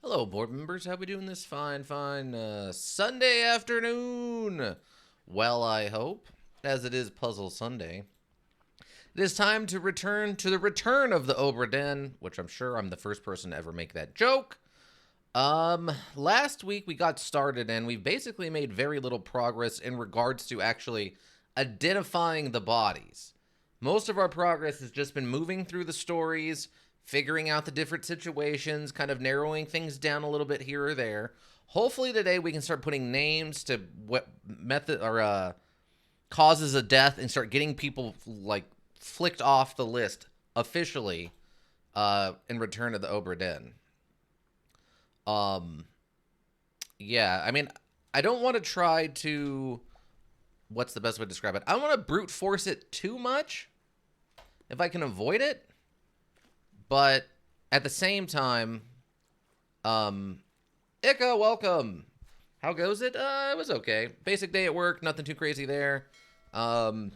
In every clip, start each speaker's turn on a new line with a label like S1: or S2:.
S1: Hello, board members. How we doing this fine Sunday afternoon? Well, I hope, as it is Puzzle Sunday, it is time to return to the return of the Obra Dinn, which I'm sure I'm the first person to ever make that joke. Last week we got started and we've basically made very little progress in regards to actually identifying the bodies. Most of our progress has just been moving through the stories, figuring out the different situations, kind of narrowing things down a little bit here or there. Hopefully today we can start putting names to what method or causes of death and start getting people like flicked off the list officially in return of the Obra Dinn. Um, yeah, I mean, I don't want to try to. What's the best way to describe it? I don't want to brute force it too much if I can avoid it. But at the same time, Ika, welcome. How goes it? It was okay. Basic day at work, nothing too crazy there. I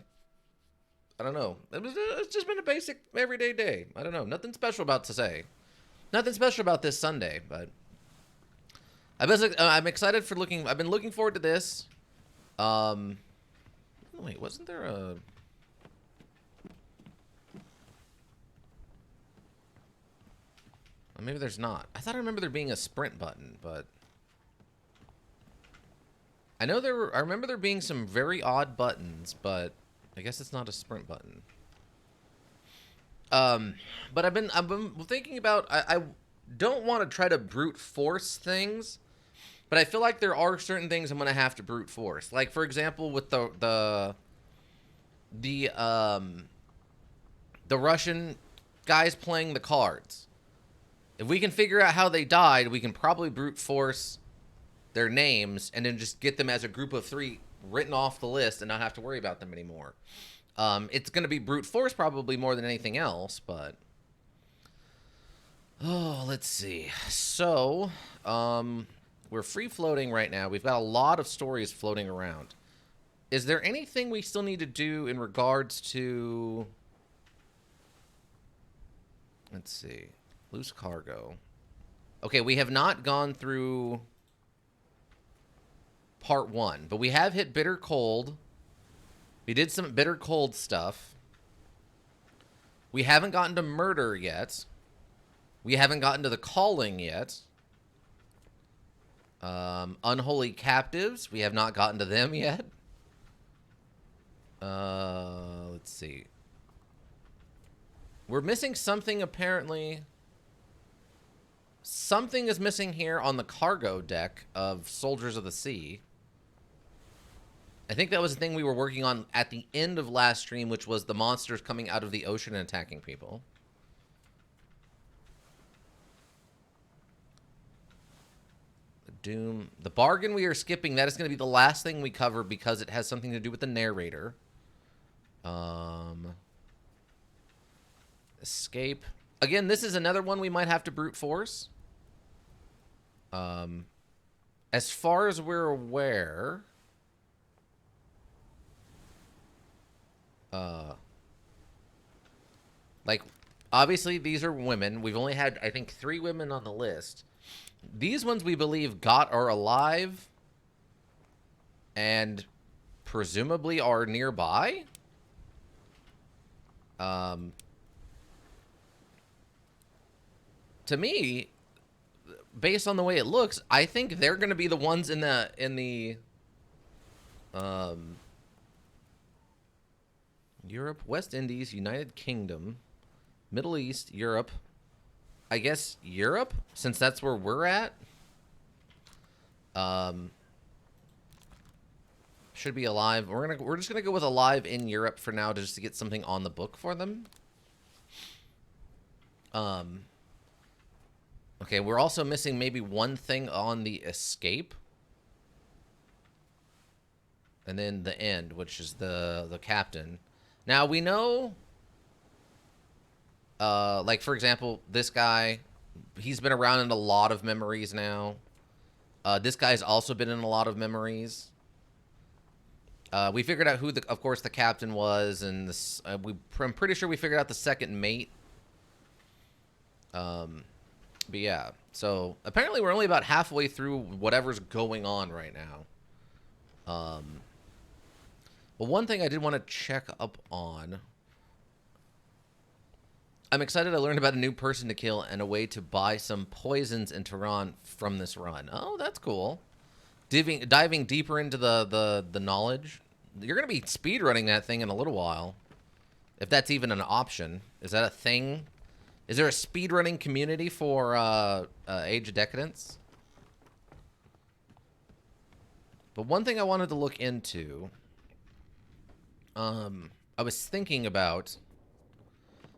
S1: don't know. It's just been a basic everyday day. I don't know. Nothing special about to say. Nothing special about this Sunday, but I'm excited for looking. I've been looking forward to this. Wait, wasn't there a? Maybe there's not. I thought I remember there being a sprint button, but I know there were. I remember there being some very odd buttons, but I guess it's not a sprint button. But I've been thinking about. I don't want to try to brute force things, but I feel like there are certain things I'm gonna have to brute force. Like for example, with the Russian guys playing the cards. If we can figure out how they died, we can probably brute force their names and then just get them as a group of 3 written off the list and not have to worry about them anymore. It's going to be brute force probably more than anything else, but... Oh, let's see. So, we're free-floating right now. We've got a lot of stories floating around. Is there anything we still need to do in regards to... Let's see. Loose cargo. Okay, we have not gone through part 1, but we have hit bitter cold. We did some bitter cold stuff. We haven't gotten to murder yet. We haven't gotten to the calling yet. Unholy captives. We have not gotten to them yet. Let's see. We're missing something apparently. Something is missing here on the cargo deck of Soldiers of the Sea. I think that was the thing we were working on at the end of last stream, which was the monsters coming out of the ocean and attacking people. The Doom. The bargain we are skipping, that is going to be the last thing we cover because it has something to do with the narrator. Escape. Again, this is another one we might have to brute force. As far as we're aware, like, obviously these are women. We've only had, I think, 3 women on the list. These ones we believe are alive and presumably are nearby. To me, based on the way it looks, I think they're going to be the ones in the Europe, West Indies, United Kingdom, Middle East, Europe. I guess Europe, since that's where we're at. Should be alive. We're just gonna go with alive in Europe for now, just to get something on the book for them. Okay, we're also missing maybe one thing on the escape. And then the end, which is the captain. Now, we know... like, for example, this guy... He's been around in a lot of memories now. This guy's also been in a lot of memories. We figured out who, of course, the captain was. And this, I'm pretty sure we figured out the second mate. But yeah, so apparently we're only about halfway through whatever's going on right now. Well, one thing I did want to check up on. I'm excited I learned about a new person to kill and a way to buy some poisons in Tehran from this run. Oh, that's cool. Diving deeper into the knowledge. You're going to be speedrunning that thing in a little while. If that's even an option. Is that a thing? Is there a speedrunning community for Age of Decadence? But one thing I wanted to look into, I was thinking about.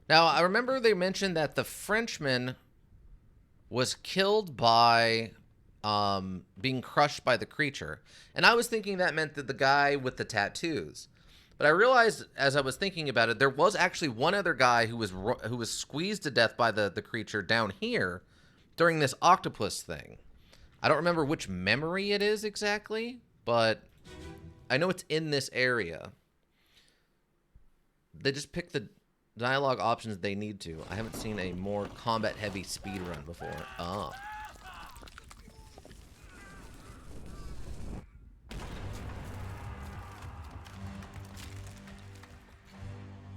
S1: Now, I remember they mentioned that the Frenchman was killed by being crushed by the creature. And I was thinking that meant that the guy with the tattoos. But I realized as I was thinking about it, there was actually one other guy who was squeezed to death by the creature down here during this octopus thing. I don't remember which memory it is exactly, but I know it's in this area. They just picked the dialogue options they need to. I haven't seen a more combat-heavy speedrun before. Ah.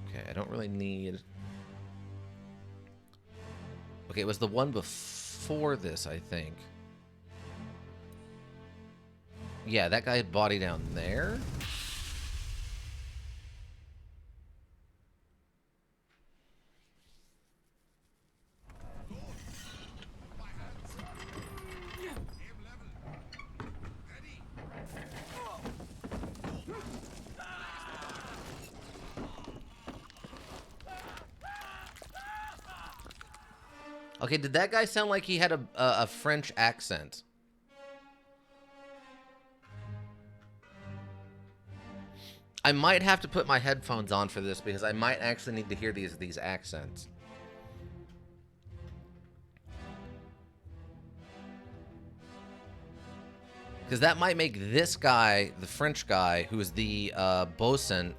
S1: Okay, I don't really need... Okay, it was the one before this, I think. Yeah, that guy had body down there. Okay, did that guy sound like he had a French accent? I might have to put my headphones on for this because I might actually need to hear these accents. Because that might make this guy, the French guy, who's the bosun,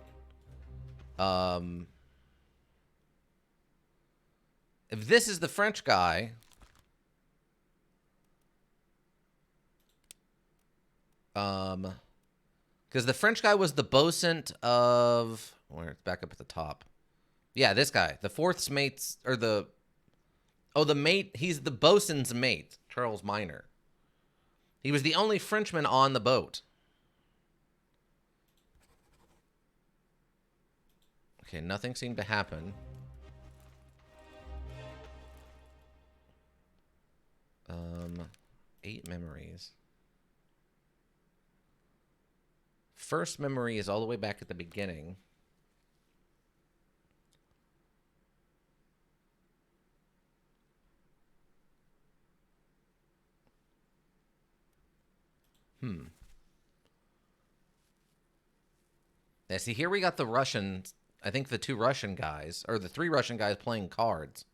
S1: if this is the French guy, because the French guy was the bosun of, where it's back up at the top. Yeah, this guy, the fourth's mate's, or the, oh, the mate, he's the bosun's mate, Charles Minor. He was the only Frenchman on the boat. Okay, nothing seemed to happen. 8 memories. First memory is all the way back at the beginning. Yeah, see, here we got the Russians, I think the 2 Russian guys, or the 3 Russian guys playing cards.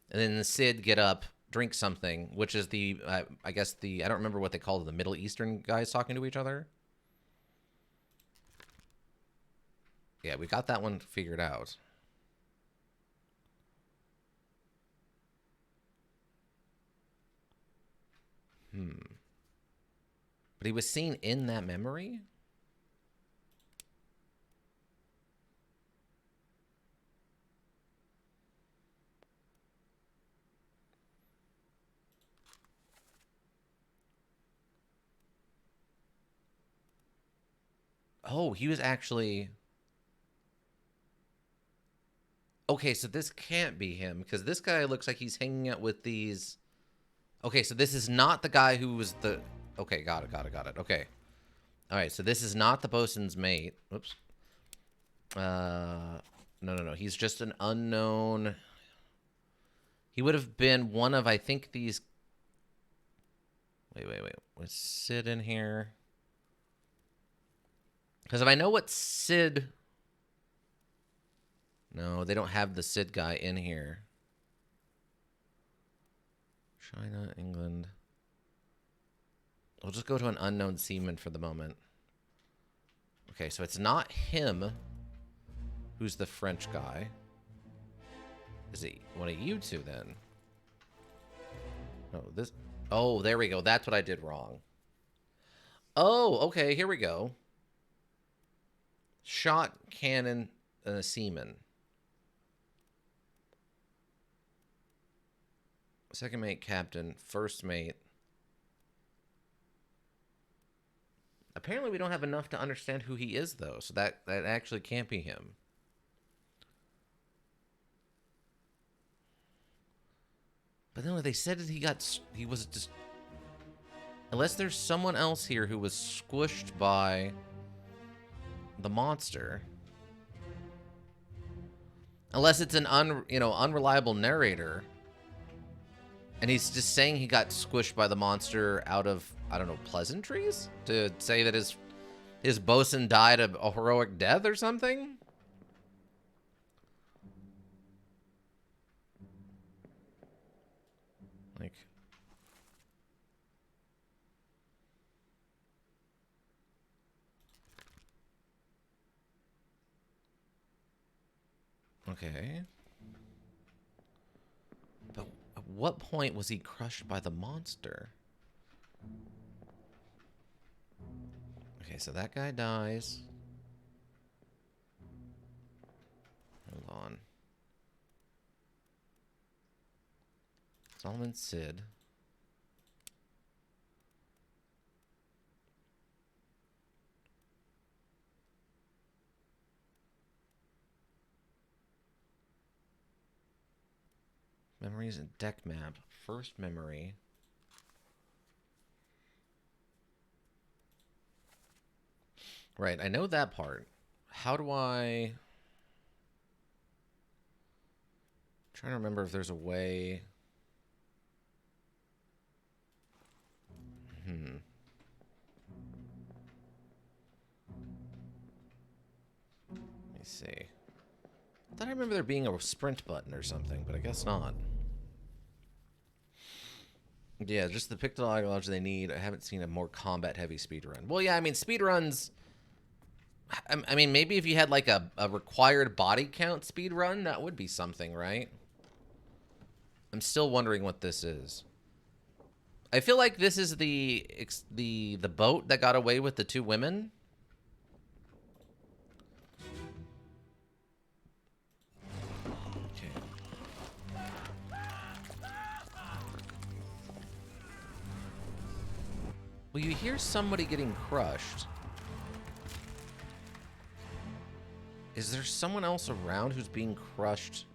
S1: And then the Sid get up, drink something, which is the, I guess the, I don't remember what they called it, the Middle Eastern guys talking to each other. Yeah, we got that one figured out. But he was seen in that memory? Oh, he was actually... Okay, so this can't be him, because this guy looks like he's hanging out with these... Okay, so this is not the guy who was the... Okay, got it. Okay. Alright, so this is not the bosun's mate. Oops. No. He's just an unknown... He would have been one of, I think, these... Wait. Was Sid in here? Because if I know what Sid... No, they don't have the Sid guy in here. China, England. We'll just go to an unknown seaman for the moment. Okay, so it's not him who's the French guy. Is it one of you two then? Oh, this. Oh, there we go. That's what I did wrong. Oh, okay. Here we go. Shot, cannon, and a seaman. Second mate, captain. First mate. Apparently, we don't have enough to understand who he is, though. So that actually can't be him. But no, they said that he was just. Unless there's someone else here who was squished by the monster. Unless it's an unreliable narrator. And he's just saying he got squished by the monster out of, I don't know, pleasantries? To say that his bosun died a heroic death or something? Like... Okay. But at what point was he crushed by the monster? Okay, so that guy dies. Hold on. Solomon Sid. Memories and deck map. First memory. Right, I know that part. How do I... I'm trying to remember if there's a way... Let me see. I thought I remember there being a sprint button or something, but I guess not. Yeah, just the pixel knowledge they need. I haven't seen a more combat-heavy speedrun. Well, yeah, I mean, speedruns... I mean, maybe if you had, like, a required body count speedrun, that would be something, right? I'm still wondering what this is. I feel like this is the boat that got away with the two women. Well, you hear somebody getting crushed. Is there someone else around who's being crushed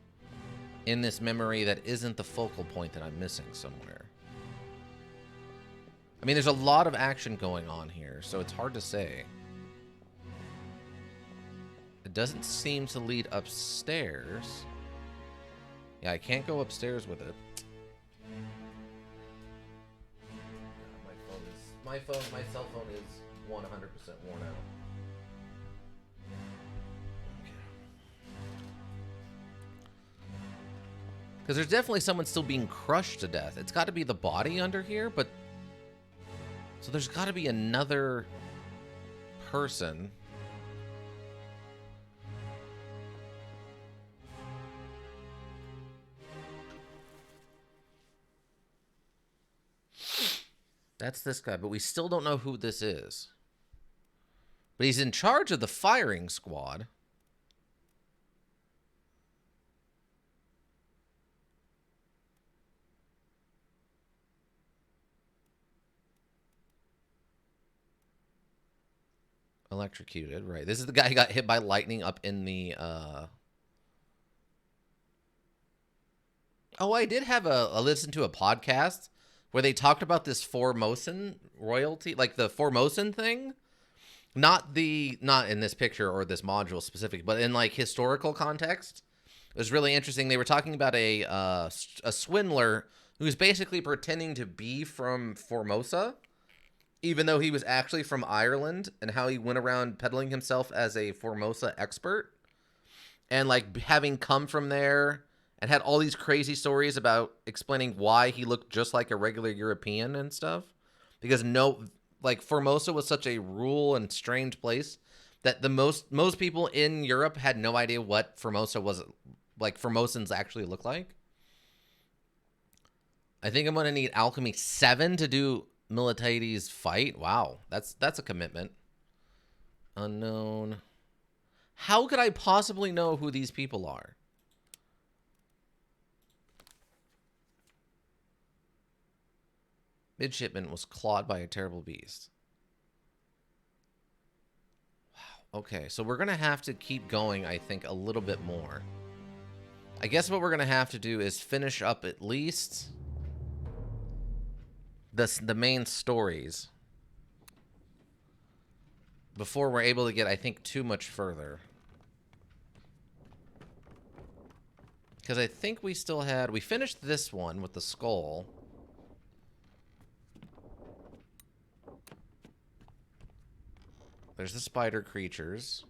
S1: in this memory that isn't the focal point that I'm missing somewhere? I mean, there's a lot of action going on here, so it's hard to say. It doesn't seem to lead upstairs. Yeah, I can't go upstairs with it. My cell phone is 100% worn out. Because there's definitely someone still being crushed to death. It's got to be the body under here, but... So there's got to be another person. That's this guy, but we still don't know who this is. But he's in charge of the firing squad. Electrocuted, right. This is the guy who got hit by lightning up in the... Oh, I did have a listen to a podcast where they talked about this Formosan royalty, like the Formosan thing. Not in this picture or this module specific, but in like historical context. It was really interesting. They were talking about a swindler who's basically pretending to be from Formosa, even though he was actually from Ireland, and how he went around peddling himself as a Formosa expert, and like having come from there, and had all these crazy stories about explaining why he looked just like a regular European and stuff, because Formosa was such a rural and strange place that the most people in Europe had no idea what Formosa was, like Formosans actually look like. I think I'm gonna need Alchemy 7 to do Militiades fight. Wow, that's a commitment. Unknown. How could I possibly know who these people are? Midshipman was clawed by a terrible beast. Wow. Okay, so we're gonna have to keep going, I think, a little bit more. I guess what we're gonna have to do is finish up at least the main stories before we're able to get, I think, too much further. Because I think we still had... We finished this one with the skull. There's the spider creatures.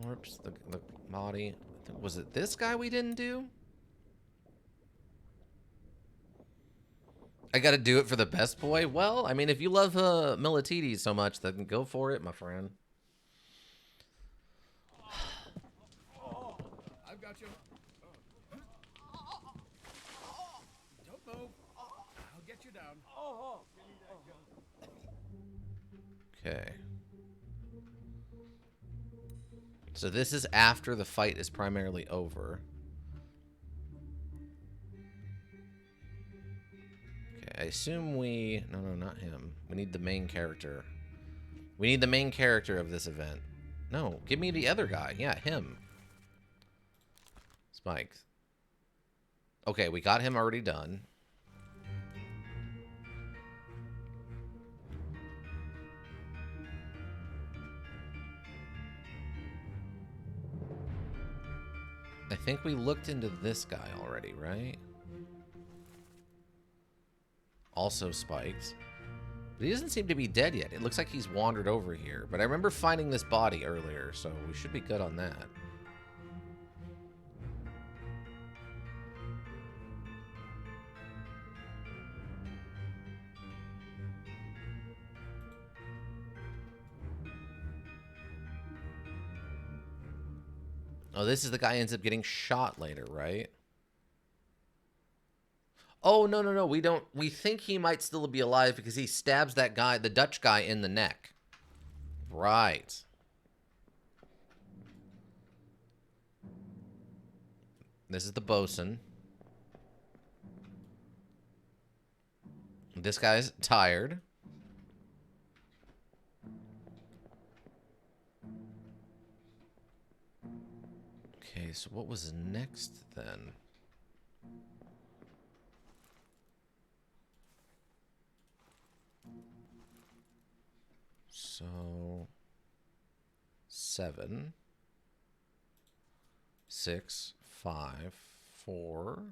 S1: Whoops, the body. Was it this guy we didn't do? I gotta do it for the best boy? Well, I mean, if you love Militiades so much, then go for it, my friend.
S2: I've got you. Don't move. I'll get you down.
S1: Okay. So this is after the fight is primarily over. Okay, I assume we... No, not him. We need the main character. We need the main character of this event. No, give me the other guy. Yeah, him. Spike. Okay, we got him already done. I think we looked into this guy already, right? Also spiked. But he doesn't seem to be dead yet. It looks like he's wandered over here. But I remember finding this body earlier, so we should be good on that. Oh, this is the guy who ends up getting shot later, right? Oh, no. We don't... We think he might still be alive because he stabs that guy, the Dutch guy, in the neck. Right. This is the bosun. This guy's tired. Okay, so what was next then? So 7, 6, 5, 4,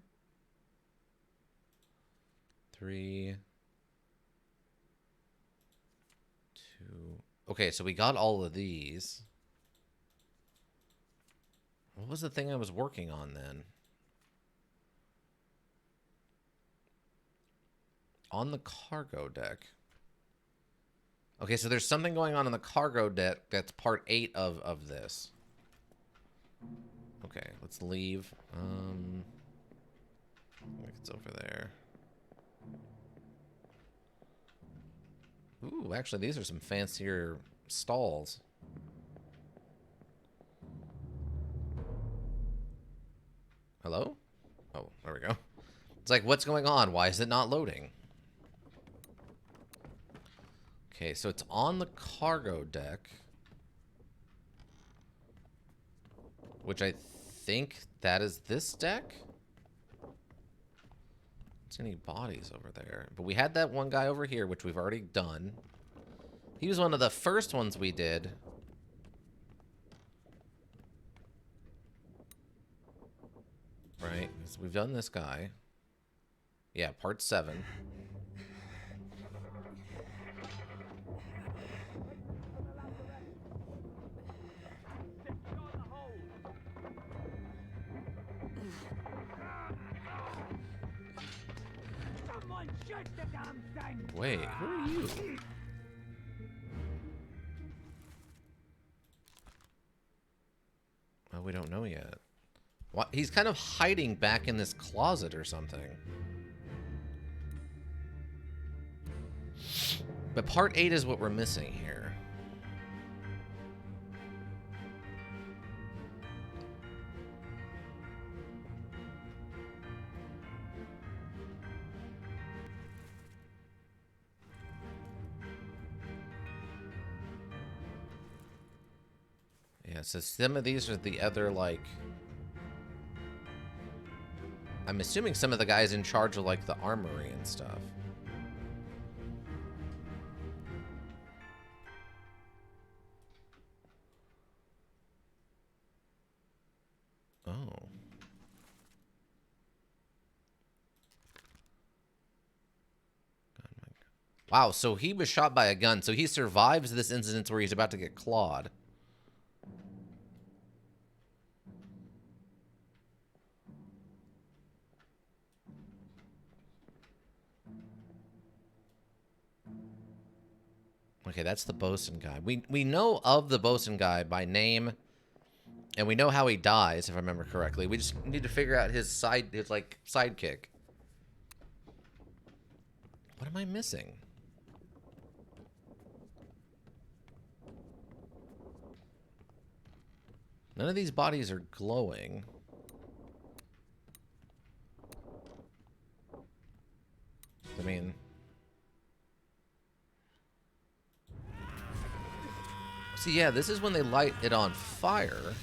S1: 3, 2. Okay, so we got all of these. What was the thing I was working on then? On the cargo deck. Okay, so there's something going on the cargo deck that's part 8 of this. Okay, let's leave. I think it's over there. Ooh, actually, these are some fancier stalls. Hello? Oh, there we go. It's like, what's going on? Why is it not loading? Okay, so it's on the cargo deck. Which I think that is this deck? What's any bodies over there? But we had that one guy over here, which we've already done. He was one of the first ones we did. Right, so we've done this guy. Yeah, part 7. Wait, who are you? Oh, we don't know yet. What? He's kind of hiding back in this closet or something. But part 8 is what we're missing here. Yeah, so some of these are the other, like... I'm assuming some of the guys in charge of, like, the armory and stuff. Oh. Wow, so he was shot by a gun. So he survives this incident where he's about to get clawed. Okay, that's the bosun guy. We know of the bosun guy by name, and we know how he dies, if I remember correctly. We just need to figure out his like sidekick. What am I missing? None of these bodies are glowing. I mean... See, yeah, this is when they light it on fire.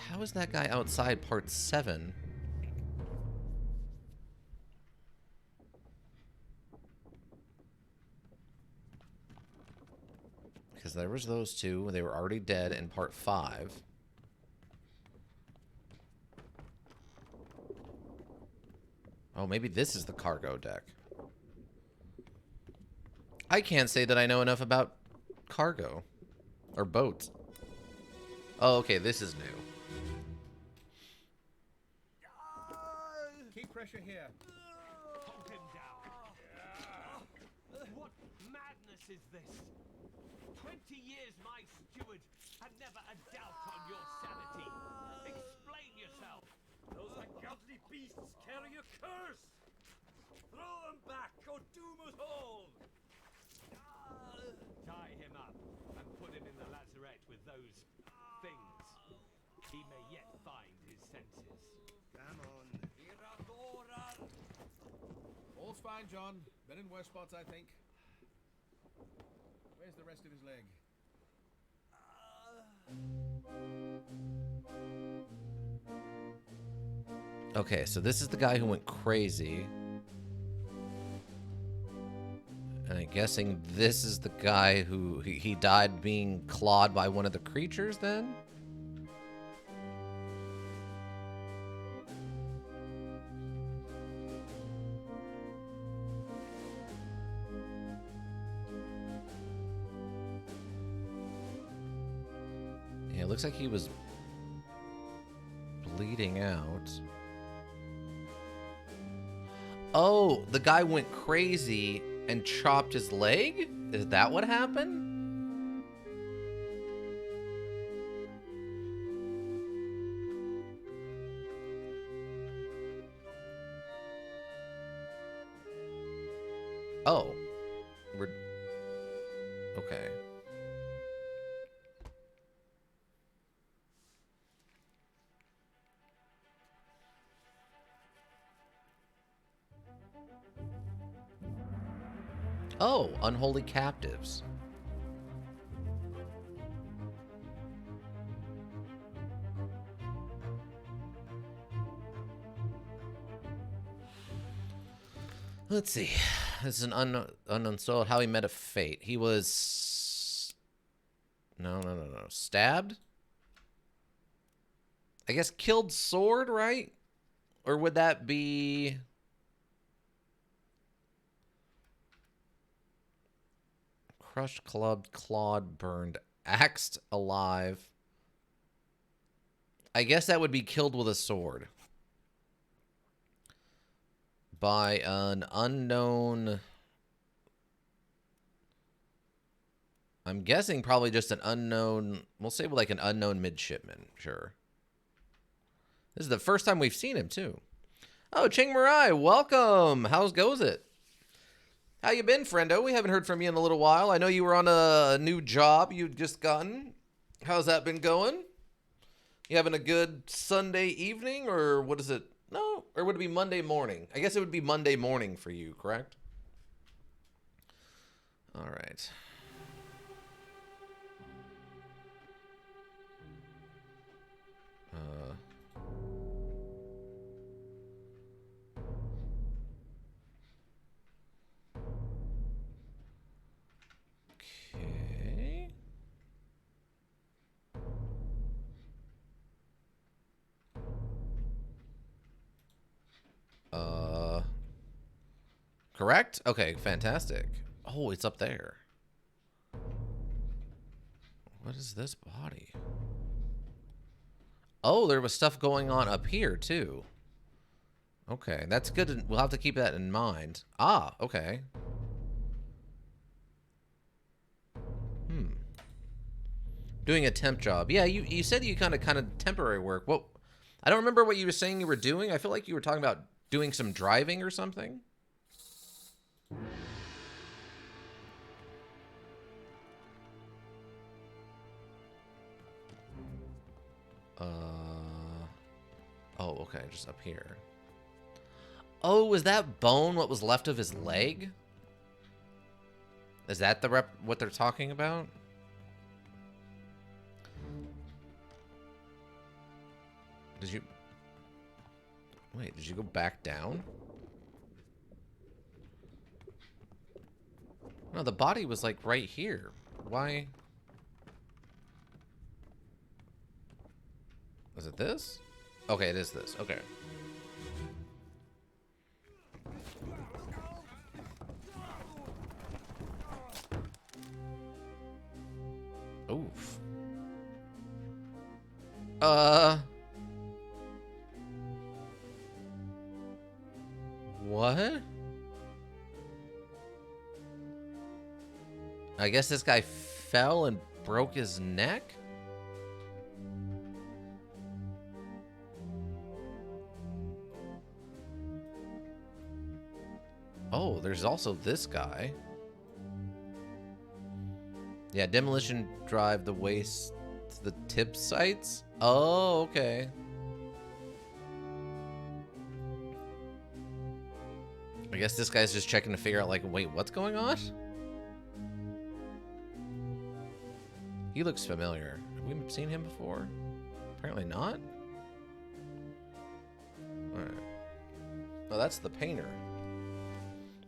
S1: How is that guy outside part 7? Because there was those two. They were already dead in part 5. Oh, maybe this is the cargo deck. I can't say that I know enough about cargo. Or boats. Oh, okay, this is new.
S2: Keep pressure here.
S3: Hold him down. What madness is this? 20 years my steward, and never a doubt on your sanity. Explain yourself.
S4: Those ungodly beasts carry a curse! Throw them back, or doom us all!
S3: Tie him up and put him in the lazarette with those things. He may yet find his senses.
S4: Come on.
S2: All's fine, John. Been in worse spots, I think. Where's the rest of his leg?
S1: Okay, so this is the guy who went crazy. And I'm guessing this is the guy who he died being clawed by one of the creatures then? Yeah, it looks like he was bleeding out. Oh, the guy went crazy and chopped his leg? Is that what happened? Oh. We're... Okay. Oh, unholy captives. Let's see. This is an unknown soul. How he met a fate. He was... No. Stabbed? I guess killed sword, right? Or would that be... Crushed, clubbed, clawed, burned, axed alive. I guess that would be killed with a sword. By an unknown... I'm guessing probably just an unknown, we'll say like an unknown midshipman, sure. This is the first time we've seen him, too. Oh, Ching Marai, welcome. How's goes it? How you been, friendo? We haven't heard from you in a little while. I know you were on a new job you'd just gotten. How's that been going? You having a good Sunday evening, or what is it? No, or would it be Monday morning? I guess it would be Monday morning for you, correct? All right. Okay. Correct? Okay, fantastic. Oh, it's up there. What is this body? Oh, there was stuff going on up here, too. Okay, that's good. We'll have to keep that in mind. Ah, okay. Doing a temp job. Yeah, you said you kind of temporary work. What? I don't remember what you were saying you were doing. I feel like you were talking about doing some driving or something. Oh, okay, just up here. Oh, was that bone what was left of his leg? Is that what they're talking about? Did you... Wait, did you go back down? No, the body was like right here. Why? Is it this? Okay, it is this. Okay. Oof. What? I guess this guy fell and broke his neck? Oh, there's also this guy. Yeah, demolition drive, the waste, the tip sites. Oh, okay. I guess this guy's just checking to figure out, like, wait, what's going on? He looks familiar. Have we seen him before? Apparently not. Alright. Oh, that's the painter.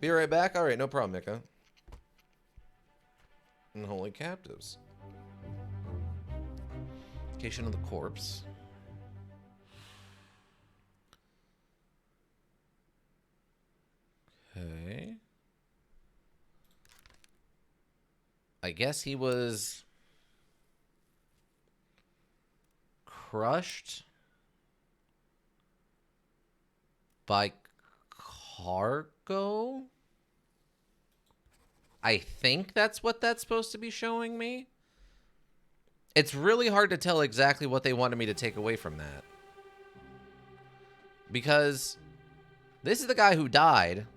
S1: Be right back? Alright, no problem, Mika. Unholy captives. Location of the corpse. Okay. I guess he was crushed by cargo? I think that's what that's supposed to be showing me. It's really hard to tell exactly what they wanted me to take away from that. Because this is the guy who died.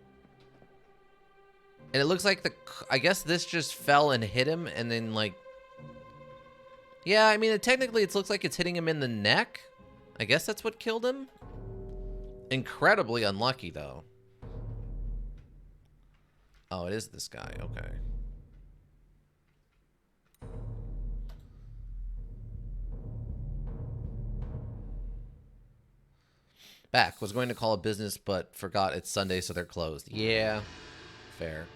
S1: And it looks like I guess this just fell and hit him and then like... Yeah, I mean, technically it looks like it's hitting him in the neck. I guess that's what killed him. Incredibly unlucky, though. Oh, it is this guy. Okay. Back. Was going to call a business, but forgot it's Sunday, so they're closed. Yeah. Fair.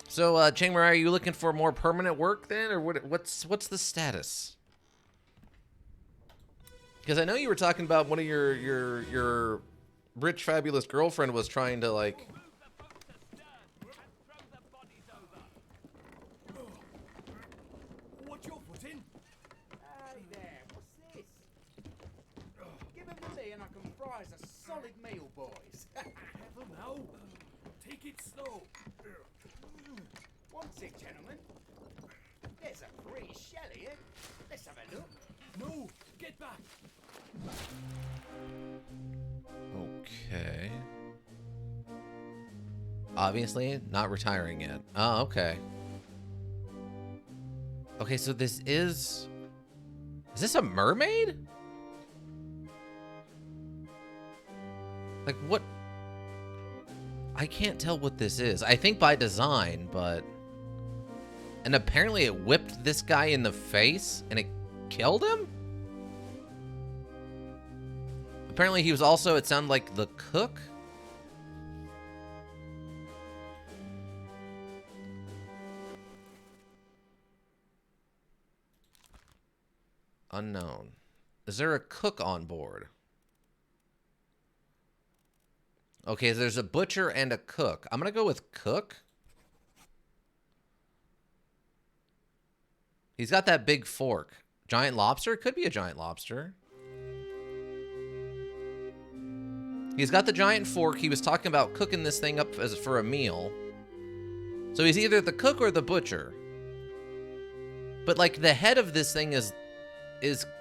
S1: So, Chiang Mai, are you looking for more permanent work then, or what's the status? Because I know you were talking about one of your rich, fabulous girlfriend was trying to, like...
S2: What's your foot in?
S5: Hey there, what's this? Give him to me and I can fry us a solid meal, boys.
S2: Careful now. Take it slow.
S5: One sec, gentlemen. There's a free shell here. Let's have a look.
S2: No, get back.
S1: Okay. Obviously, not retiring yet. Oh, okay. Okay, so this is... Is this a mermaid? Like, what? I can't tell what this is. I think by design, but... And apparently it whipped this guy in the face, and it killed him? Apparently he was also, it sounded like, the cook? Unknown. Is there a cook on board? Okay, there's a butcher and a cook. I'm gonna go with cook. He's got that big fork. Giant lobster? Could be a giant lobster. He's got the giant fork. He was talking about cooking this thing up as for a meal. So he's either the cook or the butcher. But like the head of this thing is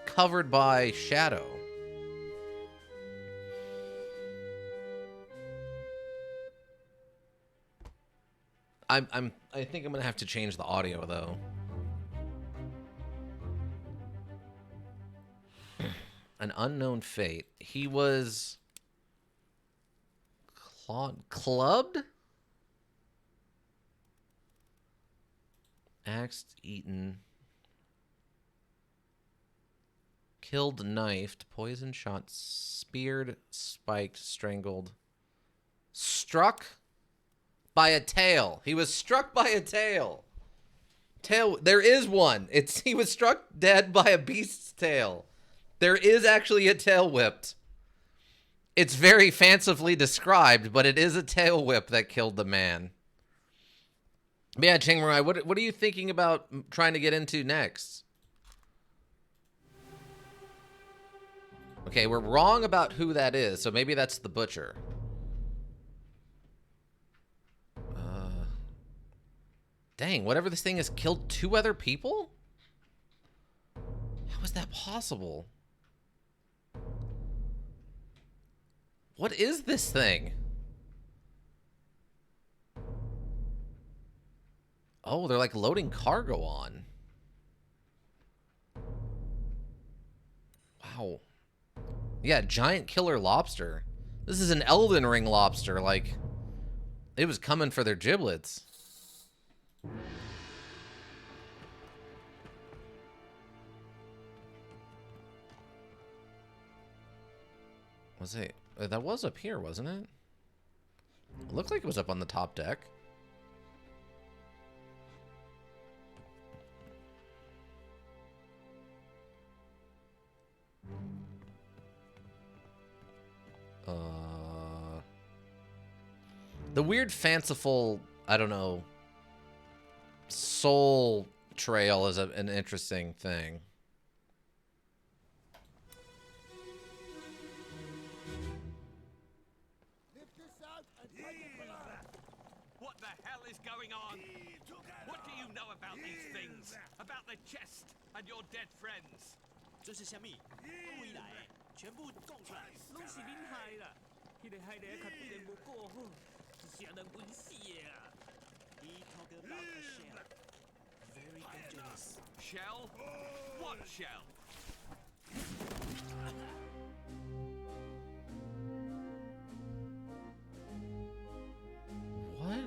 S1: covered by shadow. I think I'm gonna have to change the audio though. An unknown fate. He was clubbed, axed, eaten, killed, knifed, poisoned, shot, speared, spiked, strangled, struck by a tail. He was struck by a tail. There is one. He was struck dead by a beast's tail. There is actually a tail whipped. It's very fancifully described, but it is a tail whip that killed the man. But yeah, Chingmurai, what are you thinking about trying to get into next? Okay, we're wrong about who that is, so maybe that's the butcher. Dang, whatever this thing has killed 2 other people? How is that possible? What is this thing? Oh, they're like loading cargo on. Wow. Yeah, giant killer lobster. This is an Elden Ring lobster. Like, it was coming for their giblets. Was it? That was up here, wasn't it? It looked like it was up on the top deck. The weird fanciful, I don't know, soul trail is an interesting thing.
S3: What the hell is going on? What do you know about these things? About the chest and your dead friends?
S6: 这是虾米？未来全部供出来，拢是恁害啦！迄个害人较对人无过好，是啥人滚死的啊？He talk about a shell, very dangerous.
S3: Shell? What shell?
S1: What?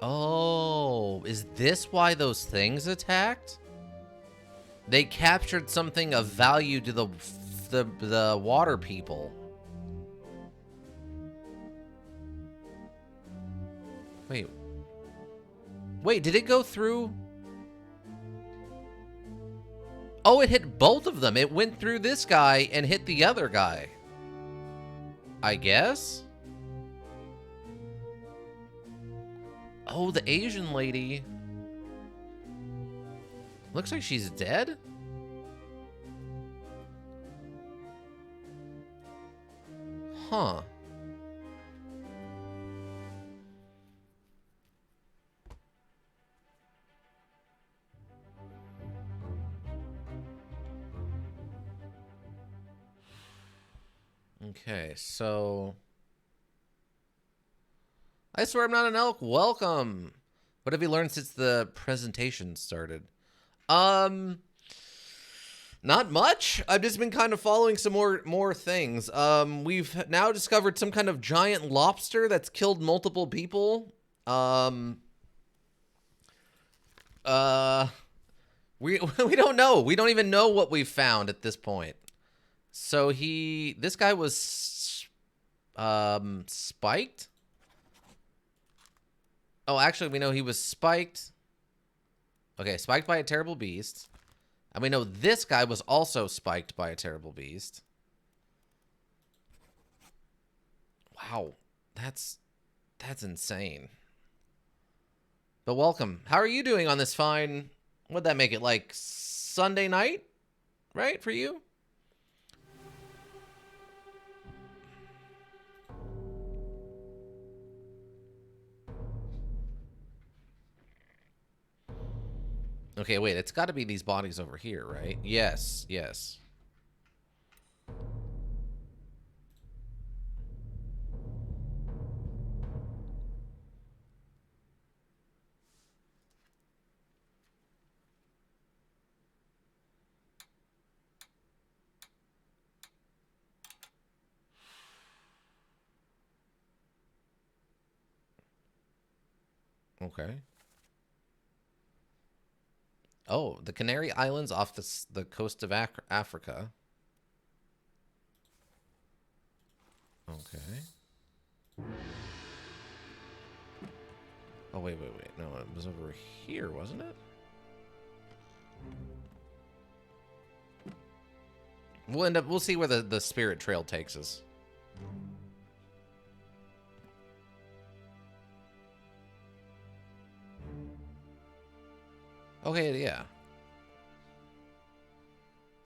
S1: Oh, is this why those things attacked? They captured something of value to the water people. Wait, did it go through? Oh, it hit both of them. It went through this guy and hit the other guy. I guess? Oh, the Asian lady. Looks like she's dead? Huh. Okay, so... I swear I'm not an elk. Welcome. What have you learned since the presentation started? Not much. I've just been kind of following some more things. We've now discovered some kind of giant lobster that's killed multiple people. We we don't know. We don't even know what we've found at this point. So this guy was spiked. Oh, actually, we know he was spiked. Okay, spiked by a terrible beast. And we know this guy was also spiked by a terrible beast. Wow, that's insane. But welcome. How are you doing on this fine... What'd that make it, like Sunday night? Right, for you? Okay, wait, it's got to be these bodies over here, right? Yes, yes. Okay. Oh, the Canary Islands off the coast of Africa. Okay. Oh, wait. No, it was over here, wasn't it? We'll see where the spirit trail takes us. Okay, yeah.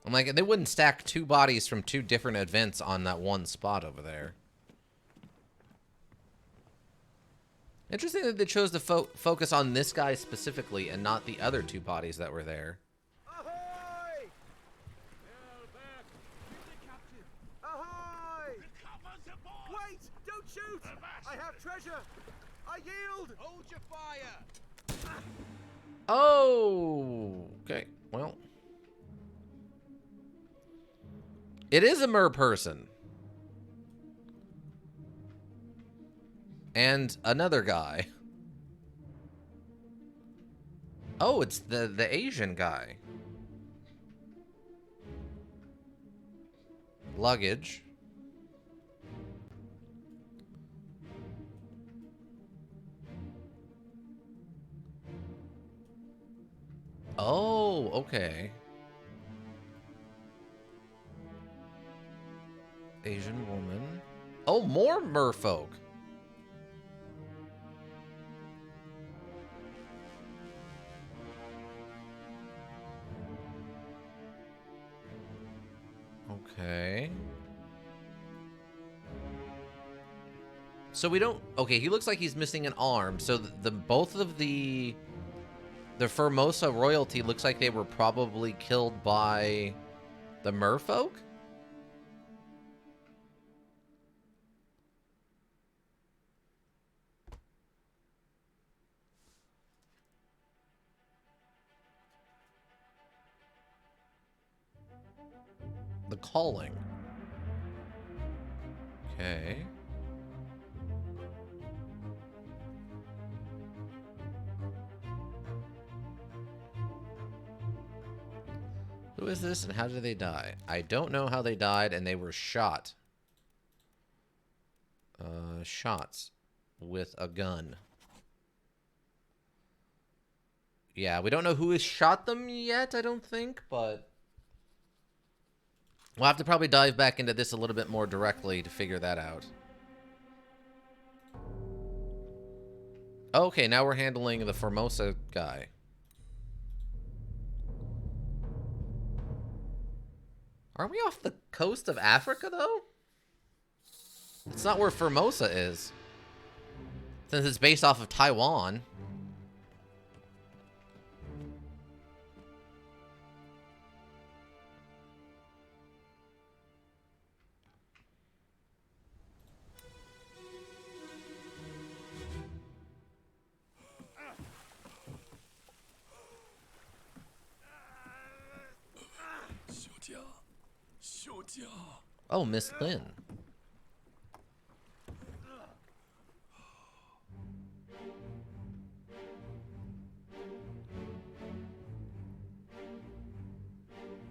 S1: I'm like, they wouldn't stack two bodies from two different events on that one spot over there. Interesting that they chose to focus on this guy specifically and not the other two bodies that were there.
S5: Ahoy! Ahoy! Wait! Don't shoot! I have treasure! I yield!
S2: Hold your fire!
S1: Oh, okay. Well, it is a mer person. And another guy. Oh, it's the Asian guy. Luggage. Oh, okay. Asian woman. Oh, more merfolk. Okay. So we don't... Okay, he looks like he's missing an arm. So both of the Formosa royalty looks like they were probably killed by the merfolk? The calling. Okay. Who is this and how did they die? I don't know how they died, and they were shot. Shots with a gun. Yeah, we don't know who has shot them yet, I don't think, but we'll have to probably dive back into this a little bit more directly to figure that out. Okay, now we're handling the Formosa guy. Aren't we off the coast of Africa, though? It's not where Formosa is. Since it's based off of Taiwan. Oh, Miss Lin.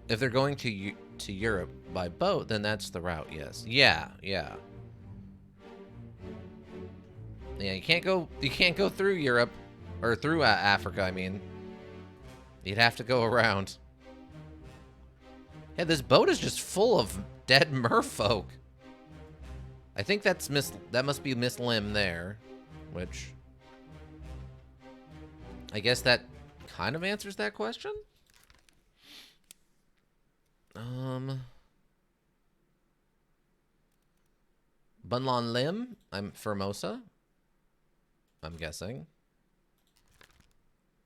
S1: If they're going to Europe by boat, then that's the route. Yes. Yeah. Yeah. Yeah. You can't go. You can't go through Europe, or through Africa. I mean, you'd have to go around. Yeah, this boat is just full of dead merfolk. I think that's that must be Miss Lim there, which I guess that kind of answers that question. Bunlan Lim, I'm Formosa. I'm guessing.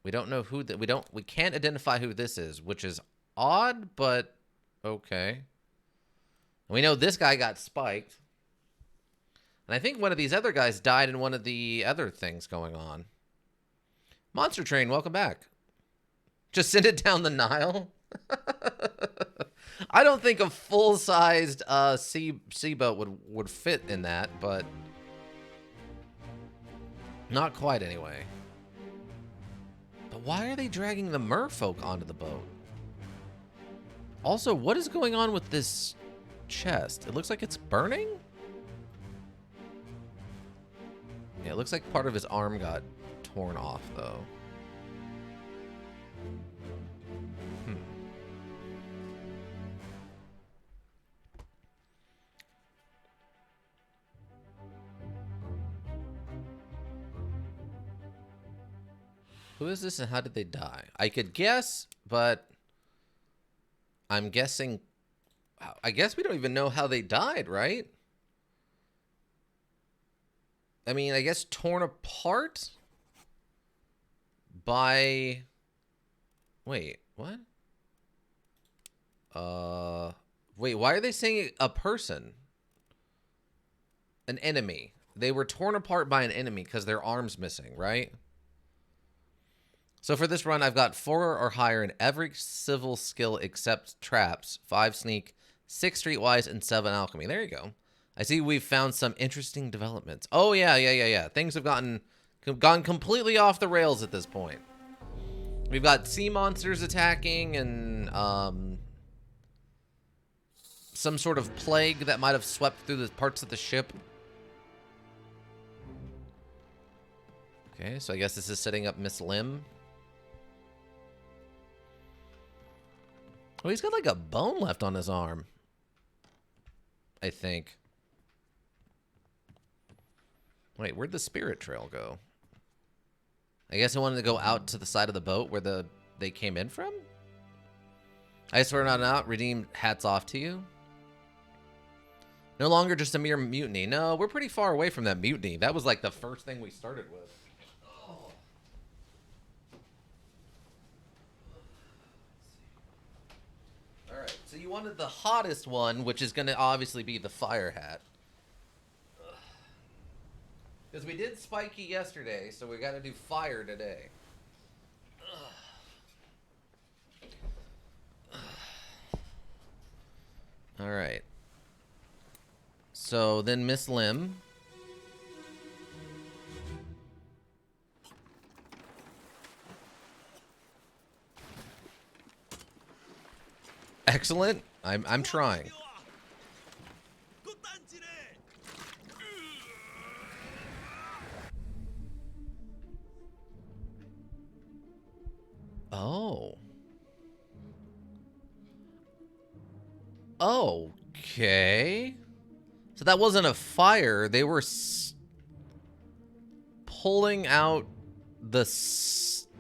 S1: We don't know who that we can't identify who this is, which is odd, but okay. We know this guy got spiked. And I think one of these other guys died in one of the other things going on. Monster Train, welcome back. Just send it down the Nile. I don't think a full-sized sea boat would fit in that, but not quite anyway. But why are they dragging the merfolk onto the boat? Also, what is going on with this chest? It looks like it's burning? Yeah, it looks like part of his arm got torn off, though. Who is this and how did they die? I could guess, but I'm guessing... I guess we don't even know how they died, right? I mean, I guess torn apart by... Wait, what? Wait, why are they saying a person? An enemy. They were torn apart by an enemy because their arm's missing, right? So for this run, I've got 4 or higher in every civil skill except traps, 5 sneak, 6 streetwise, and 7 alchemy. There you go. I see we've found some interesting developments. Oh, yeah. Things have gone completely off the rails at this point. We've got sea monsters attacking and some sort of plague that might have swept through the parts of the ship. Okay, so I guess this is setting up Miss Lim. Oh, he's got like a bone left on his arm, I think. Wait, where'd the spirit trail go? I guess I wanted to go out to the side of the boat where they came in from? I swear not out. Redeemed, hats off to you. No longer just a mere mutiny. No, we're pretty far away from that mutiny. That was like the first thing we started with. Alright, so you wanted the hottest one, which is going to obviously be the fire hat. Because we did spiky yesterday, so we got to do fire today. Alright. So then Miss Lim. Excellent. I'm trying. Oh. Okay. So that wasn't a fire. They were pulling out the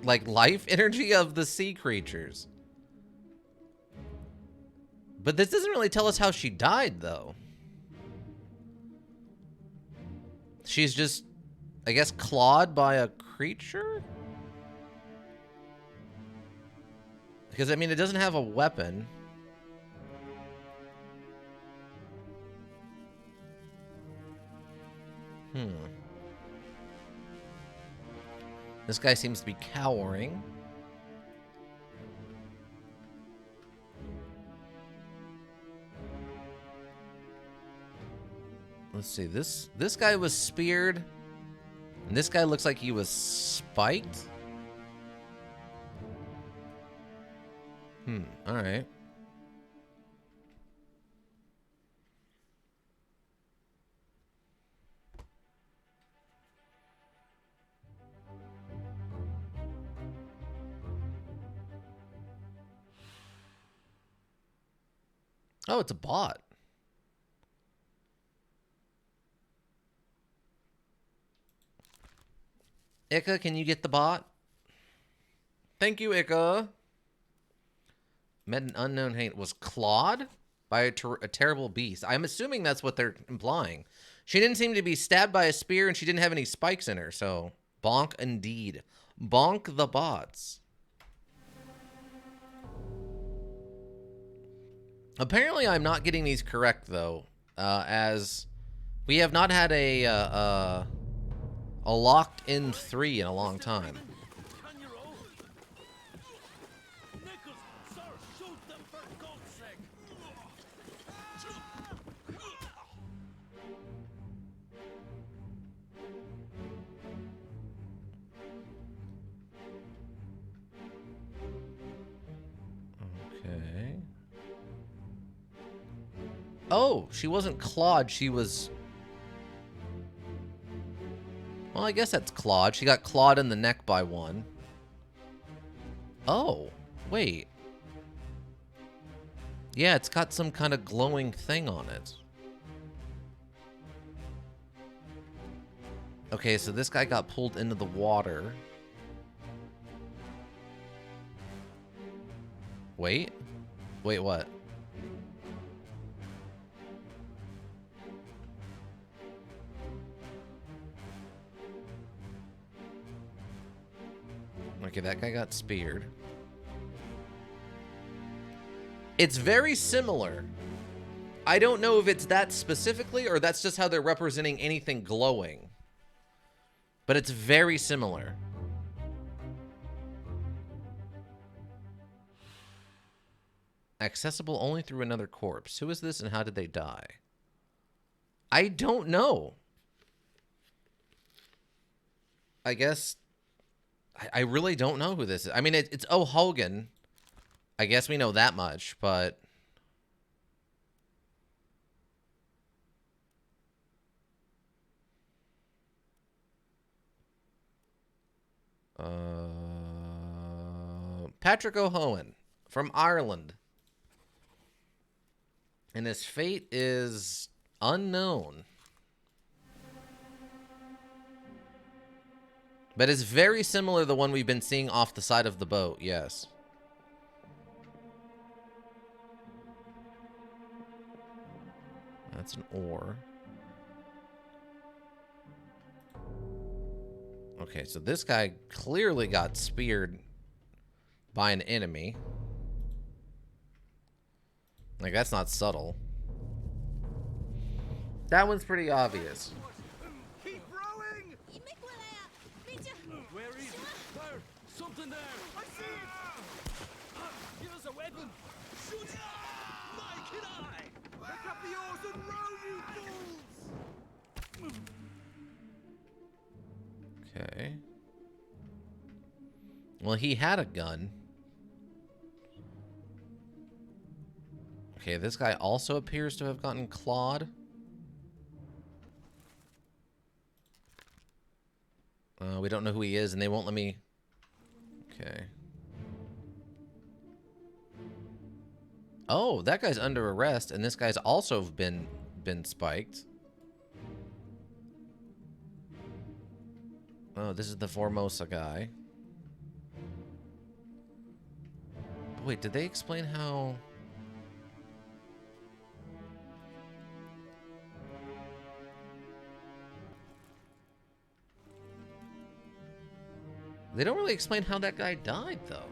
S1: like life energy of the sea creatures. But this doesn't really tell us how she died, though. She's just, I guess, clawed by a creature? Because, I mean, it doesn't have a weapon. This guy seems to be cowering. Let's see. This guy was speared. And this guy looks like he was spiked. All right. Oh, it's a bot. Ika, can you get the bot? Thank you, Ika. Met an unknown hate. Was clawed by a terrible beast. I'm assuming that's what they're implying. She didn't seem to be stabbed by a spear, and she didn't have any spikes in her, so bonk indeed. Bonk the bots. Apparently, I'm not getting these correct, though, as we have not had a locked-in 3 in a long time.
S4: 10-year-old. Nichols, sir, shoot them for God's sake.
S1: Okay. Oh, she wasn't clawed. She was... Well, I guess that's clawed. She got clawed in the neck by one. Oh, wait. Yeah, it's got some kind of glowing thing on it. Okay, so this guy got pulled into the water. Wait. Wait, what? Okay, that guy got speared. It's very similar. I don't know if it's that specifically or that's just how they're representing anything glowing. But it's very similar. Accessible only through another corpse. Who is this and how did they die? I don't know. I guess... I really don't know who this is. I mean, it's O'Hogan. I guess we know that much, but... Patrick O'Hogan from Ireland. And his fate is unknown. But it's very similar to the one we've been seeing off the side of the boat, yes. That's an oar. Okay, so this guy clearly got speared by an enemy. Like, that's not subtle. That one's pretty obvious.
S5: Keep rowing!
S4: Where is it? There! Something there!
S5: I see it!
S4: Give us a weapon! Shoot it! My kid eye!
S5: Pick up the oars and row, you fools!
S1: Okay. Well, he had a gun. Okay, this guy also appears to have gotten clawed. We don't know who he is, and they won't let me... Okay. Oh, that guy's under arrest, and this guy's also been spiked. Oh, this is the Formosa guy. Wait, did they explain how... They don't really explain how that guy died, though.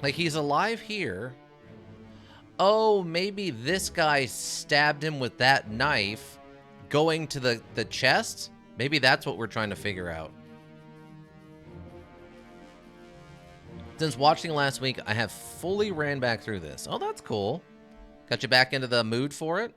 S1: Like, he's alive here. Oh, maybe this guy stabbed him with that knife going to the chest? Maybe that's what we're trying to figure out. Since watching last week, I have fully ran back through this. Oh, that's cool. Got you back into the mood for it?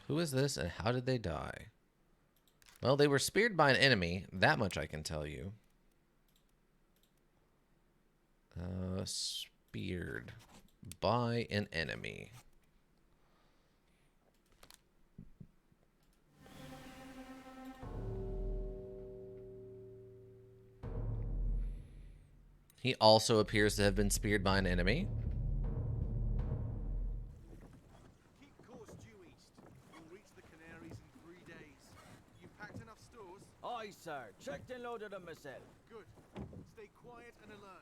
S1: Who is this and how did they die? Well, they were speared by an enemy. That much I can tell you. Speared by an enemy. He also appears to have been speared by an enemy.
S5: Keep course due east. You'll reach the Canaries in 3 days. You packed enough stores?
S6: Aye, sir. Checked and loaded them myself.
S5: Good. Stay quiet and alert.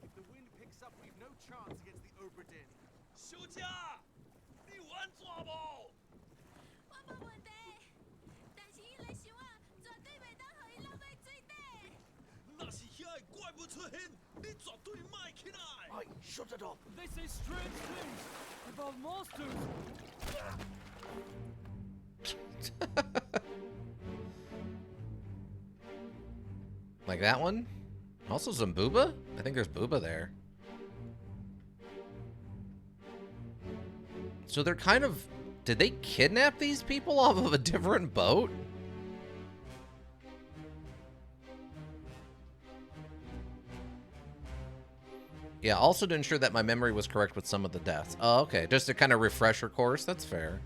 S5: If the wind picks up, we've no chance against the Obra Dinn.
S4: 休假，你玩抓不？
S7: 我冇问题，但是伊来想啊，绝对袂当互伊落在水底。
S4: 那是遐个怪物出现，你绝对卖起来。
S6: Aye, shut it up.
S2: They say strange things about monsters.
S1: Like that one? Also some booba? I think there's booba there. So they're kind of... Did they kidnap these people off of a different boat? Yeah, also to ensure that my memory was correct with some of the deaths. Oh, okay. Just to kind of refresher course. That's fair.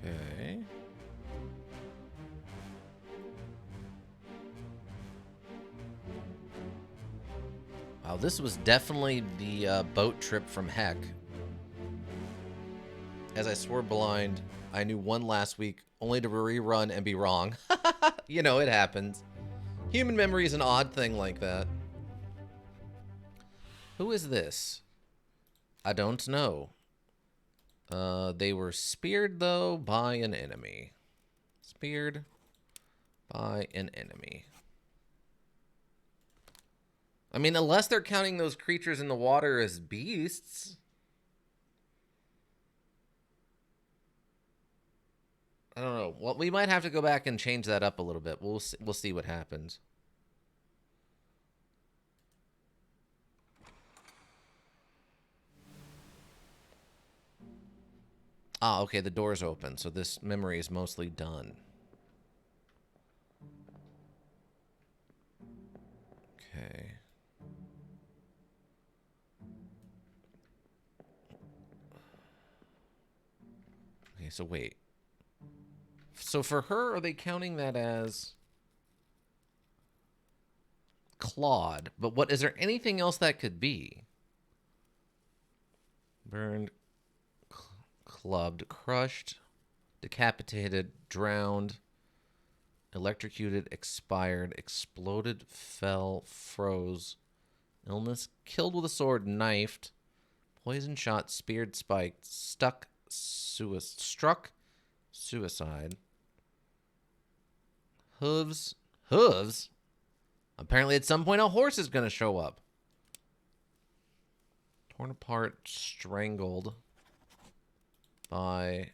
S1: Okay. Wow, this was definitely the boat trip from heck. As I swore blind, I knew one last week, only to rerun and be wrong. You know, it happens. Human memory is an odd thing like that. Who is this? I don't know. They were speared, though, by an enemy. Speared by an enemy. I mean, unless they're counting those creatures in the water as beasts. I don't know. Well, we might have to go back and change that up a little bit. We'll see what happens. Ah, okay, the door's open, so this memory is mostly done. Okay. Okay, so wait. So for her, are they counting that as clawed? But what is there anything else that could be? Burned, clubbed, crushed, decapitated, drowned, electrocuted, expired, exploded, fell, froze, illness, killed with a sword, knifed, poison shot, speared, spiked, struck, suicide, hooves. Apparently at some point a horse is going to show up. Torn apart, strangled by...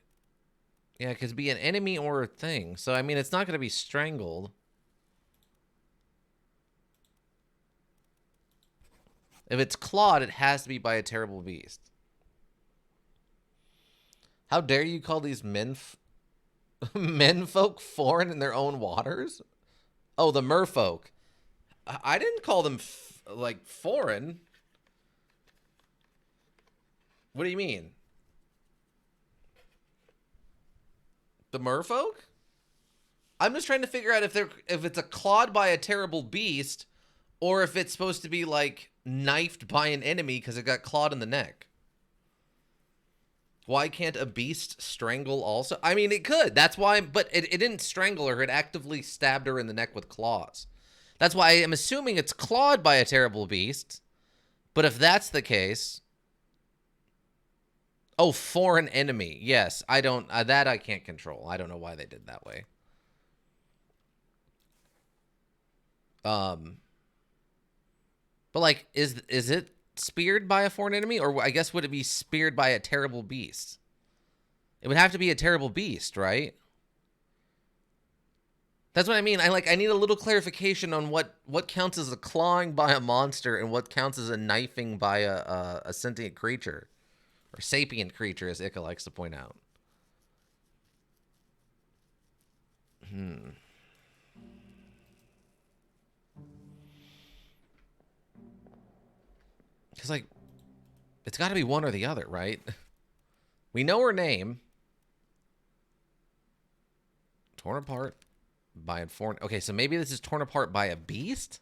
S1: Yeah, it could be an enemy or a thing. So, I mean, it's not going to be strangled. If it's clawed, it has to be by a terrible beast. How dare you call these menfolk foreign in their own waters? Oh, the merfolk. I didn't call them, like, foreign. What do you mean? The merfolk? I'm just trying to figure out if it's a clawed by a terrible beast or if it's supposed to be like knifed by an enemy because it got clawed in the neck. Why can't a beast strangle also? I mean, it could. That's why, but it didn't strangle her. It actively stabbed her in the neck with claws. That's why I'm assuming it's clawed by a terrible beast. But if that's the case... Oh, for an enemy. Yes, I don't... that I can't control. I don't know why they did that way. But, like, is it speared by a foreign enemy? Or I guess would it be speared by a terrible beast? It would have to be a terrible beast, right? That's what I mean. I need a little clarification on what counts as a clawing by a monster and what counts as a knifing by a sentient creature. Or sapient creature, as Ika likes to point out. Because, like, it's got to be one or the other, right? We know her name. Torn apart by a foreign... Okay, so maybe this is torn apart by a beast?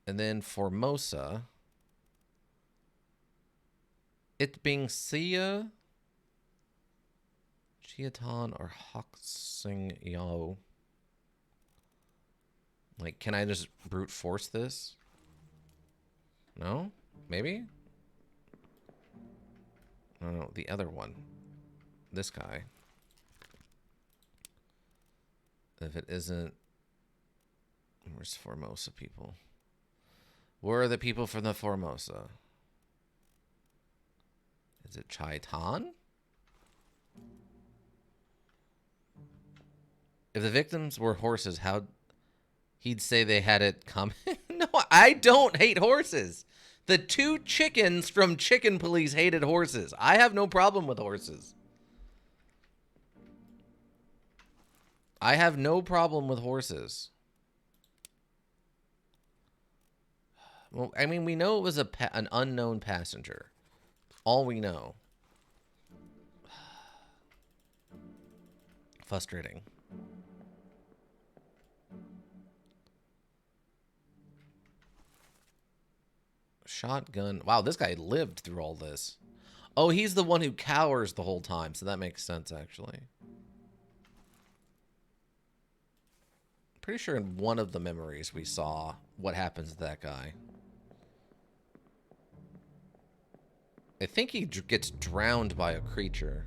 S1: And then Formosa. It being Sia, Chiatan, or Hoxing Yao. Like, can I just brute force this? No? Maybe? No, the other one. This guy. If it isn't... Where's Formosa people? Where are the people from the Formosa? Is it Chitan? If the victims were horses, how... He'd say they had it coming. No, I don't hate horses. The 2 chickens from Chicken Police hated horses. I have no problem with horses. I have no problem with horses. Well, I mean, we know it was an unknown passenger. All we know. Frustrating. Shotgun. Wow, this guy lived through all this. Oh, he's the one who cowers the whole time, so that makes sense, actually. Pretty sure in one of the memories we saw what happens to that guy. I think he gets drowned by a creature.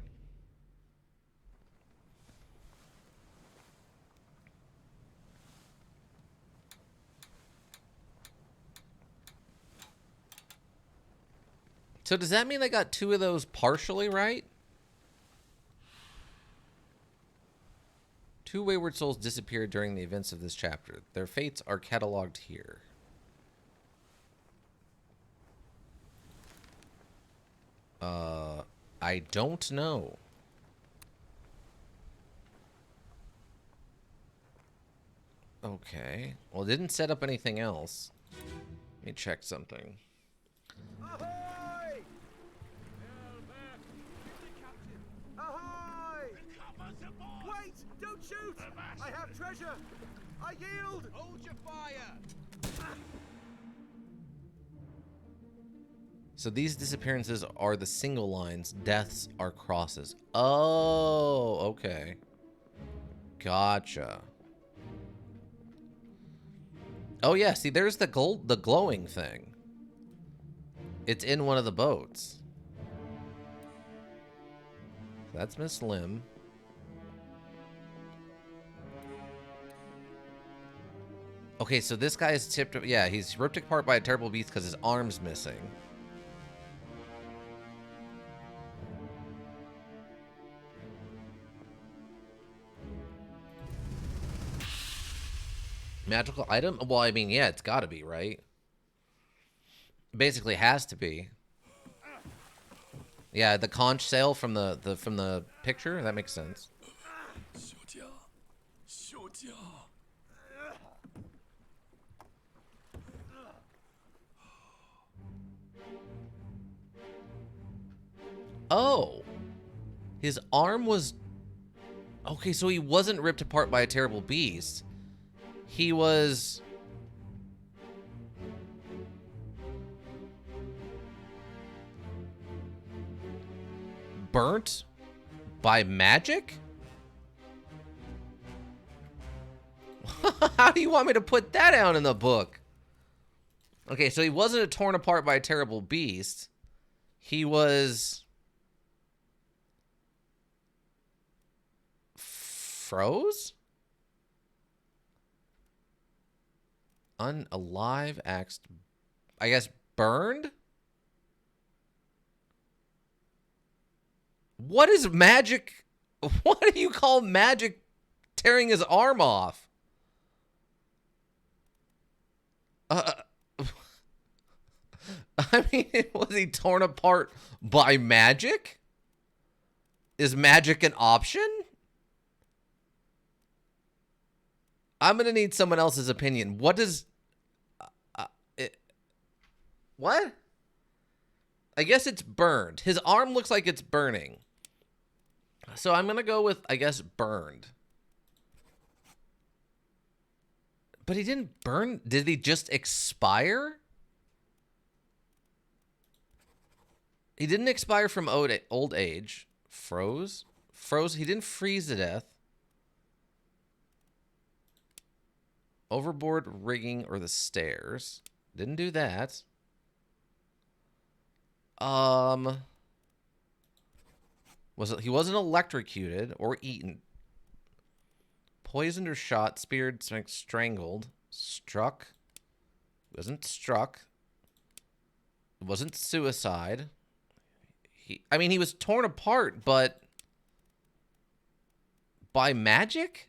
S1: So does that mean they got 2 of those partially right? 2 wayward souls disappeared during the events of this chapter. Their fates are cataloged here. I don't know. Okay. Well, it didn't set up anything else. Let me check something.
S5: Ahoy! Ahoy! Wait! Don't shoot! I have treasure! I yield!
S2: Hold your fire!
S1: So these disappearances are the single lines. Deaths are crosses. Oh, okay. Gotcha. Oh yeah, see there's the glowing thing. It's in one of the boats. That's Miss Lim. Okay, so this guy is tipped. Yeah, he's ripped apart by a terrible beast because his arm's missing. Magical item? Well, I mean, yeah, it's got to be, right? Basically, has to be. Yeah, the conch sail from the picture. That makes sense. Oh, his arm was. Okay, so he wasn't ripped apart by a terrible beast. He was... burnt by magic? How do you want me to put that down in the book? Okay, so he wasn't torn apart by a terrible beast. He was... froze? Unalive, axed... I guess burned? What is magic? What do you call magic tearing his arm off? I mean, was he torn apart by magic? Is magic an option? I'm going to need someone else's opinion. What does... what? I guess it's burned. His arm looks like it's burning. So I'm going to go with, I guess, burned. But he didn't burn. Did he just expire? He didn't expire from old age. Froze? Froze. He didn't freeze to death. Overboard, rigging, or the stairs. Didn't do that. He wasn't electrocuted or eaten. Poisoned or shot, speared, strangled, struck. Wasn't struck. It wasn't suicide. I mean, he was torn apart, but by magic?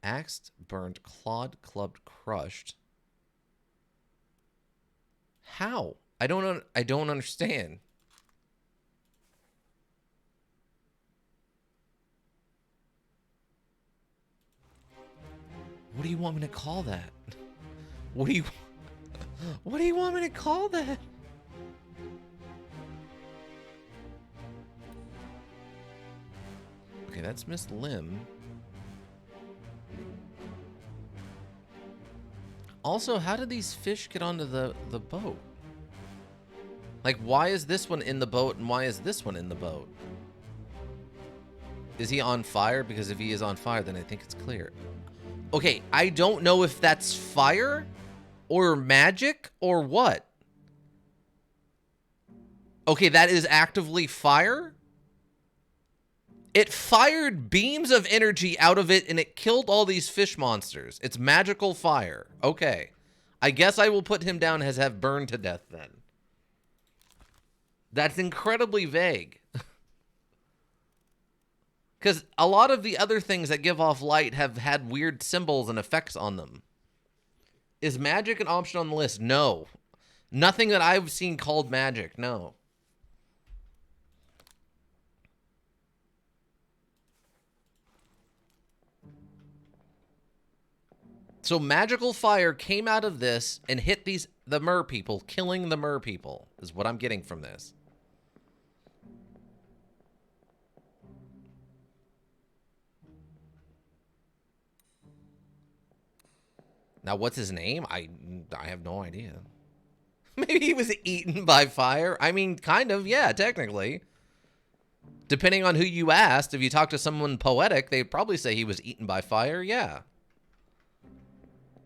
S1: Axed, burned, clawed, clubbed, crushed. How? I don't understand. What do you want me to call that? What do you want me to call that? Okay, that's Miss Lim. Also, how did these fish get onto the boat? Like, why is this one in the boat and why is this one in the boat? Is he on fire? Because if he is on fire, then I think it's clear. Okay, I don't know if that's fire or magic or what. Okay, that is actively fire? It fired beams of energy out of it and it killed all these fish monsters. It's magical fire. Okay. I guess I will put him down as have burned to death then. That's incredibly vague. Because a lot of the other things that give off light have had weird symbols and effects on them. Is magic an option on the list? No. Nothing that I've seen called magic. No. So magical fire came out of this and hit the mer people, killing the mer people, is what I'm getting from this. Now, what's his name? I have no idea. Maybe he was eaten by fire. I mean, kind of, yeah, technically. Depending on who you asked, if you talk to someone poetic, they'd probably say he was eaten by fire, yeah.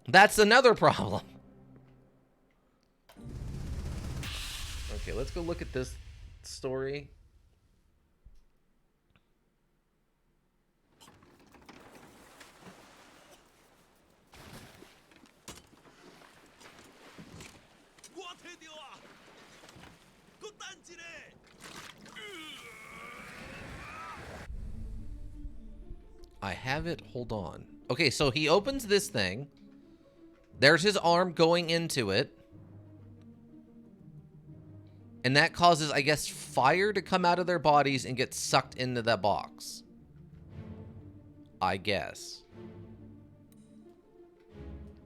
S1: That's another problem. Okay, let's go look at this story. I have it. Hold on. Okay, so he opens this thing. There's his arm going into it. And that causes, I guess, fire to come out of their bodies and get sucked into that box. I guess.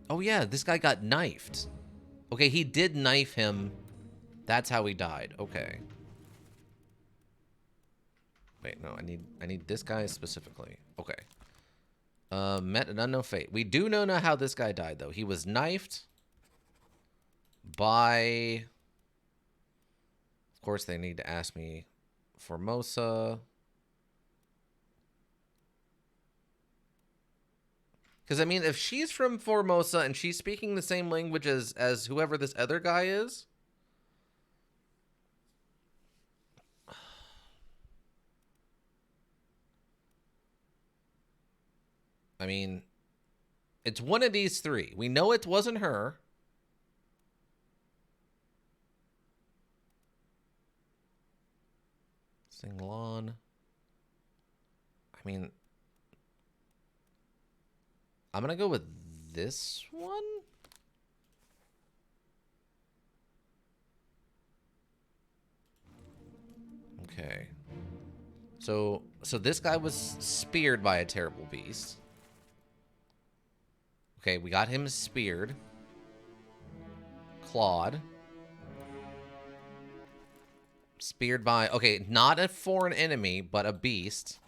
S1: Oh, yeah, this guy got knifed. Okay, he did knife him. That's how he died. Okay. Wait, no, I need this guy specifically. Okay. Met an unknown fate. We do know now how this guy died, though. He was knifed by... Of course, they need to ask me Formosa. Because, I mean, if she's from Formosa and she's speaking the same language as whoever this other guy is... I mean, it's one of these three. We know it wasn't her. Singlon. I mean, I'm going to go with this one. Okay. So this guy was speared by a terrible beast. Okay, we got him speared. Clawed. Speared by... Okay, not a foreign enemy, but a beast.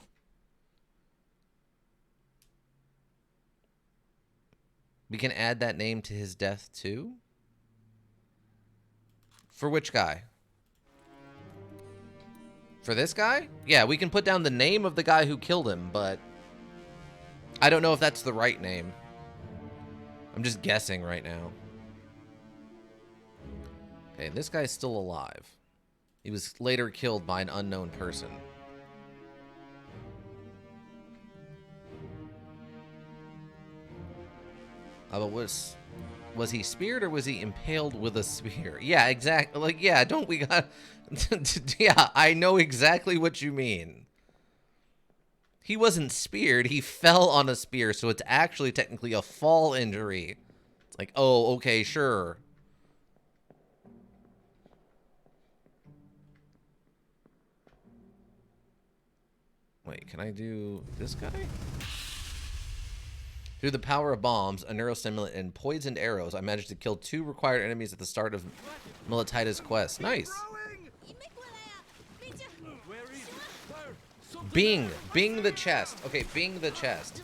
S1: We can add that name to his death, too? For which guy? For this guy? Yeah, we can put down the name of the guy who killed him, but... I don't know if that's the right name. I'm just guessing right now. Okay, this guy's still alive. He was later killed by an unknown person. But was he speared or was he impaled with a spear? Yeah, exactly. Like, yeah, don't we got... Yeah, I know exactly what you mean. He wasn't speared. He fell on a spear, so it's actually technically a fall injury. It's like, oh, okay, sure. Wait, can I do this guy? Through the power of bombs, a neurostimulant, and poisoned arrows, I managed to kill 2 required enemies at the start of Militida's quest. Nice. Bing. Bing the chest. Okay, bing the chest.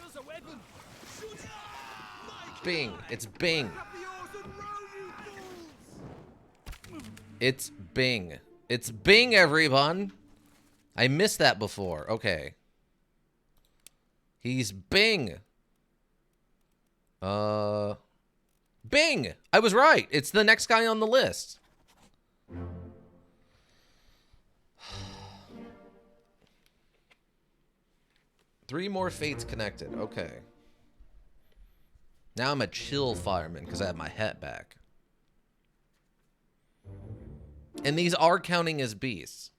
S1: Bing. It's Bing. It's Bing. It's Bing, everyone. I missed that before. Okay. He's Bing. Bing! I was right. It's the next guy on the list. Three more fates connected. Okay. Now I'm a chill fireman because I have my hat back. And these are counting as beasts.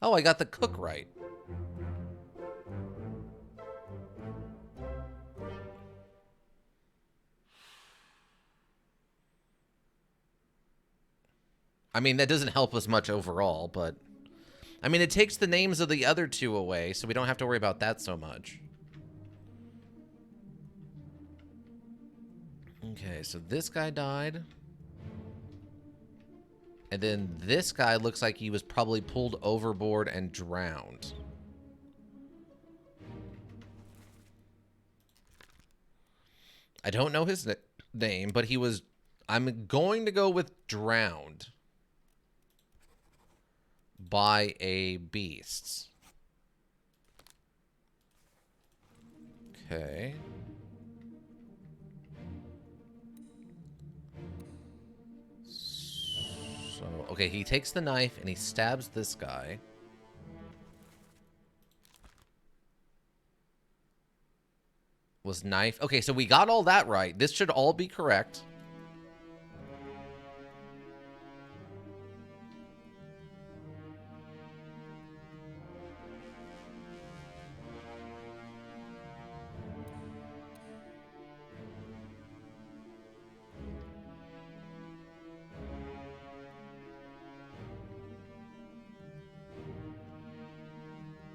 S1: Oh, I got the cook right. I mean, that doesn't help us much overall, but... I mean, it takes the names of the other 2 away, so we don't have to worry about that so much. Okay, so this guy died. And then this guy looks like he was probably pulled overboard and drowned. I don't know his name, but he was... I'm going to go with drowned by a beast. Okay. So, okay, he takes the knife and he stabs this guy. Was knife. Okay, so we got all that right. This should all be correct.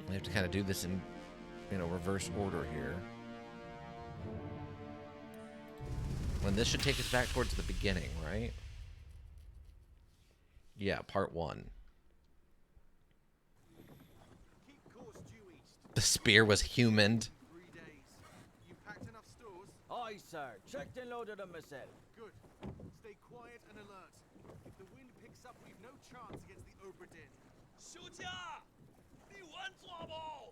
S1: I have to kind of do this in, reverse order here. When this should take us back towards the beginning, right? Yeah, part 1. The spear was humaned.
S5: 3 days. You packed enough stores?
S6: Aye, sir. Checked and loaded them myself.
S5: Good. Stay quiet and alert. If the wind picks up, we've no chance against the Obra Dinn.
S4: 休假，你玩抓不？
S7: 我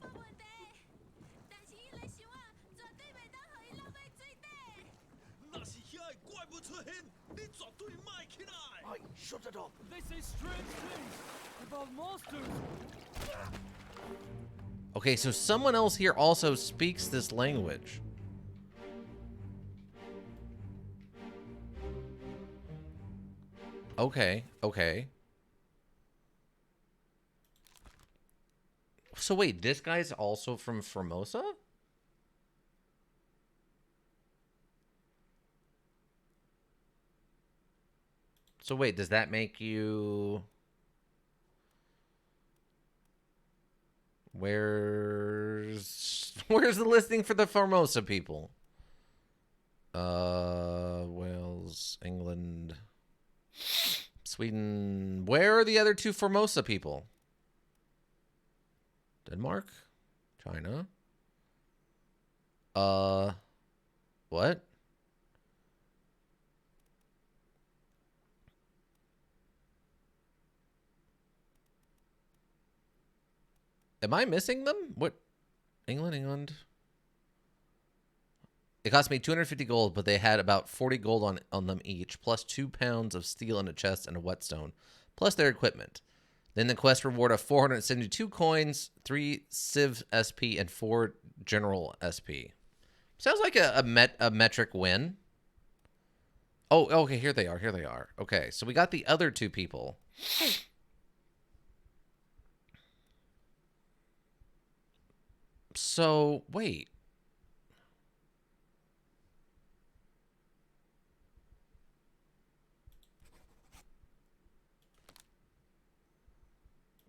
S7: 无问题，但是伊来想啊，绝对袂当互伊落去水底。
S4: 那是遐个怪物出现，你绝对卖起来。
S6: Aye, shut it up.
S2: They say strange things about monsters.
S1: Okay, so someone else here also speaks this language. Okay, okay. So wait, this guy's also from Formosa? So wait, does that make you... Where's the listing for the Formosa people? Wales, England, Sweden. Where are the other two Formosa people? Denmark? China? What? Am I missing them? What? England. It cost me 250 gold, but they had about 40 gold on them each, plus 2 pounds of steel in a chest and a whetstone, plus their equipment. Then the quest reward of 472 coins, 3 Civ SP, and 4 General SP. Sounds like a metric win. Oh, okay, here they are. Okay, so we got the other two people. So, wait.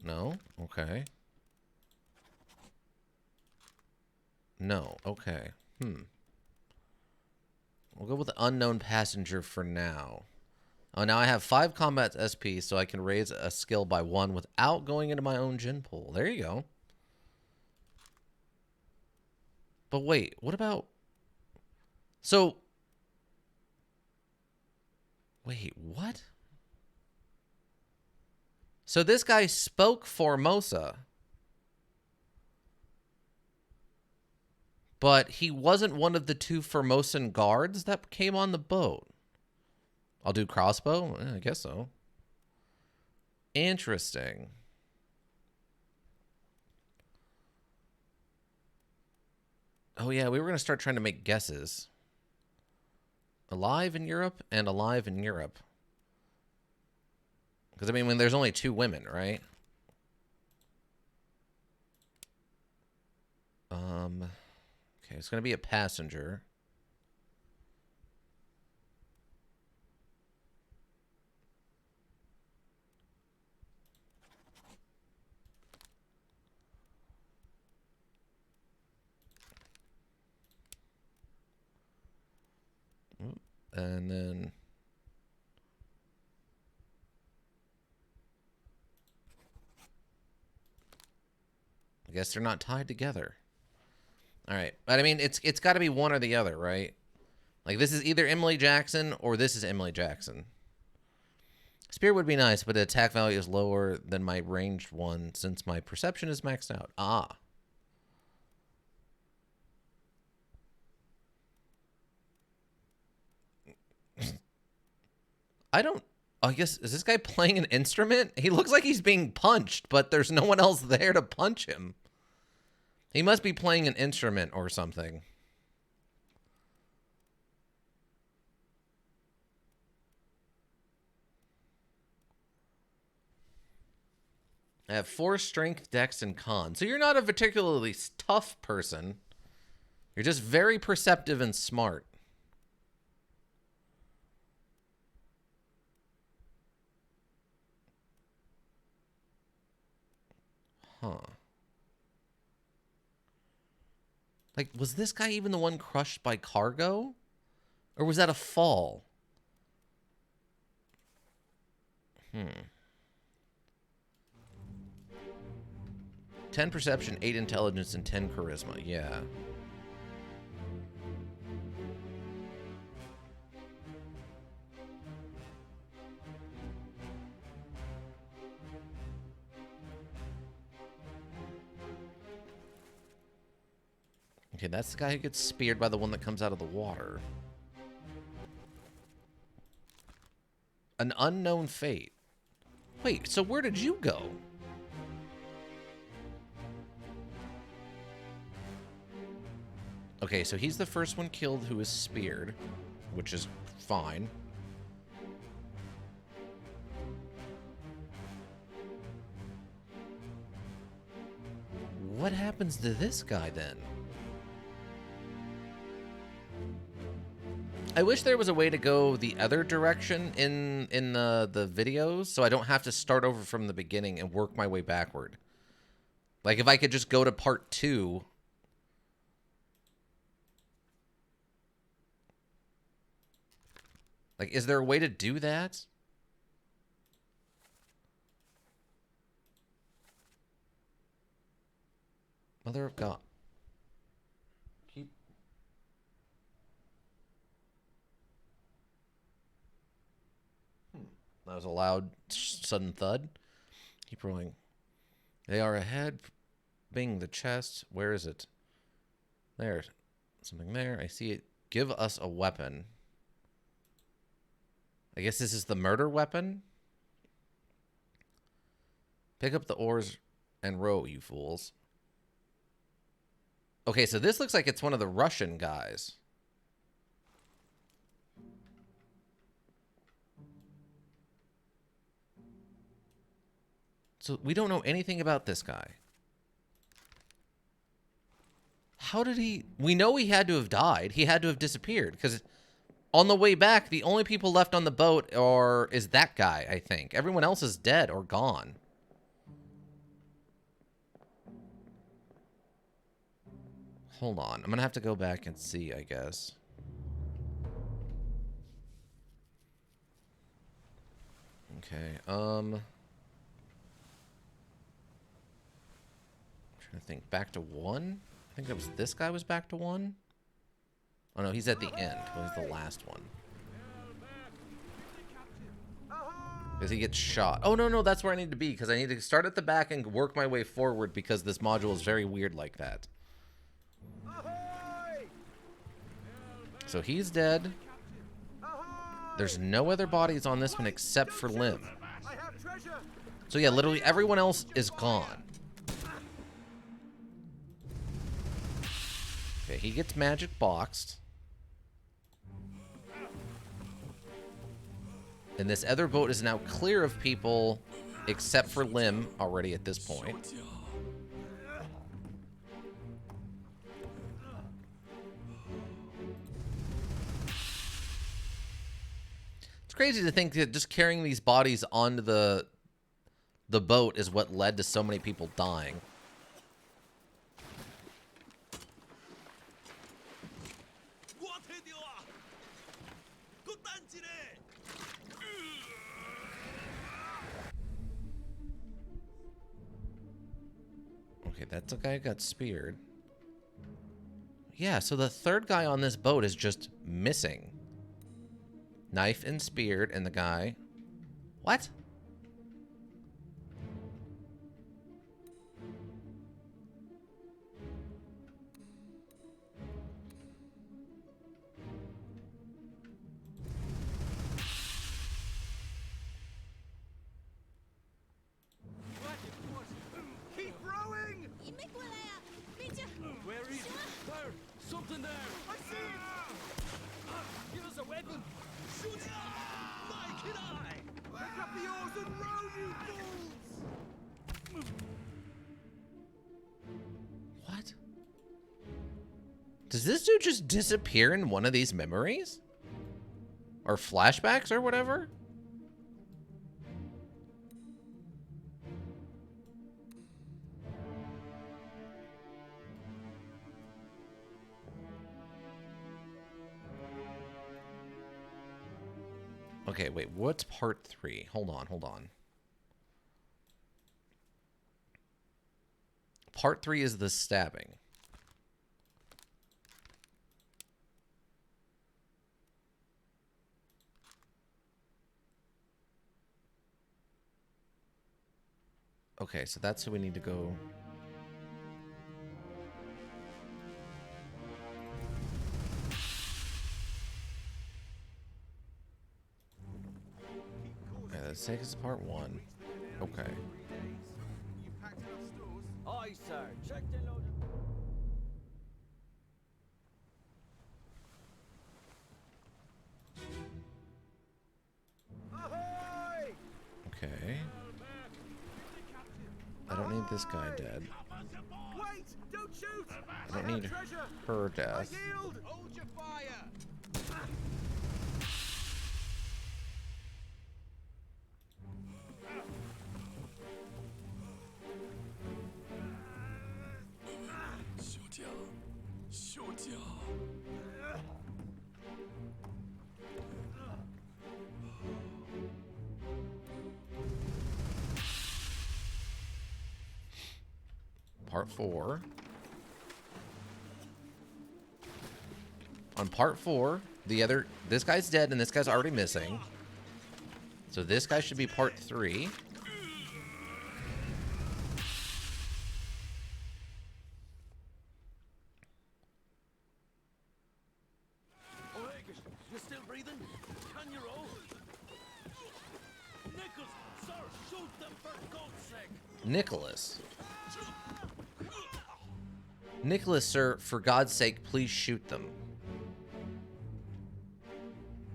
S1: No? Okay. No. Okay. We'll go with the unknown passenger for now. Oh, now I have 5 combat SP, so I can raise a skill by 1 without going into my own gen pool. There you go. But wait, what about... So... Wait, what? So this guy spoke Formosa. But he wasn't one of the 2 Formosan guards that came on the boat. I'll do crossbow? I guess so. Interesting. Oh yeah, we were going to start trying to make guesses. Alive in Europe and alive in Europe. Because, I mean, when there's only 2 women, right? Okay, it's going to be a passenger. And then... I guess they're not tied together. All right. But I mean, it's got to be one or the other, right? Like, this is either Emily Jackson or this is Emily Jackson. Spear would be nice, but the attack value is lower than my ranged one since my perception is maxed out. Ah. I guess, is this guy playing an instrument? He looks like he's being punched, but there's no one else there to punch him. He must be playing an instrument or something. I have 4 strength, dex, and con. So you're not a particularly tough person. You're just very perceptive and smart. Huh. Like, was this guy even the one crushed by cargo? Or was that a fall? 10 perception, 8 intelligence, and 10 charisma. Yeah. Okay, that's the guy who gets speared by the one that comes out of the water. An unknown fate. Wait, so where did you go? Okay, so he's the first one killed who is speared, which is fine. What happens to this guy then? I wish there was a way to go the other direction in the videos, so I don't have to start over from the beginning and work my way backward. Like if I could just go to part 2. Like, is there a way to do that? Mother of God. That was a loud, sudden thud. Keep rolling. They are ahead. Bing, the chest. Where is it? There. Something there. I see it. Give us a weapon. I guess this is the murder weapon? Pick up the oars and row, you fools. Okay, so this looks like it's one of the Russian guys. So we don't know anything about this guy. How did he... We know he had to have died. He had to have disappeared. Because on the way back, the only people left on the boat is that guy, I think. Everyone else is dead or gone. Hold on. I'm going to have to go back and see, I guess. Okay. Trying to think. Back to 1? I think that was this guy was back to 1. Oh no, he's at the end. What was the last one? Because he gets shot. Oh no, that's where I need to be. Because I need to start at the back and work my way forward. Because this module is very weird like that. So he's dead. There's no other bodies on this one except for Lim. So yeah, literally everyone else is gone. Okay, he gets magic boxed. And this other boat is now clear of people except for Lim already at this point. It's crazy to think that just carrying these bodies onto the boat is what led to so many people dying. Okay, that's a guy who got speared. Yeah, so the third guy on this boat is just missing. Knife and speared, and the guy... What?
S4: Keep rowing!
S6: Where is it? There! Something there!
S4: I see it!
S6: Give us a weapon! Shoot it! Mike and I!
S4: Pick up the oars and row, you fools!
S1: What? Does this dude just disappear in one of these memories? Or flashbacks or whatever? Okay, wait, what's part 3? Hold on. part 3 is the stabbing. Okay, so that's who we need to go. Yeah, let's take us to part 1. Okay.
S5: You packed enough stores?
S6: Aye, sir. Check the load.
S5: Ahoy!
S1: Okay. I don't need this guy dead.
S5: Wait! Don't shoot!
S1: I don't need
S5: treasure!
S1: her
S5: I
S1: death.
S5: yield!
S3: Hold your fire!
S1: Part 4. On part 4, this guy's dead and this guy's already missing. So this guy should be part 3.
S6: You still breathing? Can you roll? Nichols, sir, shoot them for God's sake!
S1: Nicholas. Nicholas, sir, for God's sake, please shoot them.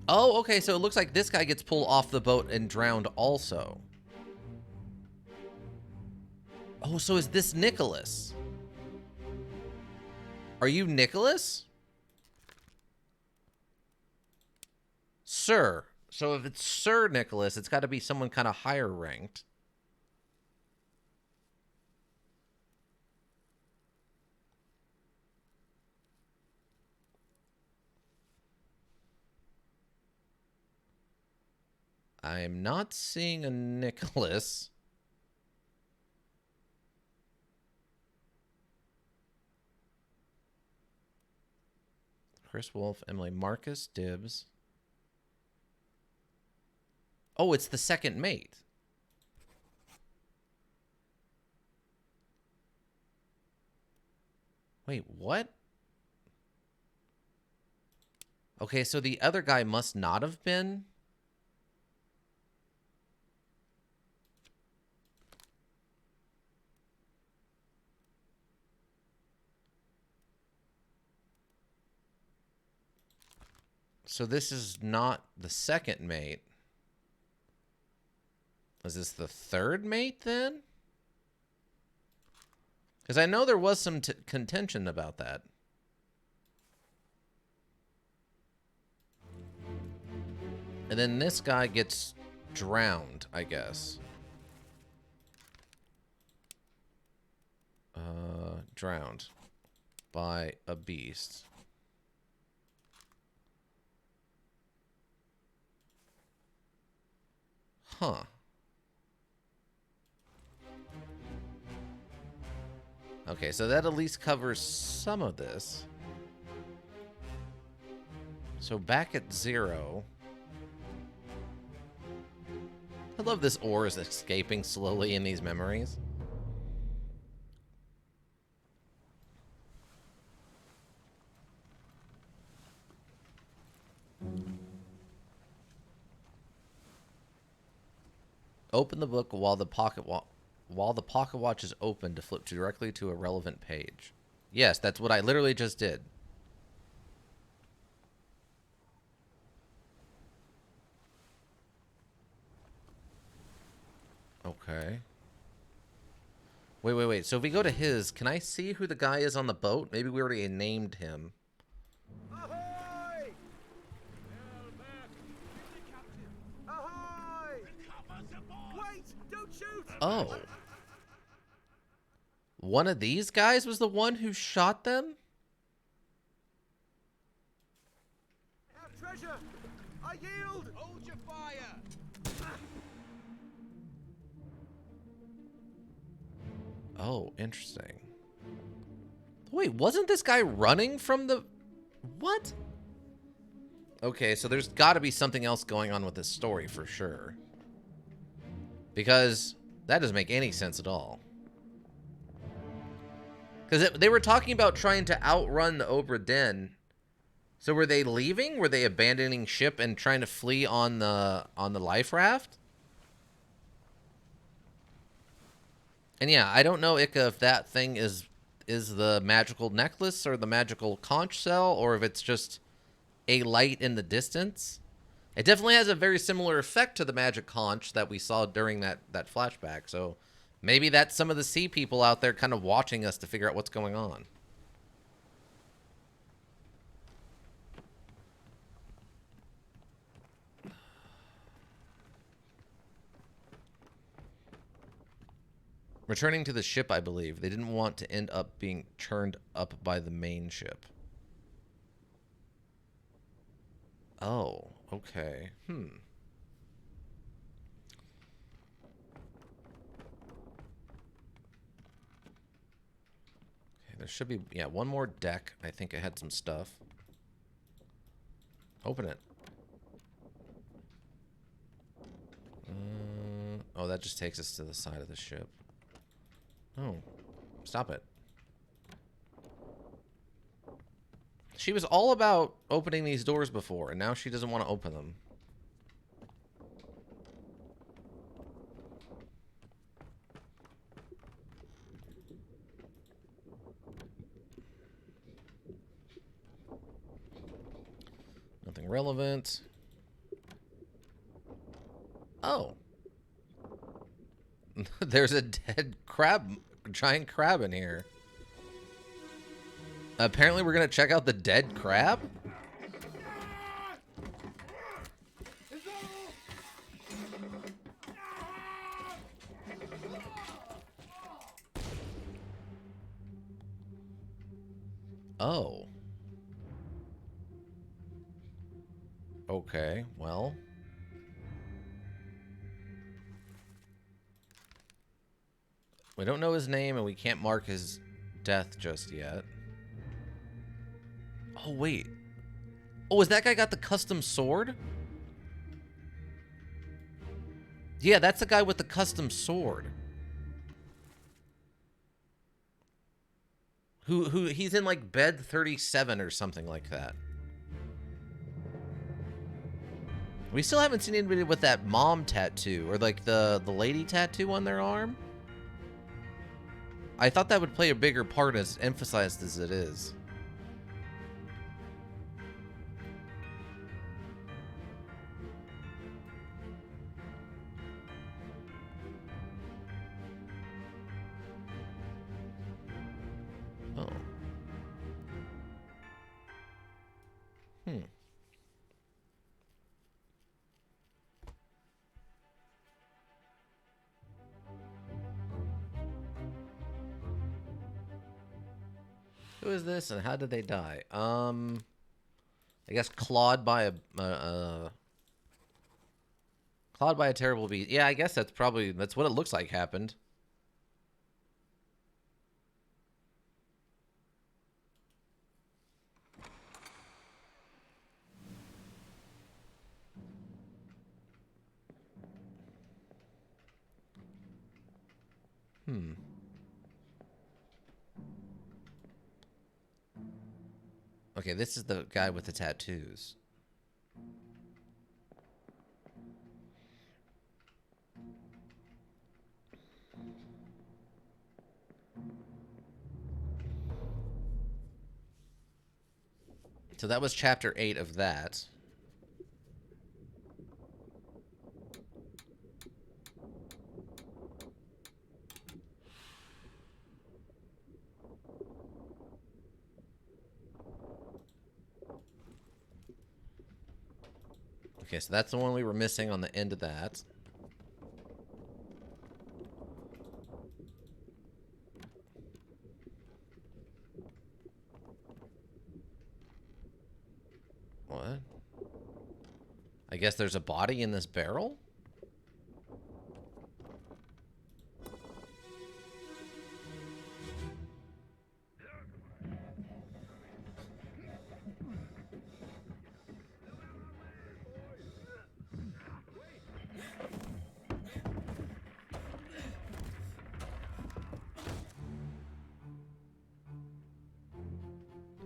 S1: Oh, okay, so it looks like this guy gets pulled off the boat and drowned also. Oh, so is this Nicholas? Are you Nicholas? Sir. So if it's Sir Nicholas, it's got to be someone kind of higher ranked. I'm not seeing a Nicholas. Chris Wolf, Emily Marcus, Dibs. Oh, it's the second mate. Wait, what? Okay, so the other guy must not have been. So this is not the second mate. Is this the third mate then? Because I know there was some contention about that. And then this guy gets drowned, I guess. Drowned by a beast. Huh. Okay, so that at least covers some of this. So back at 0. I love this ore is escaping slowly in these memories. Open the book while the pocket watch is open to flip directly to a relevant page. Yes, that's what I literally just did. Okay. Wait. So if we go to his, can I see who the guy is on the boat? Maybe we already named him.
S5: Ahoy! Ahoy! Wait! Don't shoot!
S1: Oh. One of these guys was the one who shot them?
S5: I have treasure! I yield!
S3: Hold your fire!
S1: Oh, interesting. Wait, wasn't this guy running from the... What? Okay, so there's got to be something else going on with this story for sure. Because that doesn't make any sense at all. Because they were talking about trying to outrun the Obra Dinn. So were they leaving? Were they abandoning ship and trying to flee on the life raft? And yeah, I don't know, Ika, if that thing is the magical necklace or the magical conch shell, or if it's just a light in the distance. It definitely has a very similar effect to the magic conch that we saw during that flashback. So maybe that's some of the sea people out there kind of watching us to figure out what's going on. Returning to the ship, I believe. They didn't want to end up being churned up by the main ship. Oh, okay. Okay, there should be, yeah, one more deck. I think I had some stuff. Open it. Oh, that just takes us to the side of the ship. Oh, stop it. She was all about opening these doors before, and now she doesn't want to open them. Nothing relevant. Oh. There's a dead crab, giant crab in here. Apparently we're going to check out the dead crab? Oh. Okay, well. We don't know his name and we can't mark his death just yet. Oh, wait. Oh, is that guy got the custom sword? Yeah, that's the guy with the custom sword. Who he's in like bed 37 or something like that. We still haven't seen anybody with that mom tattoo or like the lady tattoo on their arm. I thought that would play a bigger part as emphasized as it is. Oh. Who is this and how did they die? I guess clawed by a terrible beast. Yeah, I guess that's what it looks like happened. Okay, this is the guy with the tattoos. So that was chapter 8 of that. Okay, so that's the one we were missing on the end of that. What? I guess there's a body in this barrel?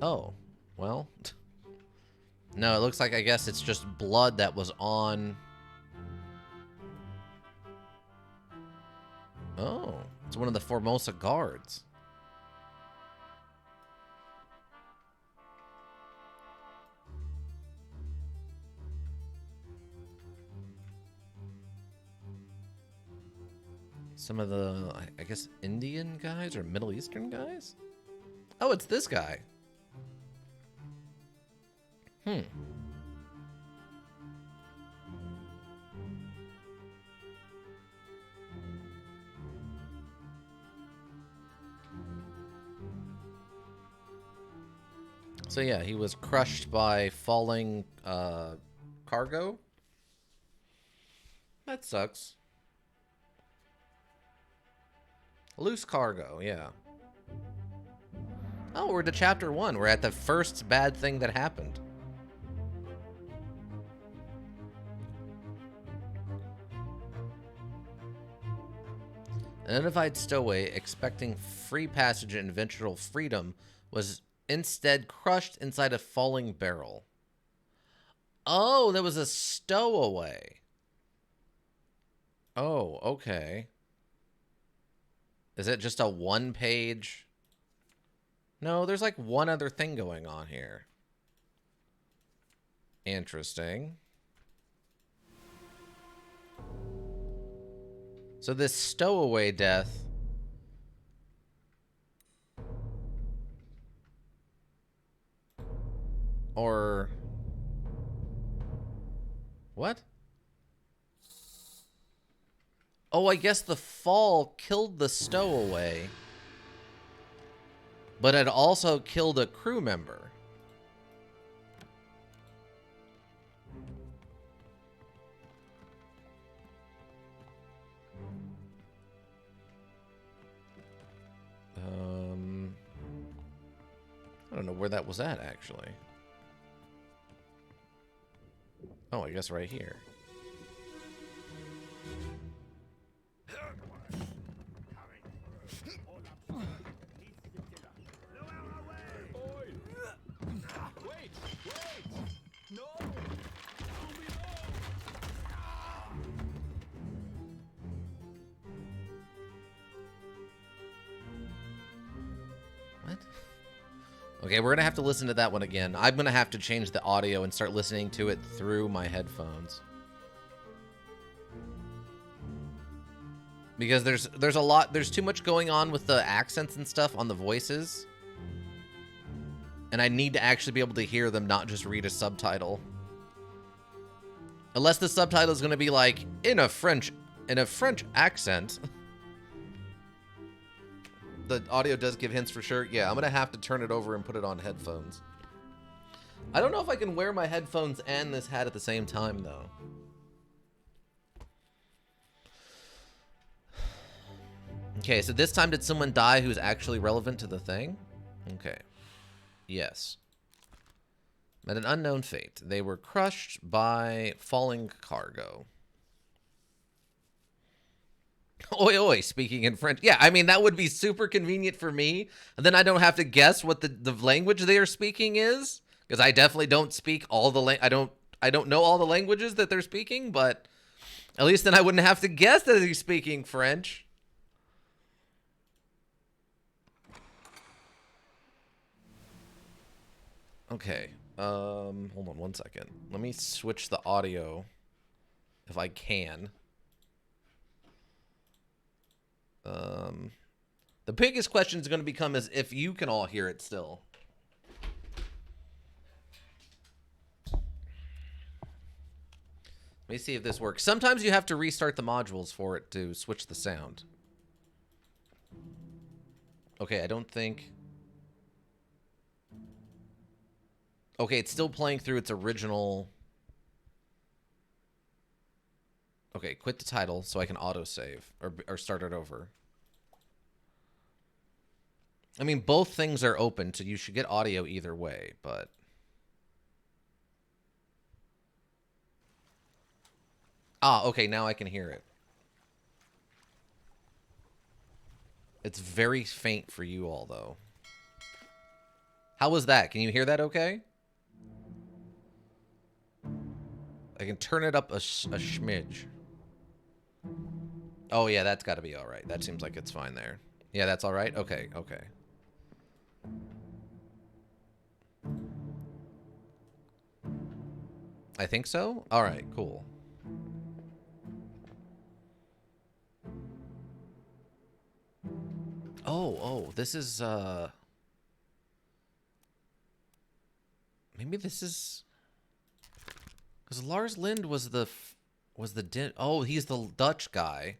S1: Oh, well. No, it looks like, I guess it's just blood that was on... Oh, it's one of the Formosa guards. Some of the, I guess, Indian guys or Middle Eastern guys? Oh, it's this guy. Hmm. So yeah, he was crushed by falling cargo. That sucks. Loose cargo, yeah. Oh, we're to chapter 1. We're at the first bad thing that happened. An unidentified stowaway expecting free passage and eventual freedom was instead crushed inside a falling barrel. Oh, there was a stowaway. Oh, okay. Is it just a one-page? No, there's like one other thing going on here. Interesting. So this stowaway death... Or... What? Oh, I guess the fall killed the stowaway, but it also killed a crew member. I don't know where that was at, actually. Oh, I guess right here. What? Okay, we're gonna have to listen to that one again. I'm gonna have to change the audio and start listening to it through my headphones. Because there's a lot, there's too much going on with the accents and stuff on the voices. And I need to actually be able to hear them, not just read a subtitle. Unless the subtitle is gonna be like, in a French accent. The audio does give hints for sure. Yeah, I'm gonna have to turn it over and put it on headphones. I don't know if I can wear my headphones and this hat at the same time, though. Okay, so this time did someone die who's actually relevant to the thing? Okay. Yes. Met an unknown fate. They were crushed by falling cargo. Oi, oi, speaking in French. Yeah, I mean, that would be super convenient for me. And then I don't have to guess what the language they are speaking is. Because I definitely don't speak all the... I don't know all the languages that they're speaking, but at least then I wouldn't have to guess that he's speaking French. Okay. Hold on one second. Let me switch the audio if I can. The biggest question is going to become is if you can all hear it still. Let me see if this works. Sometimes you have to restart the modules for it to switch the sound. Okay, I don't think... Okay, it's still playing through its original... Okay, quit the title so I can autosave or start it over. I mean, both things are open, so you should get audio either way, but... Ah, okay, now I can hear it. It's very faint for you all, though. How was that? Can you hear that okay? I can turn it up a smidge. Oh, yeah, that's got to be all right. That seems like it's fine there. Yeah, that's all right? Okay, okay. I think so? All right, cool. Oh, this is, maybe this is... Because Lars Lind was the... Oh, he's the Dutch guy.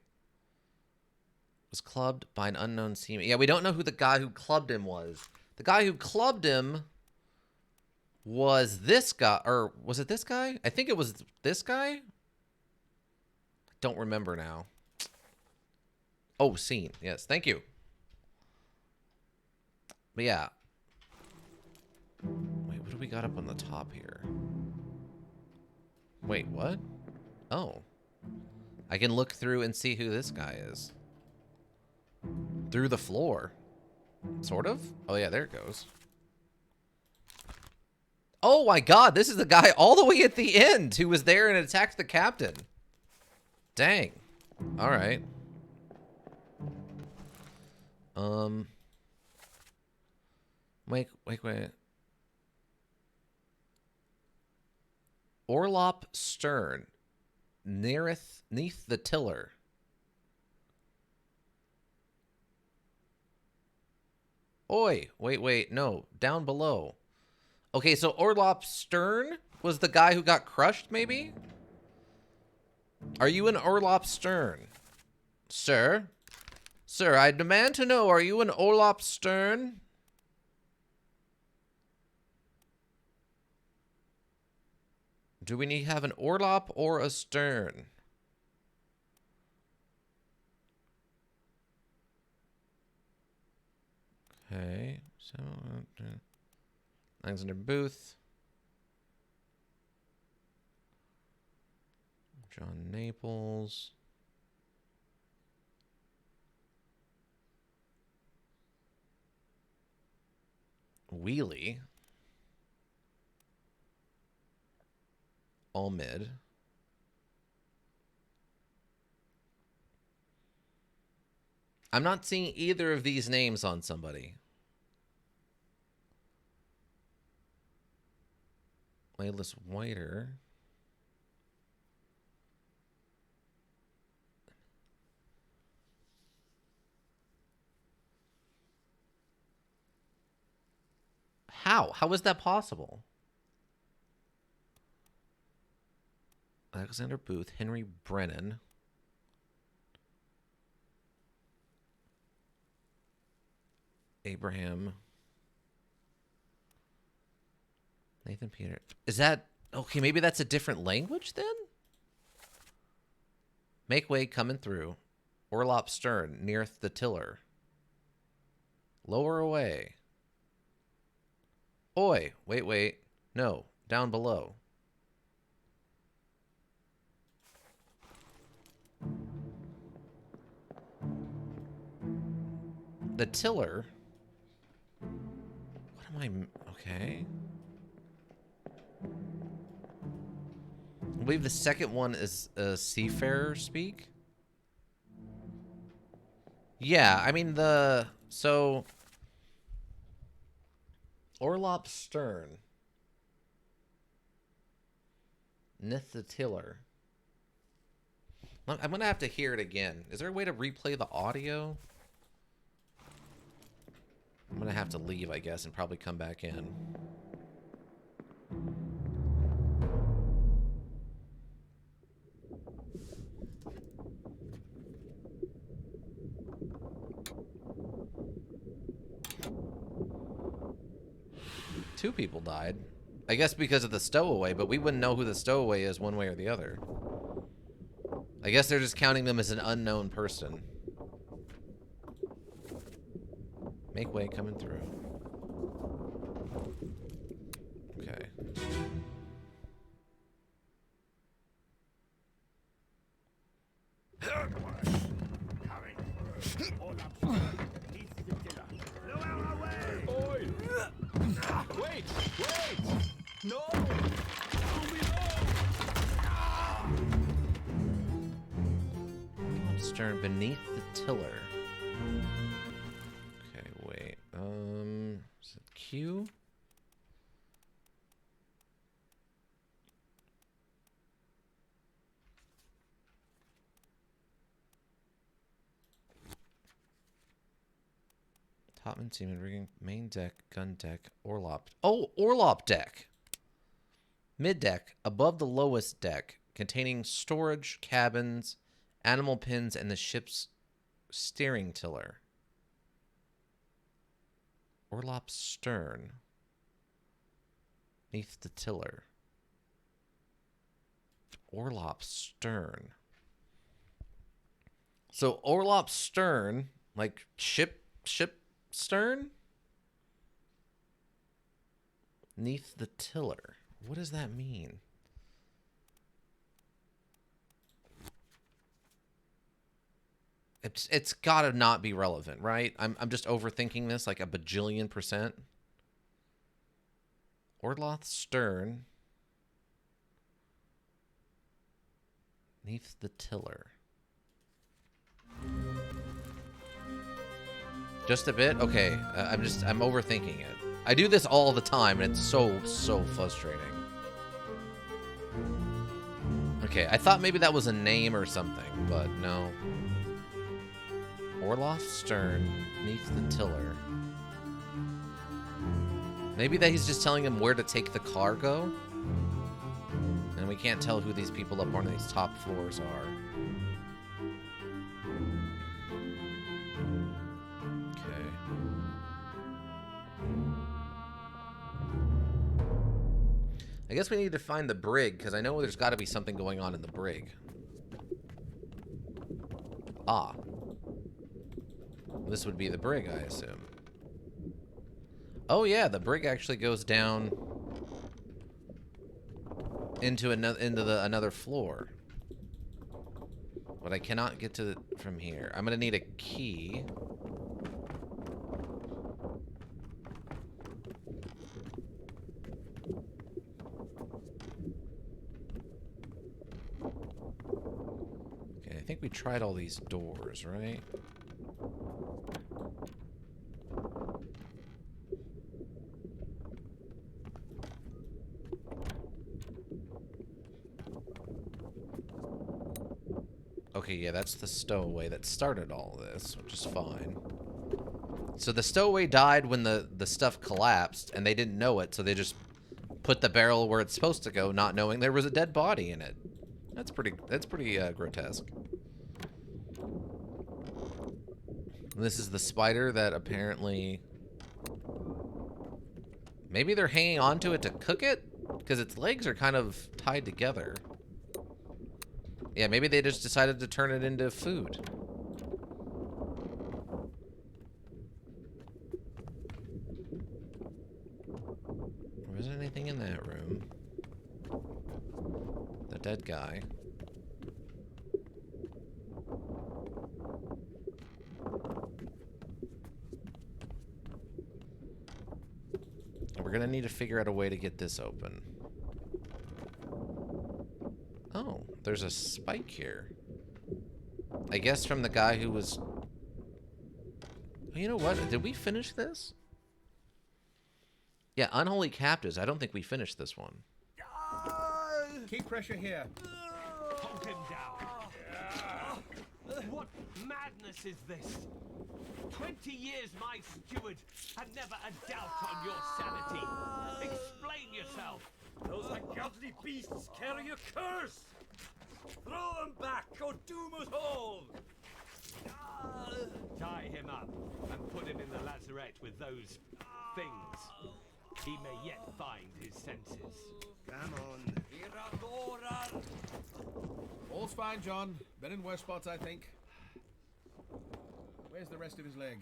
S1: Was clubbed by an unknown seaman. Yeah, we don't know who the guy who clubbed him was. The guy who clubbed him was this guy. Or was it this guy? I think it was this guy. Don't remember now. Oh, scene. Yes, thank you. But yeah. Wait, what do we got up on the top here? Wait, what? Oh. I can look through and see who this guy is. Through the floor. Sort of? Oh, yeah, there it goes. Oh, my God. This is the guy all the way at the end who was there and attacked the captain. Dang. All right. Wait. Orlop stern. Neath the tiller. Oi, wait, no, down below. Okay, so Orlop Stern was the guy who got crushed, maybe? Are you an Orlop Stern? Sir? Sir, I demand to know, are you an Orlop Stern? Do we need to have an Orlop or a Stern? Okay, so Alexander Booth, John Naples, Wheelie, all mid. I'm not seeing either of these names on somebody. Layla's Whiter. How? How is that possible? Alexander Booth, Henry Brennan. Abraham. Nathan Peter. Is that... Okay, maybe that's a different language then? Make way coming through. Orlop stern, nearth the tiller. Lower away. Oi, wait. No, down below. The tiller? What am I... Okay. I believe the second one is seafarer speak. Yeah, I mean the... So... Orlop stern. Nith the tiller. I'm going to have to hear it again. Is there a way to replay the audio? I'm going to have to leave, I guess, and probably come back in. Two people died. I guess because of the stowaway, but we wouldn't know who the stowaway is one way or the other. I guess they're just counting them as an unknown person. Make way coming through. Okay.
S6: No! Zombie, no!
S1: Stern beneath the tiller. Okay, wait. Is it Q? Topman, seaman rigging, main deck, gun deck, orlop. Oh, orlop deck. Mid deck, above the lowest deck, containing storage, cabins, animal pins, and the ship's steering tiller. Orlop stern. Beneath the tiller. Orlop stern. So orlop stern, like ship stern? Neath the tiller. What does that mean? It's gotta not be relevant, right? I'm just overthinking this like a bajillion %. Orloth stern. Neath the tiller. Just a bit? Okay, I'm overthinking it. I do this all the time, and it's so frustrating. Okay, I thought maybe that was a name or something, but no. Orloff stern, neath the tiller. Maybe that he's just telling him where to take the cargo? And we can't tell who these people up on these top floors are. I guess we need to find the brig, because I know there's got to be something going on in the brig. Ah. This would be the brig, I assume. Oh yeah, the brig actually goes down into another floor. But I cannot get to from here. I'm gonna need a key. Okay, I think we tried all these doors, right? Okay, yeah, that's the stowaway that started all this, which is fine. So the stowaway died when the stuff collapsed, and they didn't know it, so they just put the barrel where it's supposed to go, not knowing there was a dead body in it. That's pretty grotesque. And this is the spider that apparently... Maybe they're hanging onto it to cook it? Because its legs are kind of tied together. Yeah, maybe they just decided to turn it into food. There isn't anything in that room. The dead guy. We're gonna need to figure out a way to get this open. Oh, there's a spike here. I guess from the guy who was... You know what? Did we finish this? Yeah, Unholy Captives. I don't think we finished this one.
S2: Keep pressure here.
S3: Hold him down. What madness is this? 20 years my steward, and never a doubt on your sanity. Explain yourself.
S4: Those ungodly beasts carry a curse! Throw them back, or doom us all!
S3: Tie him up and put him in the lazarette with those things. He may yet find his senses.
S5: Come on.
S2: All's fine, John. Been in worse spots, I think. Where's the rest of his leg?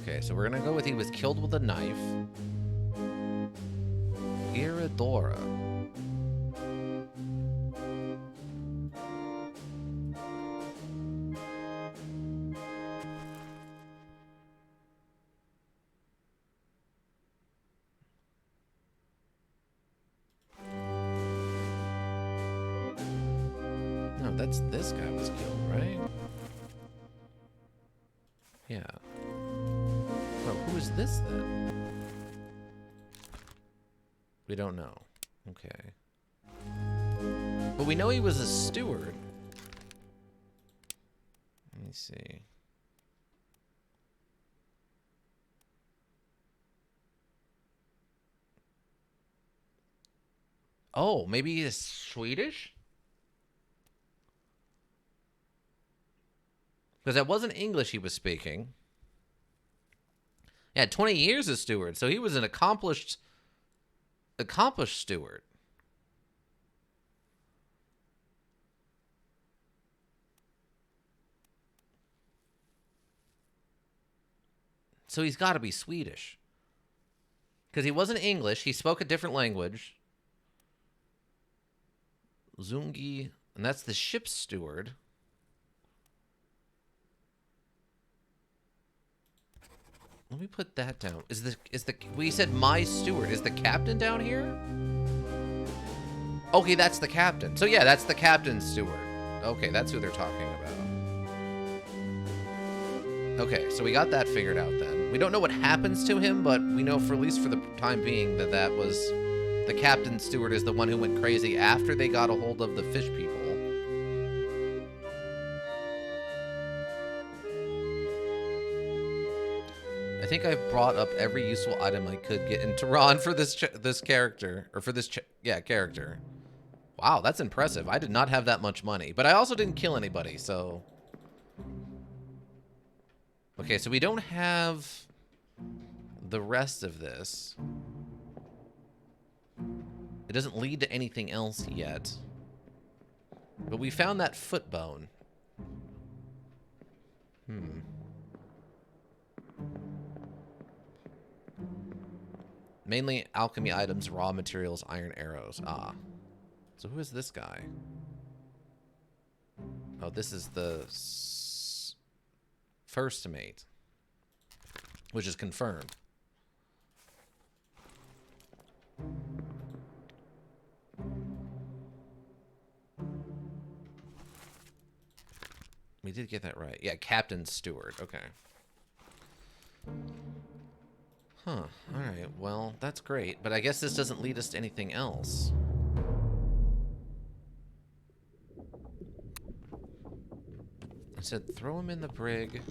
S1: Okay, so we're gonna go with he was killed with a knife. Iridora. That's this guy was killed, right? Yeah. Oh, who is this then? We don't know. Okay. But we know he was a steward. Let me see. Oh, maybe he's Swedish? Because that wasn't English he was speaking. Yeah, 20 years as steward, so he was an accomplished steward. So he's got to be Swedish. Because he wasn't English, he spoke a different language. Zungi, and that's the ship's steward. Let me put that down. We said my steward. Is the captain down here? Okay, that's the captain. So yeah, that's the captain's steward. Okay, that's who they're talking about. Okay, so we got that figured out then. We don't know what happens to him, but we know for at least for the time being that was the captain's steward is the one who went crazy after they got a hold of the fish people. I think I've brought up every useful item I could get into Ron for this character, or for this character. Wow, that's impressive. I did not have that much money, but I also didn't kill anybody, so. Okay, so we don't have the rest of this. It doesn't lead to anything else yet. But we found that foot bone. Mainly alchemy items, raw materials, iron arrows. Ah. So who is this guy? Oh, this is the first mate. Which is confirmed. We did get that right. Yeah, Captain Steward. Okay. Huh. Alright, well, that's great. But I guess this doesn't lead us to anything else. I said throw him in the brig.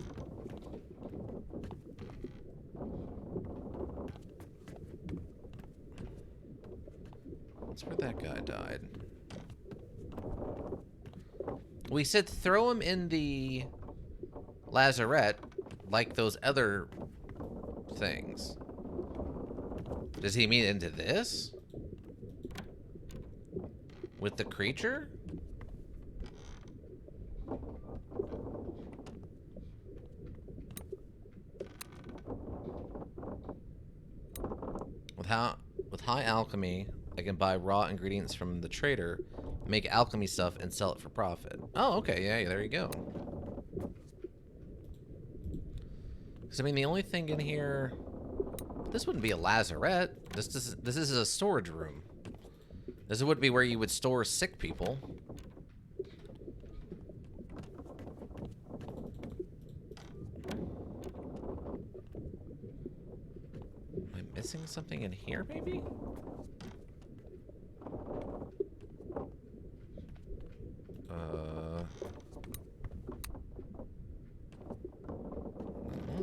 S1: That's where that guy died. We said throw him in the lazarette like those other things. Does he mean into this? With the creature? With high alchemy, I can buy raw ingredients from the trader, make alchemy stuff, and sell it for profit. Oh, okay, yeah, there you go. Because, I mean, the only thing in here... This wouldn't be a lazarette. This is a storage room. This would be where you would store sick people. Am I missing something in here, maybe? Well,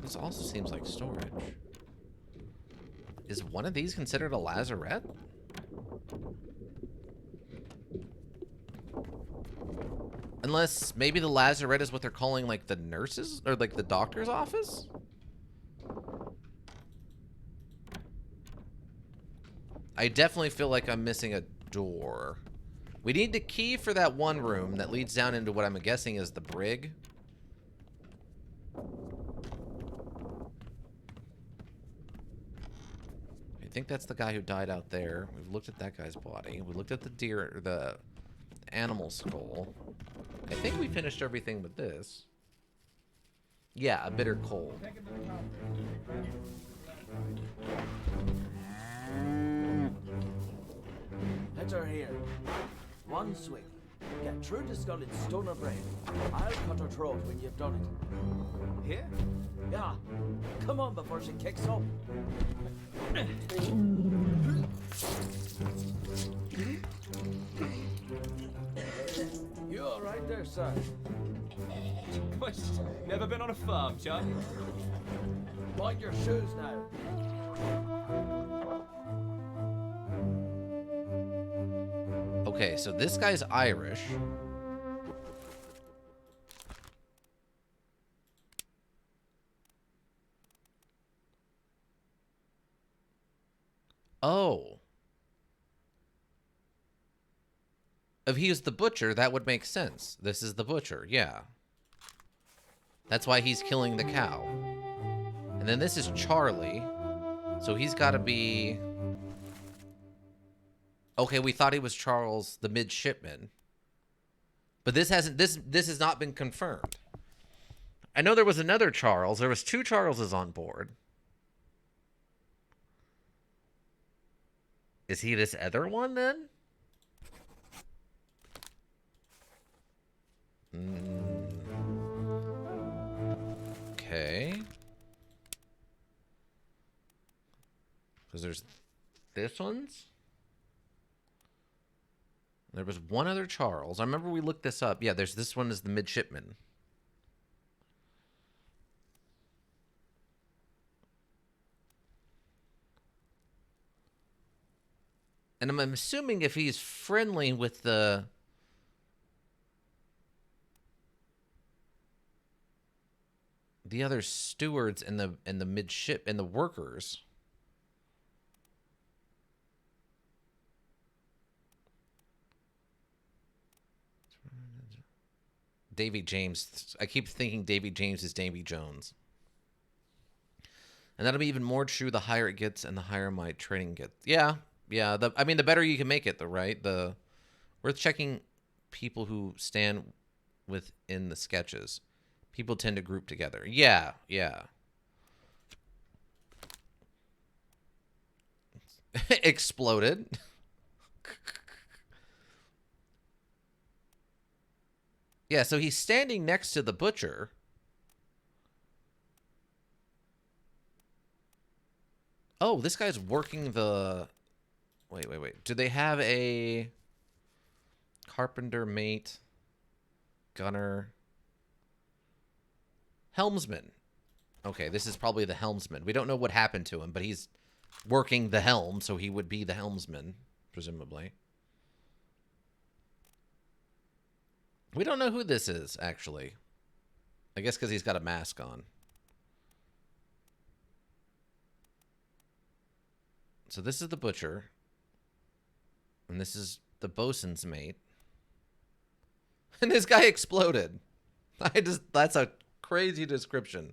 S1: this also seems like storage. Is one of these considered a lazarette? Unless maybe the lazarette is what they're calling like the nurses or like the doctor's office? I definitely feel like I'm missing a door. We need the key for that one room that leads down into what I'm guessing is the brig. I think that's the guy who died out there. We've looked at that guy's body. We looked at the deer, the animal skull. I think we finished everything with this. Yeah, a bitter cold.
S6: Heads are here. One swing. Gertrude has gone in stone or brain. I'll cut her throat when you've done it.
S2: Here?
S6: Yeah. Come on before she kicks up. You all right there, sir?
S2: Never been on a farm, John?
S6: Mind your shoes now.
S1: Okay, so this guy's Irish. Oh. If he was the butcher, that would make sense. This is the butcher, yeah. That's why he's killing the cow. And then this is Charlie. So he's got to be... Okay, we thought he was Charles, the midshipman. But this hasn't... This has not been confirmed. I know there was another Charles. There was 2 Charleses on board. Is he this other one, then? Okay. Because there's this one's. There was one other Charles. I remember we looked this up. Yeah, there's this one is the midshipman. And I'm assuming if he's friendly with the other stewards and the midship and the workers. Davy James. I keep thinking Davy James is Davy Jones. And that'll be even more true the higher it gets and the higher my training gets. Yeah. Yeah. I mean, the better you can make it, though, right? Worth checking people who stand within the sketches. People tend to group together. Yeah. Yeah. Exploded. Yeah, so he's standing next to the butcher. Oh, this guy's working the... Wait. Do they have a carpenter, mate, gunner, helmsman? Okay, this is probably the helmsman. We don't know what happened to him, but he's working the helm, so he would be the helmsman, presumably. We don't know who this is, actually. I guess because he's got a mask on. So this is the butcher. And this is the bosun's mate. And this guy exploded. That's a crazy description.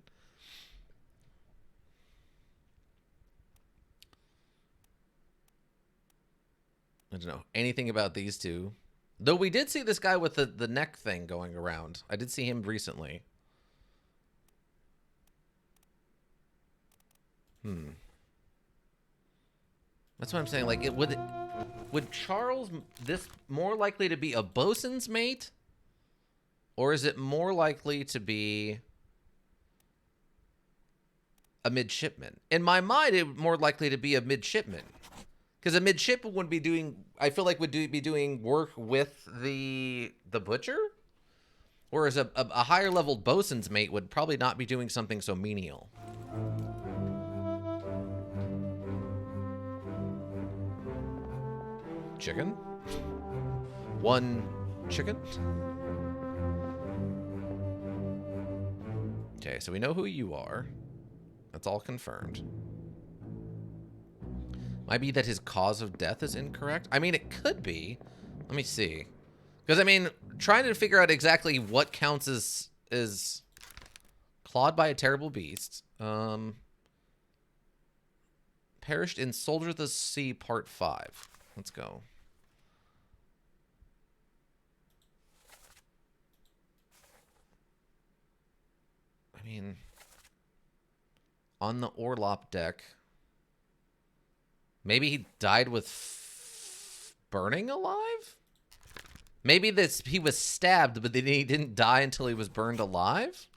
S1: I don't know anything about these two. Though we did see this guy with the neck thing going around. I did see him recently. That's what I'm saying. Like, would Charles this more likely to be a bosun's mate, or is it more likely to be a midshipman? In my mind, it would more likely to be a midshipman, because a midshipman would be doing. I feel like be doing work with the butcher, whereas a higher level bosun's mate would probably not be doing something so menial. Chicken? One chicken? Okay, so we know who you are. That's all confirmed. Might be that his cause of death is incorrect. I mean, it could be. Let me see. Because, I mean, trying to figure out exactly what counts as clawed by a terrible beast. Perished in Soldier of the Sea Part 5. Let's go. I mean, on the Orlop deck, maybe he died with burning alive? Maybe this he was stabbed, but then he didn't die until he was burned alive?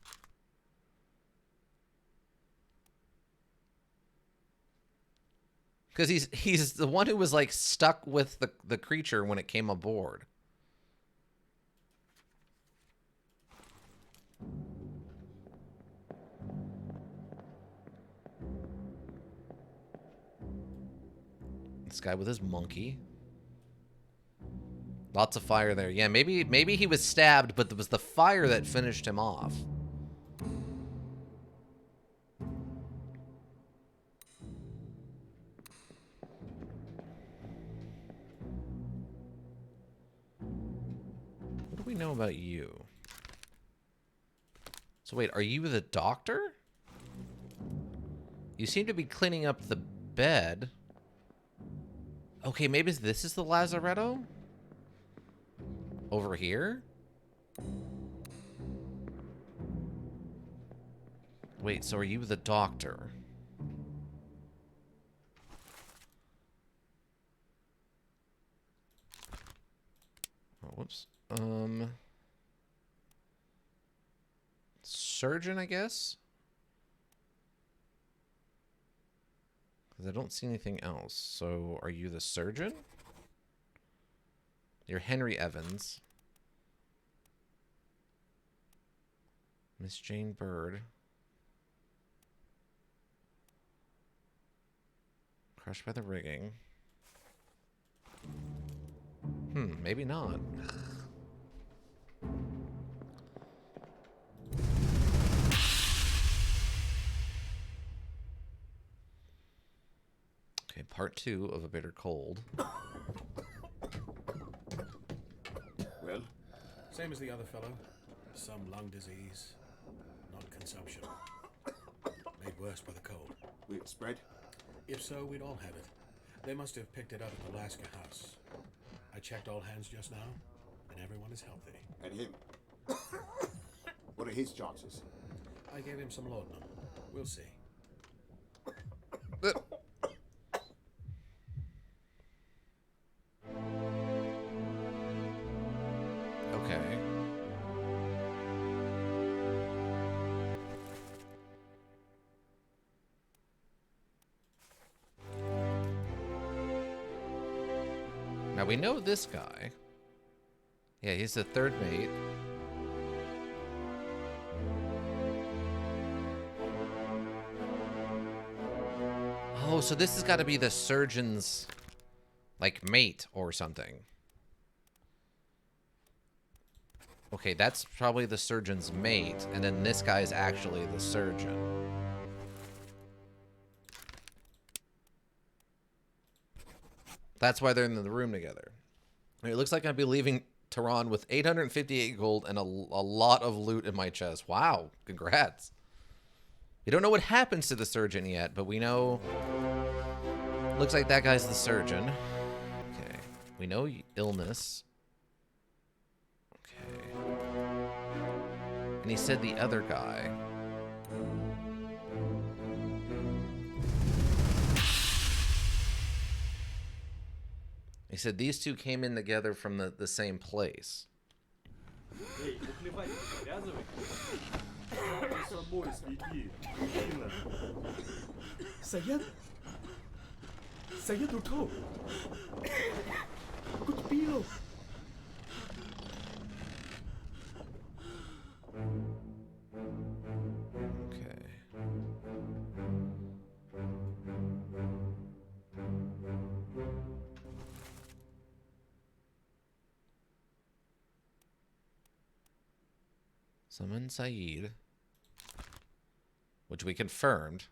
S1: Because he's the one who was like stuck with the creature when it came aboard. This guy with his monkey. Lots of fire there. Yeah, maybe he was stabbed, but it was the fire that finished him off. What do we know about you? So wait, are you the doctor? You seem to be cleaning up the bed. Okay, maybe this is the lazaretto? Over here? Wait, so are you the doctor? Oh, whoops. Surgeon, I guess? Because I don't see anything else. So, are you the surgeon? You're Henry Evans. Miss Jane Bird. Crushed by the rigging. Maybe not. Okay, part 2 of A Bitter Cold.
S2: Well? Same as the other fellow. Some lung disease. Not consumption. Made worse by the cold.
S8: Will it spread?
S2: If so, we'd all have it. They must have picked it up at the Alaska house. I checked all hands just now, and everyone is healthy.
S8: And him? What are his chances?
S2: I gave him some laudanum. We'll see.
S1: Okay. Now we know this guy. Yeah, he's the third mate. Oh, so this has got to be the surgeon's, like, mate or something. Okay, that's probably the surgeon's mate, and then this guy is actually the surgeon. That's why they're in the room together. It looks like I'll be leaving Tehran with 858 gold and a lot of loot in my chest. Wow, congrats. We don't know what happens to the surgeon yet, but we know... Looks like that guy's the surgeon. Okay, we know illness. Okay. And he said the other guy. He said these two came in together from the same place.
S2: Sayed? Sayed Ruto! Good Bilo!
S1: Okay. Summon Saeed, which we confirmed.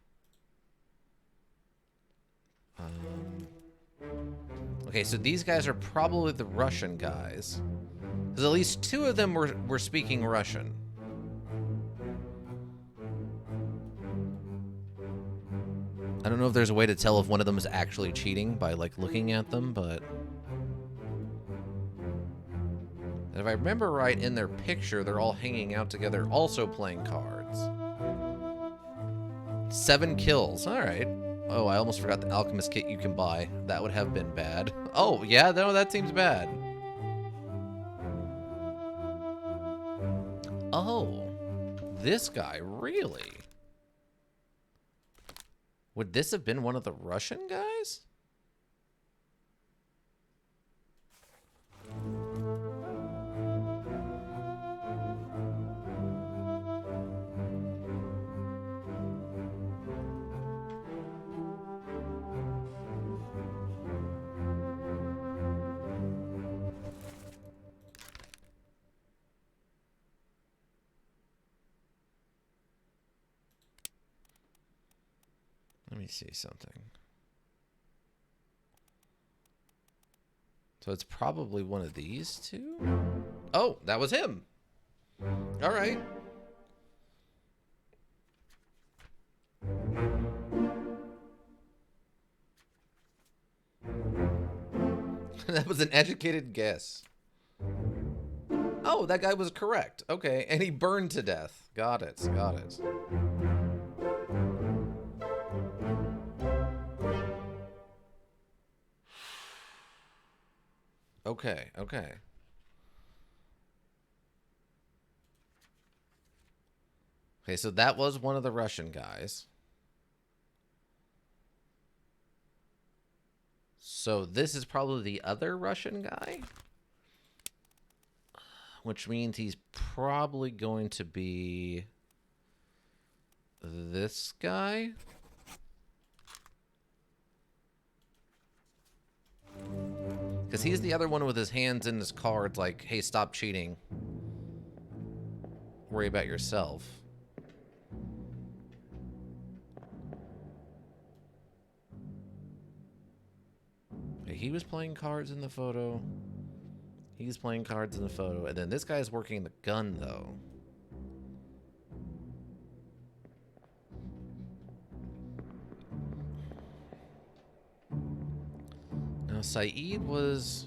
S1: Okay, so these guys are probably the Russian guys. Because at least two of them were speaking Russian. I don't know if there's a way to tell if one of them is actually cheating by, like, looking at them, but... If I remember right, in their picture, they're all hanging out together, also playing cards. 7 kills. All right. Oh, I almost forgot the alchemist kit you can buy. That would have been bad. Oh, yeah, no, that seems bad. this guy, really? Would this have been one of the Russian guys? Let me see something. So it's probably one of these two? Oh, that was him. All right. That was an educated guess. Oh, that guy was correct. Okay, and he burned to death. Got it, got it. Okay, okay. Okay, so that was one of the Russian guys. So this is probably the other Russian guy, which means he's probably going to be this guy. Because he's the other one with his hands in his cards like, hey, stop cheating. Worry about yourself. He was playing cards in the photo. He's playing cards in the photo. And then this guy's working the gun, though. Now, Saeed was...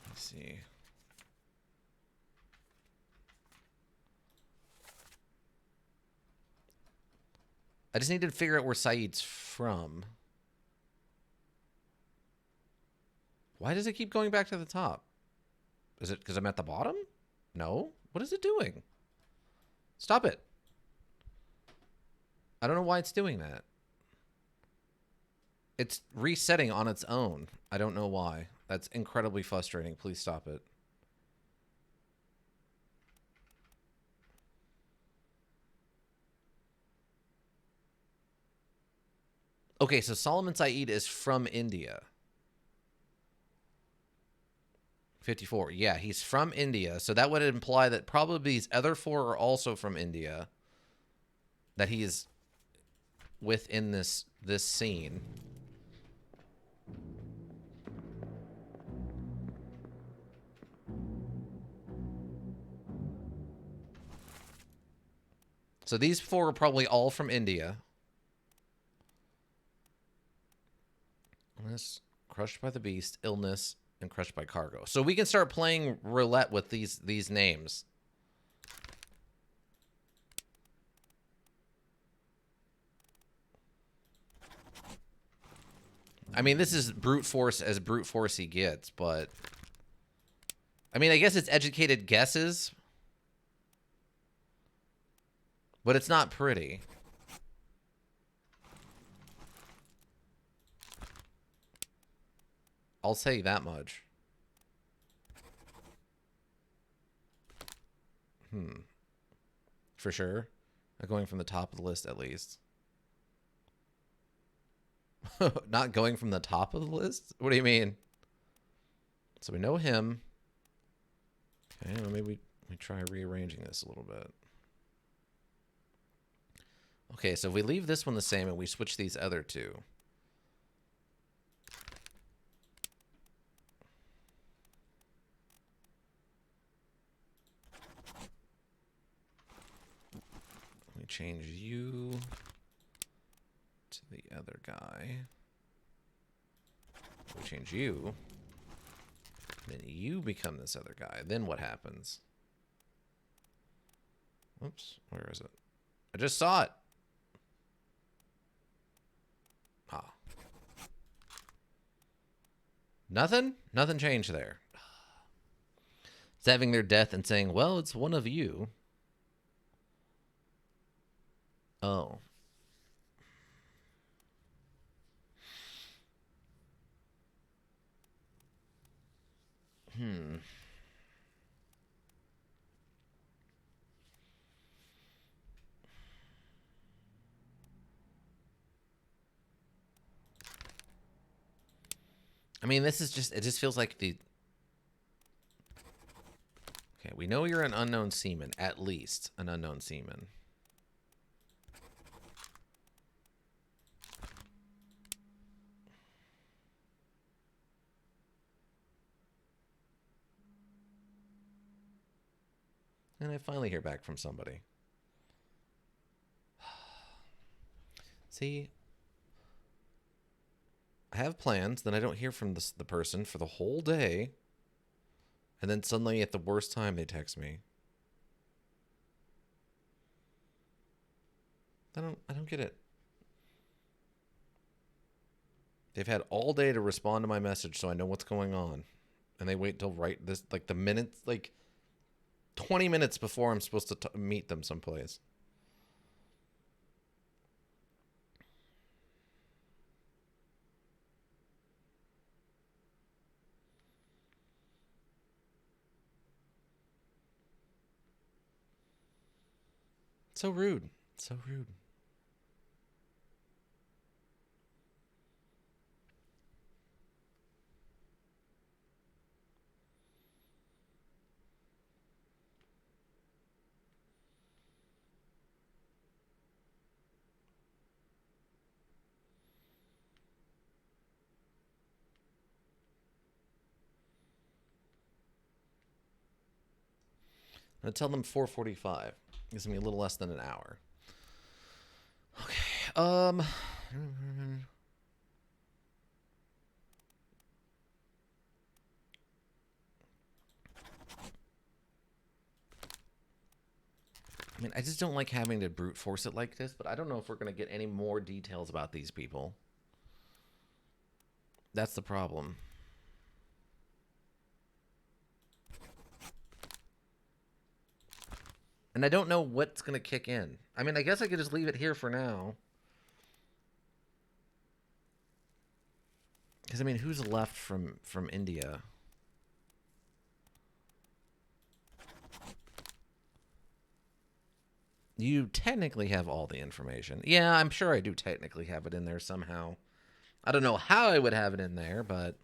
S1: Let's see. I just need to figure out where Saeed's from. Why does it keep going back to the top? Is it because I'm at the bottom? No. What is it doing? Stop it. I don't know why it's doing that. It's resetting on its own. I don't know why. That's incredibly frustrating. Please stop it. Okay, so Solomon Saeed is from India. 54. Yeah, he's from India. So that would imply that probably these other four are also from India. That he is within this scene. So these four are probably all from India. Illness, crushed by the beast, illness, and crushed by cargo. So we can start playing roulette with these names. I mean, this is brute force as brute force he gets, but... I mean, I guess it's educated guesses. But it's not pretty. I'll say that much. For sure. Going from the top of the list, at least. Not going from the top of the list? What do you mean? So we know him. Okay, well, maybe we try rearranging this a little bit. Okay, so if we leave this one the same and we switch these other two. We change you to the other guy. We change you. Then you become this other guy. Then what happens? Whoops, where is it? I just saw it. Ah. Nothing? Nothing changed there. Saving their death and saying, well, it's one of you. Oh. I mean, this is just, it just feels like the... Okay, we know you're an unknown seaman, at least an unknown seaman. And I finally hear back from somebody. See, I have plans, then I don't hear from the person for the whole day, and then suddenly at the worst time they text me. I don't get it. They've had all day to respond to my message so I know what's going on, and they wait till right this, like the minutes, like 20 minutes before I'm supposed to meet them someplace. So rude. So rude. I'm going to tell them 4:45. Gives me a little less than an hour. Okay. I mean, I just don't like having to brute force it like this, but I don't know if we're going to get any more details about these people. That's the problem. And I don't know what's going to kick in. I mean, I guess I could just leave it here for now. Because, I mean, who's left from India? You technically have all the information. Yeah, I'm sure I do technically have it in there somehow. I don't know how I would have it in there, but...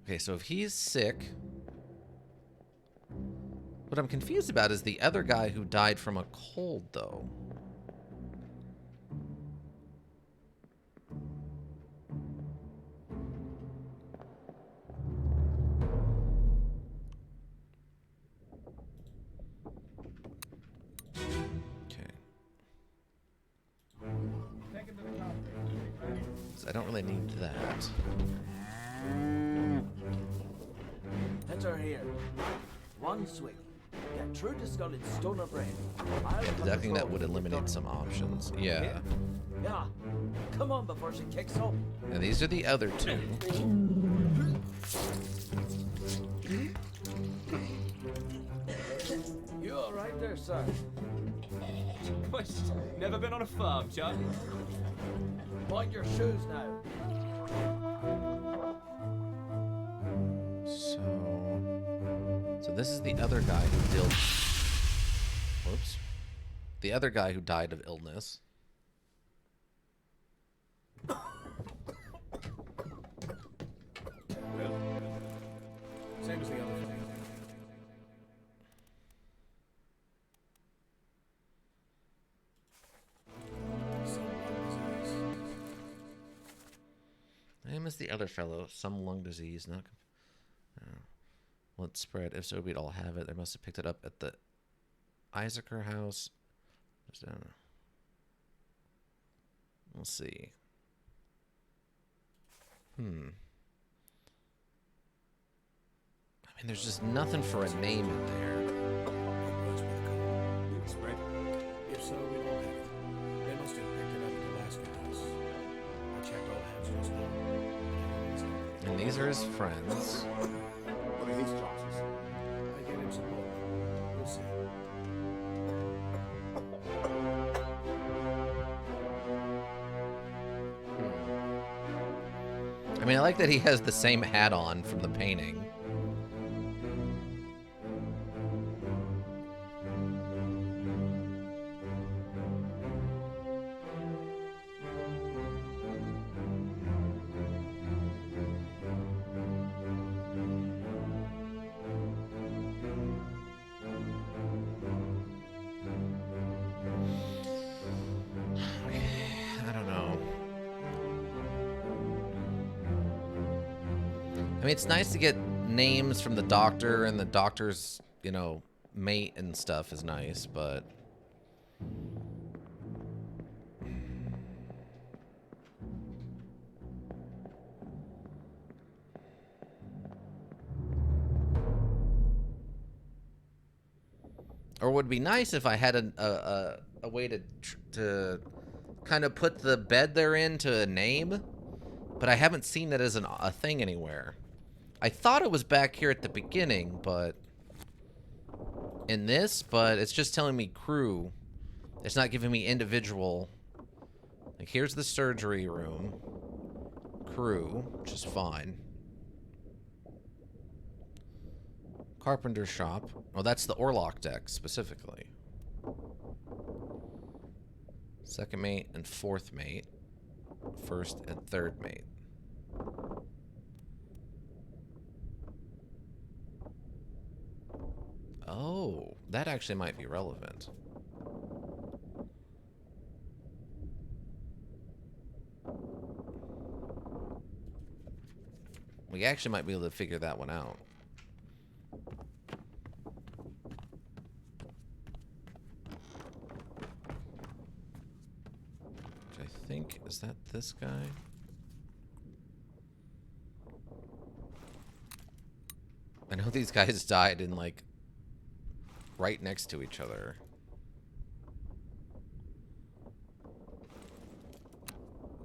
S1: Okay, so if he's sick... What I'm confused about is the other guy who died from a cold, though. Okay. So I don't really need that.
S9: Enter here. One swing. Get true to skull in stone or brain.
S1: Because I think that would eliminate some options. Yeah.
S9: Yeah. Come on before she kicks up.
S1: And these are the other two.
S9: You all right there, sir?
S6: Never been on a farm, Chuck?
S9: Mind your shoes now.
S1: So this is the other guy who died. Whoops. The other guy who died of illness.
S2: Well, same as the other fellow.
S1: Same as the other fellow. Some lung disease. Not. Will it spread? If so, we'd all have it. They must have picked it up at the Isaacr house. Just, I don't know. We'll see. I mean, there's just nothing for a name in there.
S2: Spread? If so, we all have it. They must have picked it up at the Alaska house. I checked all hands just now.
S1: And these are his friends.
S8: What are his chances?
S1: I mean, I like that he has the same hat on from the painting. I don't know. I mean, it's nice to get names from the doctor, and the doctor's, you know, mate and stuff is nice, but... Or would be nice if I had a way to kind of put the bed they're in to a name, but I haven't seen that as a thing anywhere. I thought it was back here at the beginning, but in this, but it's just telling me crew. It's not giving me individual. Like, here's the surgery room. Crew, which is fine. Carpenter shop. Oh, that's the Orlok deck, specifically. Second mate and fourth mate. First and third mate. Oh, that actually might be relevant. We actually might be able to figure that one out. Which I think, is that this guy? I know these guys died in, like, right next to each other.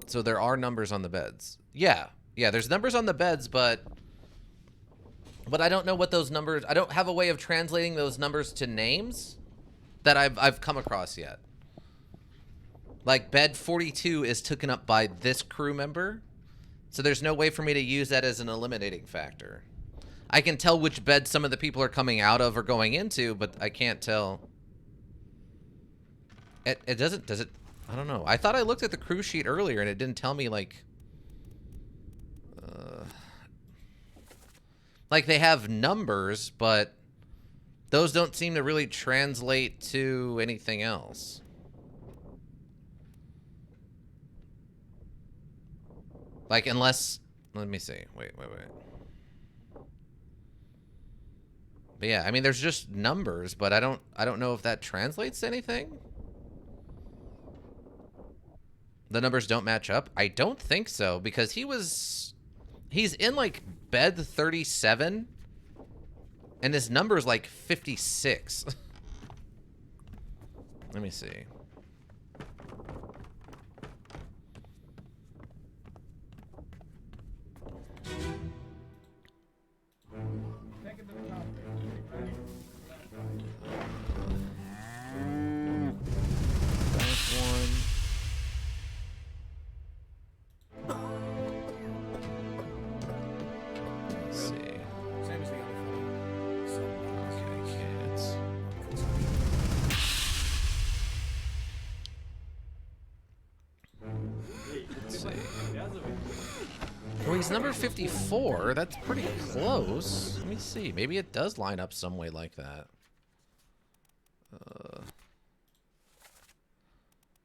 S1: So there are numbers on the beds. Yeah. Yeah, there's numbers on the beds, but I don't know what those numbers... I don't have a way of translating those numbers to names that I've come across yet. Like, bed 42 is taken up by this crew member, so there's no way for me to use that as an eliminating factor. I can tell which bed some of the people are coming out of or going into, but I can't tell. It doesn't... Does it... I don't know. I thought I looked at the crew sheet earlier, and it didn't tell me, like... Like, they have numbers, but those don't seem to really translate to anything else. Like, unless... Let me see. Wait. But yeah, I mean, there's just numbers, but I don't know if that translates to anything. The numbers don't match up? I don't think so, because he's in, like, bed 37, and his number's, like, 56. Let me see. Well, he's number 54. That's pretty close. Let me see. Maybe it does line up some way like that.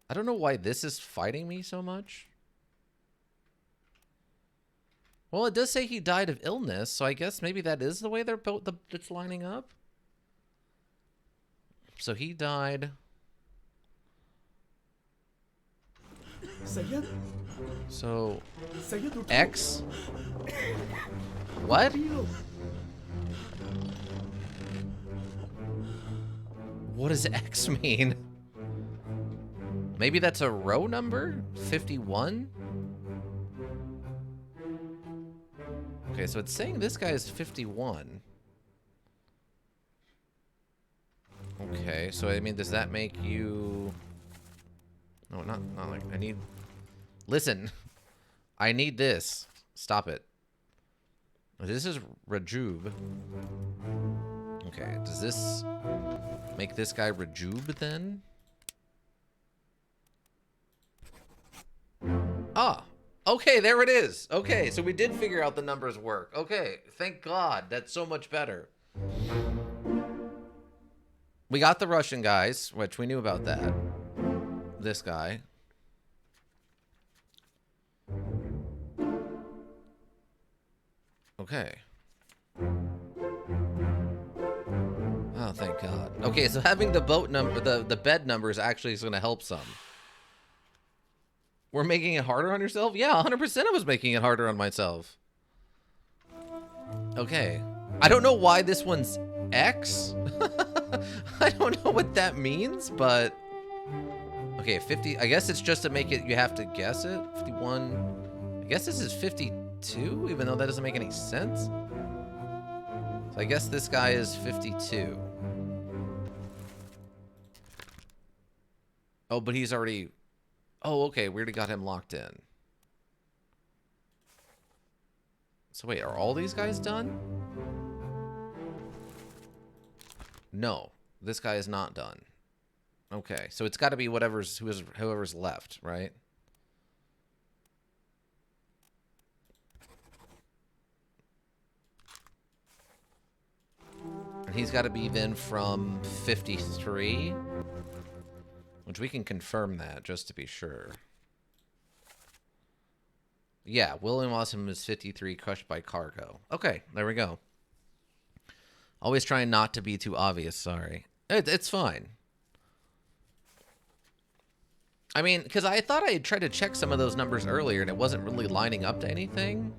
S1: I don't know why this is fighting me so much. Well, it does say he died of illness, so I guess maybe that is the way they're both it's lining up. So he died. So X. What? What does X mean? Maybe that's a row number? 51? Okay, so it's saying this guy is 51. Okay, so I mean, does that make you... No, not like I need... Listen, I need this. Stop it. This is Rajub. Okay, does this make this guy Rajub then? Ah, okay, there it is. Okay, so we did figure out the numbers work. Okay, thank God. That's so much better. We got the Russian guys, which we knew about that. This guy. Okay. Oh, thank God. Okay, so having the boat number, the bed numbers actually is going to help some. We're making it harder on yourself? Yeah, 100% I was making it harder on myself. Okay. I don't know why this one's X. I don't know what that means, but... Okay, 50... I guess it's just to make it... You have to guess it. 51... I guess this is 52, even though that doesn't make any sense. So I guess this guy is 52. Oh, but he's already... Oh, okay, we already got him locked in. So wait, are all these guys done? No, this guy is not done. Okay, so it's got to be whoever's left, right? And he's got to be then from 53, which we can confirm that just to be sure. Yeah, William Awesome is 53, crushed by cargo. Okay, there we go. Always trying not to be too obvious, sorry. It's fine. I mean, because I thought I had tried to check some of those numbers earlier and it wasn't really lining up to anything.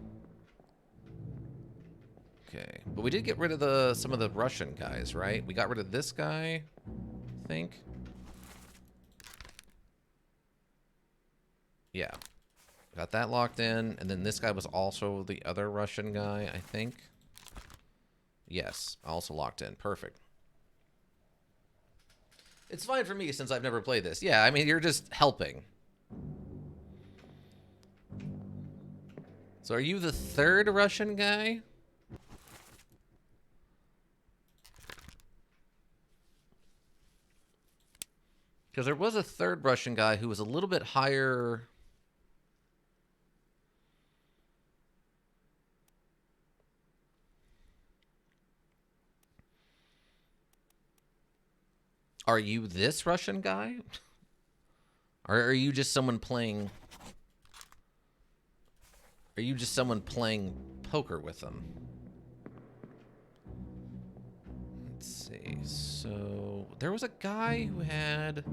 S1: Okay, but we did get rid of some of the Russian guys, right? We got rid of this guy, I think. Yeah. Got that locked in, and then this guy was also the other Russian guy, I think. Yes, also locked in. Perfect. It's fine for me since I've never played this. Yeah, I mean, you're just helping. So are you the third Russian guy? Because there was a third Russian guy who was a little bit higher... Are you this Russian guy? Or are you just someone playing... Are you just someone playing poker with them? Let's see. So... There was a guy who had...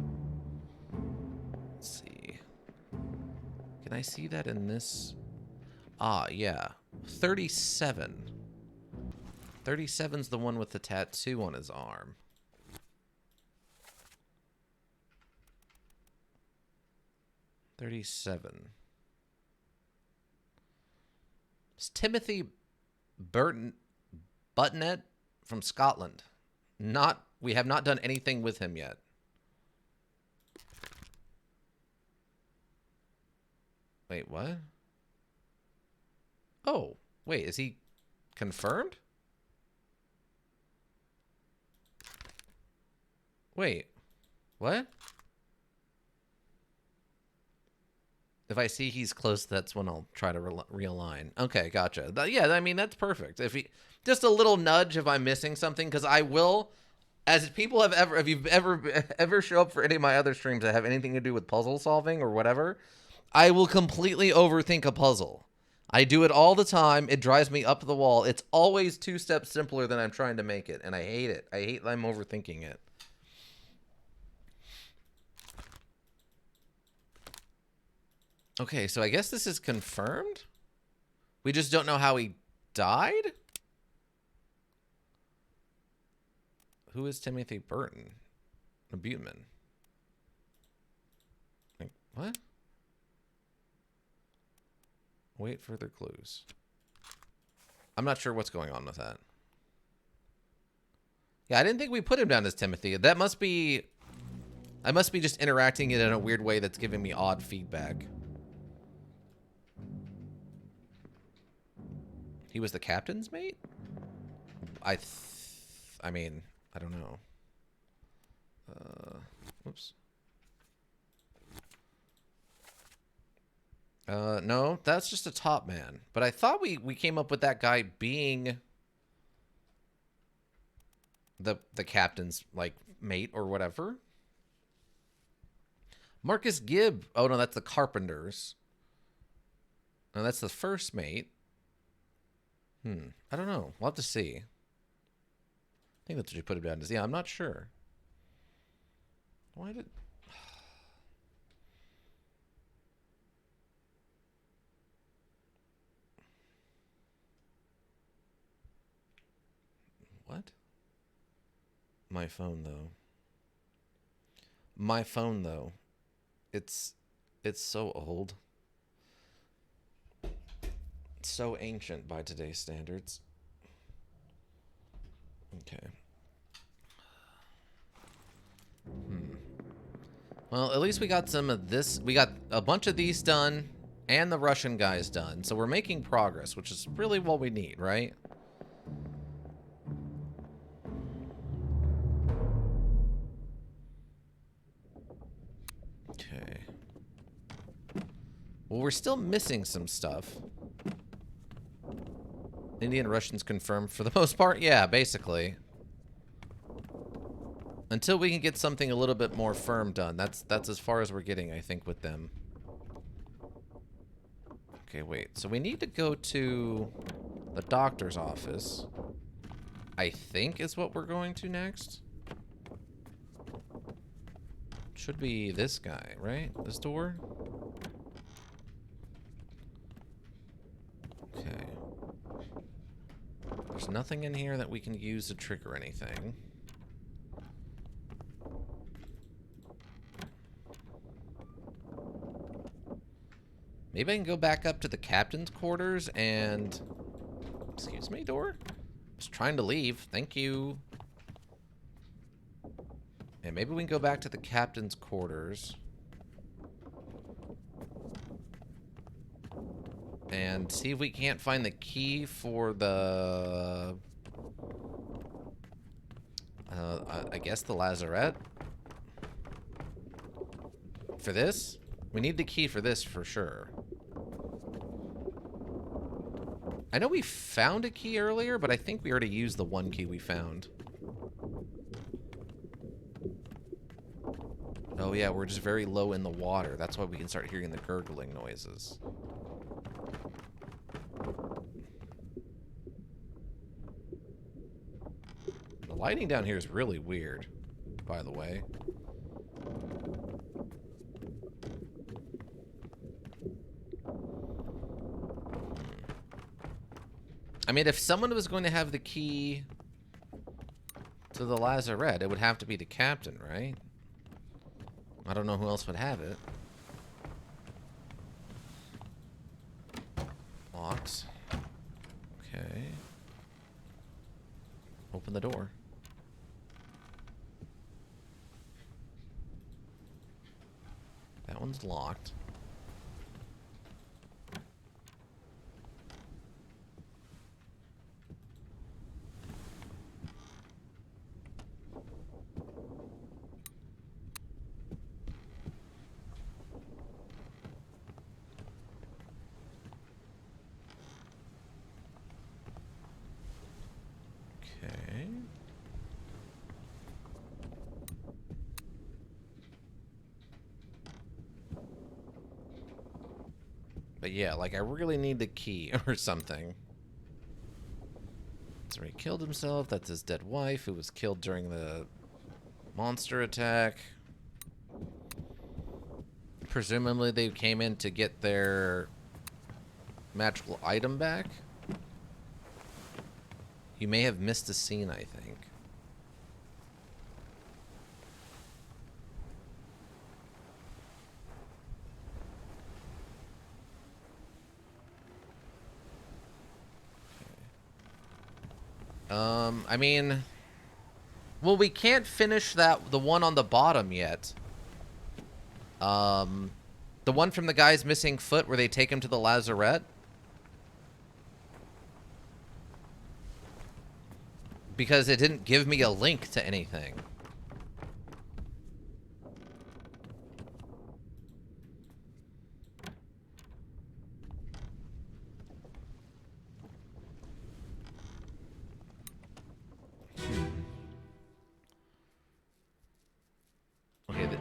S1: Let's see. Can I see that in this? Ah, yeah. 37. 37's the one with the tattoo on his arm. It's Timothy Buttonett from Scotland. We have not done anything with him yet. Wait, what? Oh, wait, is he confirmed? Wait, what? If I see he's close, that's when I'll try to realign. Okay, gotcha. Yeah, I mean, that's perfect. If he, just a little nudge if I'm missing something, because I will, as people have ever, if you've ever show up for any of my other streams that have anything to do with puzzle solving or whatever, I will completely overthink a puzzle. I do it all the time. It drives me up the wall. It's always 2 steps simpler than I'm trying to make it, and I hate it. I hate that I'm overthinking it. Okay, so I guess this is confirmed? We just don't know how he died? Who is Timothy Burton? Buteman. Like, what? Wait further clues. I'm not sure what's going on with that. Yeah, I didn't think we put him down as Timothy. That must be... I must be just interacting it in a weird way that's giving me odd feedback. He was the captain's mate? I mean, I don't know. Whoops. No, that's just a top man. But I thought we came up with that guy being the captain's, like, mate or whatever. Marcus Gibb. Oh, no, that's the carpenters. No, that's the first mate. I don't know. We'll have to see. I think that's what you put it down as. Yeah, I'm not sure. Why did... What? My phone, though. My phone, though. It's so old. So ancient by today's standards. Okay. Well, at least we got some of this. We got a bunch of these done and the Russian guys done. So we're making progress, which is really what we need, right? Okay. Well, we're still missing some stuff. Indian Russians confirmed for the most part. Yeah, basically. Until we can get something a little bit more firm done. That's as far as we're getting, I think, with them. Okay, wait. So we need to go to the doctor's office. I think is what we're going to next. Should be this guy, right? This door? Okay. There's nothing in here that we can use to trigger anything. Maybe I can go back up to the captain's quarters and... Excuse me, door? I was trying to leave. Thank you. And maybe we can go back to the captain's quarters. And see if we can't find the key for the... I guess the lazarette? For this? We need the key for this for sure. I know we found a key earlier, but I think we already used the one key we found. Oh yeah, we're just very low in the water. That's why we can start hearing the gurgling noises. The lighting down here is really weird, by the way. I mean, if someone was going to have the key to the lazarette, it would have to be the captain, right? I don't know who else would have it. Locks. Okay. Open the door. That one's locked. But yeah, like, I really need the key or something. So he killed himself. That's his dead wife, who was killed during the monster attack. Presumably they came in to get their magical item back. You may have missed a scene, I think. I mean, well, we can't finish the one on the bottom yet. The one from the guy's missing foot where they take him to the lazarette. because it didn't give me a link to anything.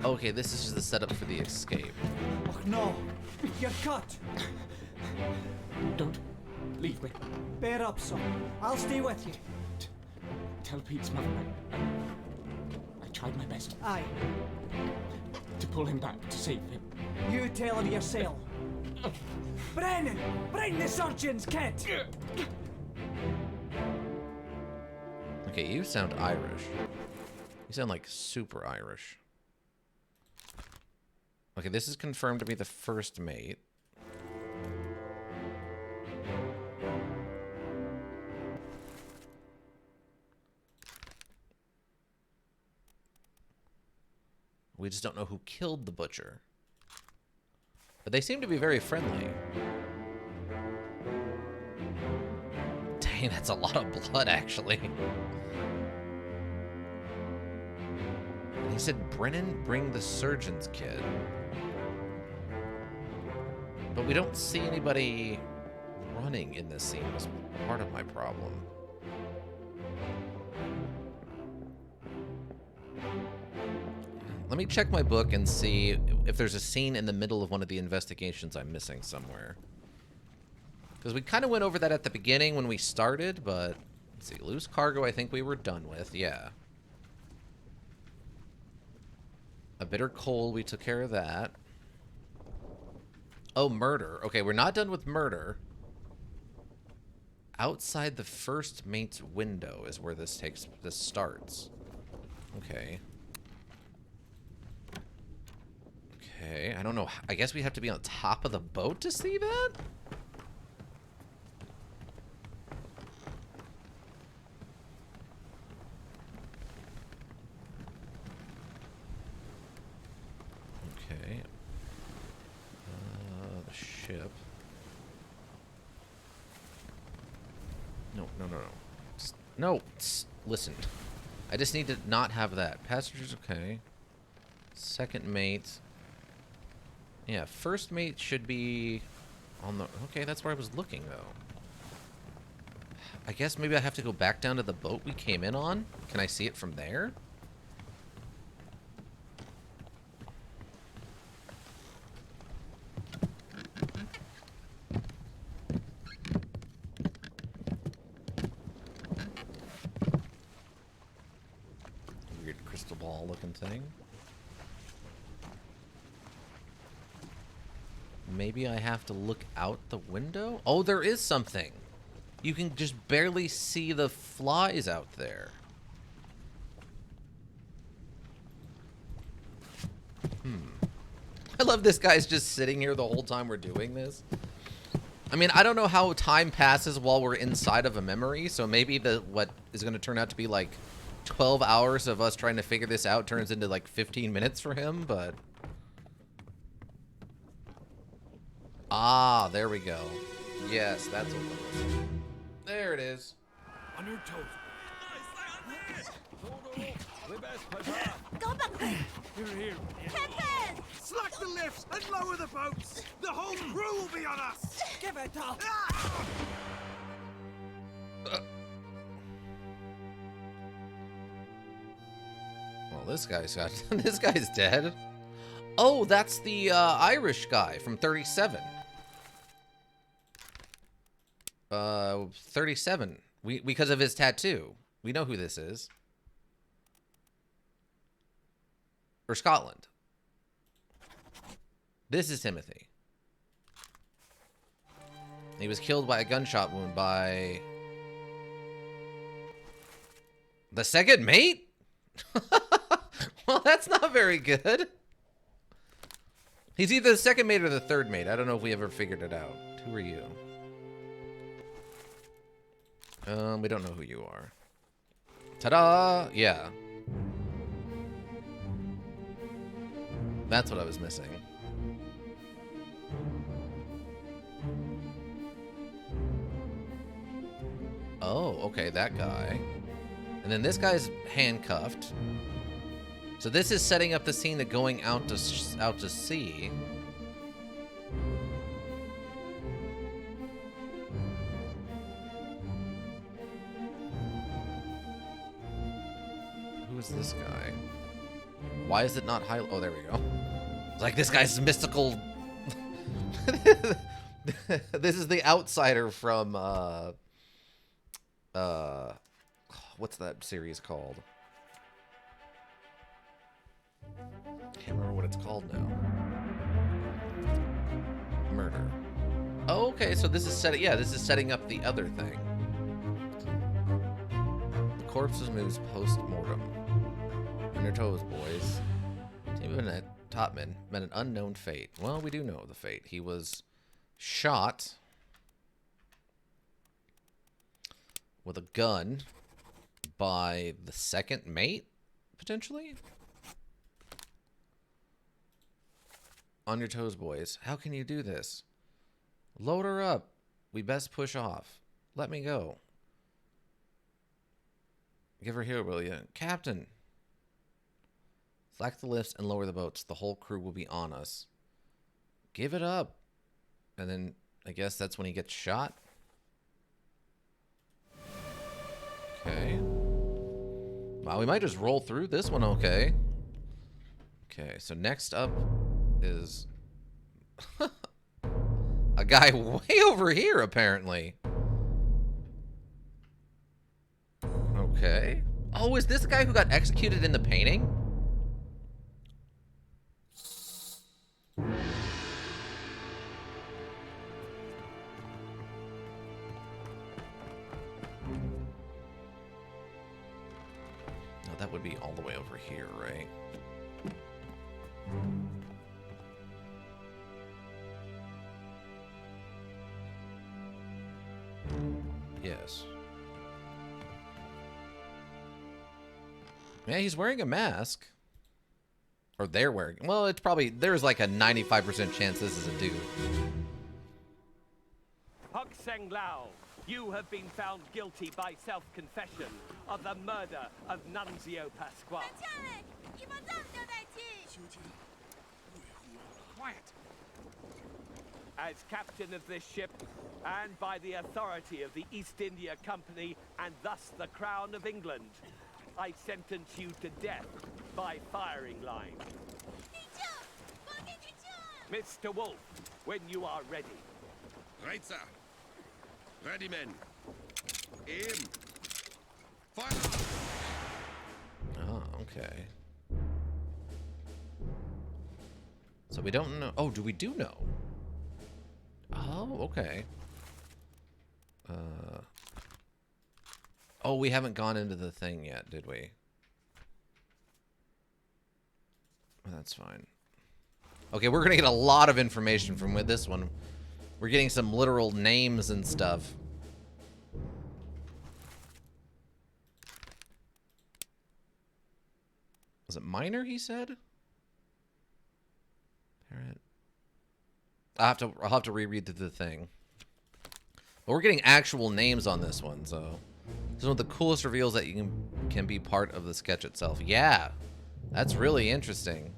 S1: Okay, this is just the setup for the escape.
S6: Oh no! You're cut!
S10: Don't leave me.
S6: Bear up, son. I'll stay with you.
S10: Tell Pete's mother I tried my best
S6: Aye.
S10: to pull him back, to save him.
S6: You tell her yourself. Brennan! Bring the surgeon's kit!
S1: Okay, you sound Irish. You sound like super Irish. Okay, this is confirmed to be the first mate. We just don't know who killed the butcher. But they seem to be very friendly. Dang, that's a lot of blood, actually. And he said, Brennan, bring the surgeon's kit. But we don't see anybody running in this scene. Was part of my problem. Let me check my book and see if there's a scene in the middle of one of the investigations I'm missing somewhere. Because we kind of went over that at the beginning when we started, but... Let's see, loose cargo I think we were done with, yeah. A bitter cold, we took care of that. Oh, murder. Okay, we're not done with murder. Outside the first mate's window is where this starts. Okay. Okay, I don't know. I guess we have to be on top of the boat to see that? Okay. The ship. No. No! Listen. I just need to not have that. Passengers, okay. Second mate. Yeah, first mate should be on the... Okay, that's where I was looking, though. I guess maybe I have to go back down to the boat we came in on? Can I see it from there? Weird crystal ball looking thing. Maybe I have to look out the window? Oh, there is something. You can just barely see the flies out there. I love this guy's just sitting here the whole time we're doing this. I mean, I don't know how time passes while we're inside of a memory, so maybe what is going to turn out to be like 12 hours of us trying to figure this out turns into like 15 minutes for him, but... Ah, there we go. Yes, that's what it was. There it is.
S2: On your toes.
S7: Go back there!
S2: Here.
S7: Captain!
S4: Slack the lifts and lower the boats! The whole crew will be on us!
S6: Give it up!
S1: Well, this guy's got... this guy's dead. Oh, that's the Irish guy from 37. 37. Because of his tattoo. We know who this is. Or Scotland. This is Timothy. He was killed by a gunshot wound by... the second mate? Well, that's not very good. He's either the second mate or the third mate. I don't know if we ever figured it out. Who are you? We don't know who you are. Ta-da! Yeah. That's what I was missing. Oh, okay, that guy. And then this guy's handcuffed. So this is setting up the scene of going out to sea. Who is this guy? Why is it not high? Oh, there we go. It's like this guy's mystical. This is the outsider from what's that series called? Can't remember what it's called now. Murder. Oh, okay, so this is setting. Yeah, this is setting up the other thing. The corpse was moved post-mortem. On your toes, boys. Team of Topman met an unknown fate. Well, we do know the fate. He was shot with a gun by the second mate, potentially? On your toes, boys. How can you do this? Load her up. We best push off. Let me go. Give her here, will you? Captain. Slack the lifts and lower the boats. The whole crew will be on us. Give it up. And then, I guess that's when he gets shot. Okay. Wow, we might just roll through this one okay. Okay, so next up is a guy way over here, apparently. Okay. Oh, is this the guy who got executed in the painting? No, that would be all the way over here, right? Yes. Yeah, he's wearing a mask. Or they're wearing... Well, it's probably... There's like a 95% chance this is a dude.
S3: Hok Seng Lao, you have been found guilty by self-confession of the murder of Nunzio Pasquale.
S2: Quiet.
S3: As captain of this ship, and by the authority of the East India Company, and thus the Crown of England, I sentence you to death by firing line. Mr. Wolf, when you are ready.
S11: Right, sir. Ready, men. Aim. Fire!
S1: Oh, okay. So we don't know... Oh, we do know? Oh, okay. Oh, we haven't gone into the thing yet, did we? Well, that's fine. Okay, we're gonna get a lot of information from this one. We're getting some literal names and stuff. Was it minor, he said? Parent. I'll have to reread the thing. But we're getting actual names on this one, so this is one of the coolest reveals that you can be part of the sketch itself. Yeah, that's really interesting.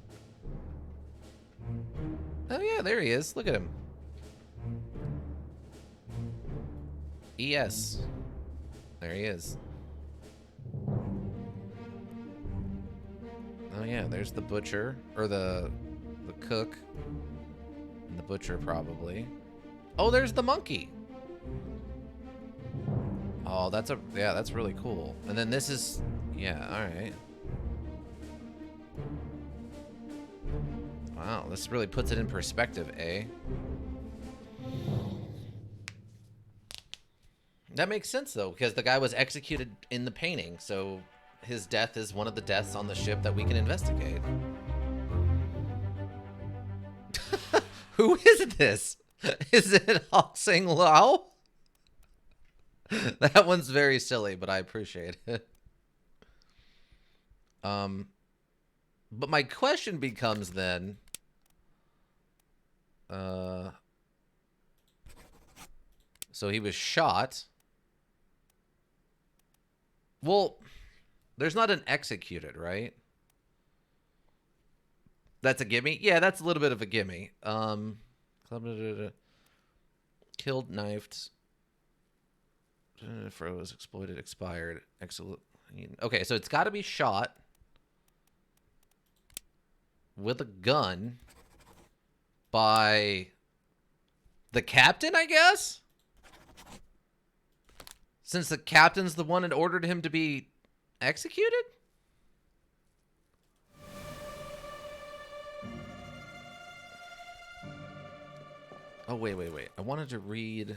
S1: Oh yeah, there he is. Look at him. ES. There he is. Oh yeah, there's the butcher, or the cook, and the butcher probably. Oh, there's the monkey. Oh, that's really cool. And then this is, yeah, all right. Wow, this really puts it in perspective, eh? That makes sense though, because the guy was executed in the painting, so his death is one of the deaths on the ship that we can investigate. Who is this? Is it Hok Seng Lao? That one's very silly, but I appreciate it. But my question becomes then, so he was shot. Well, There's not an executed, right? That's a gimme? Yeah, that's a little bit of a gimme. Killed, knifed, froze, exploited, expired. Excellent. Okay, so it's got to be shot with a gun by the captain, I guess? Since the captain's the one that ordered him to be executed? Oh, wait. I wanted to read...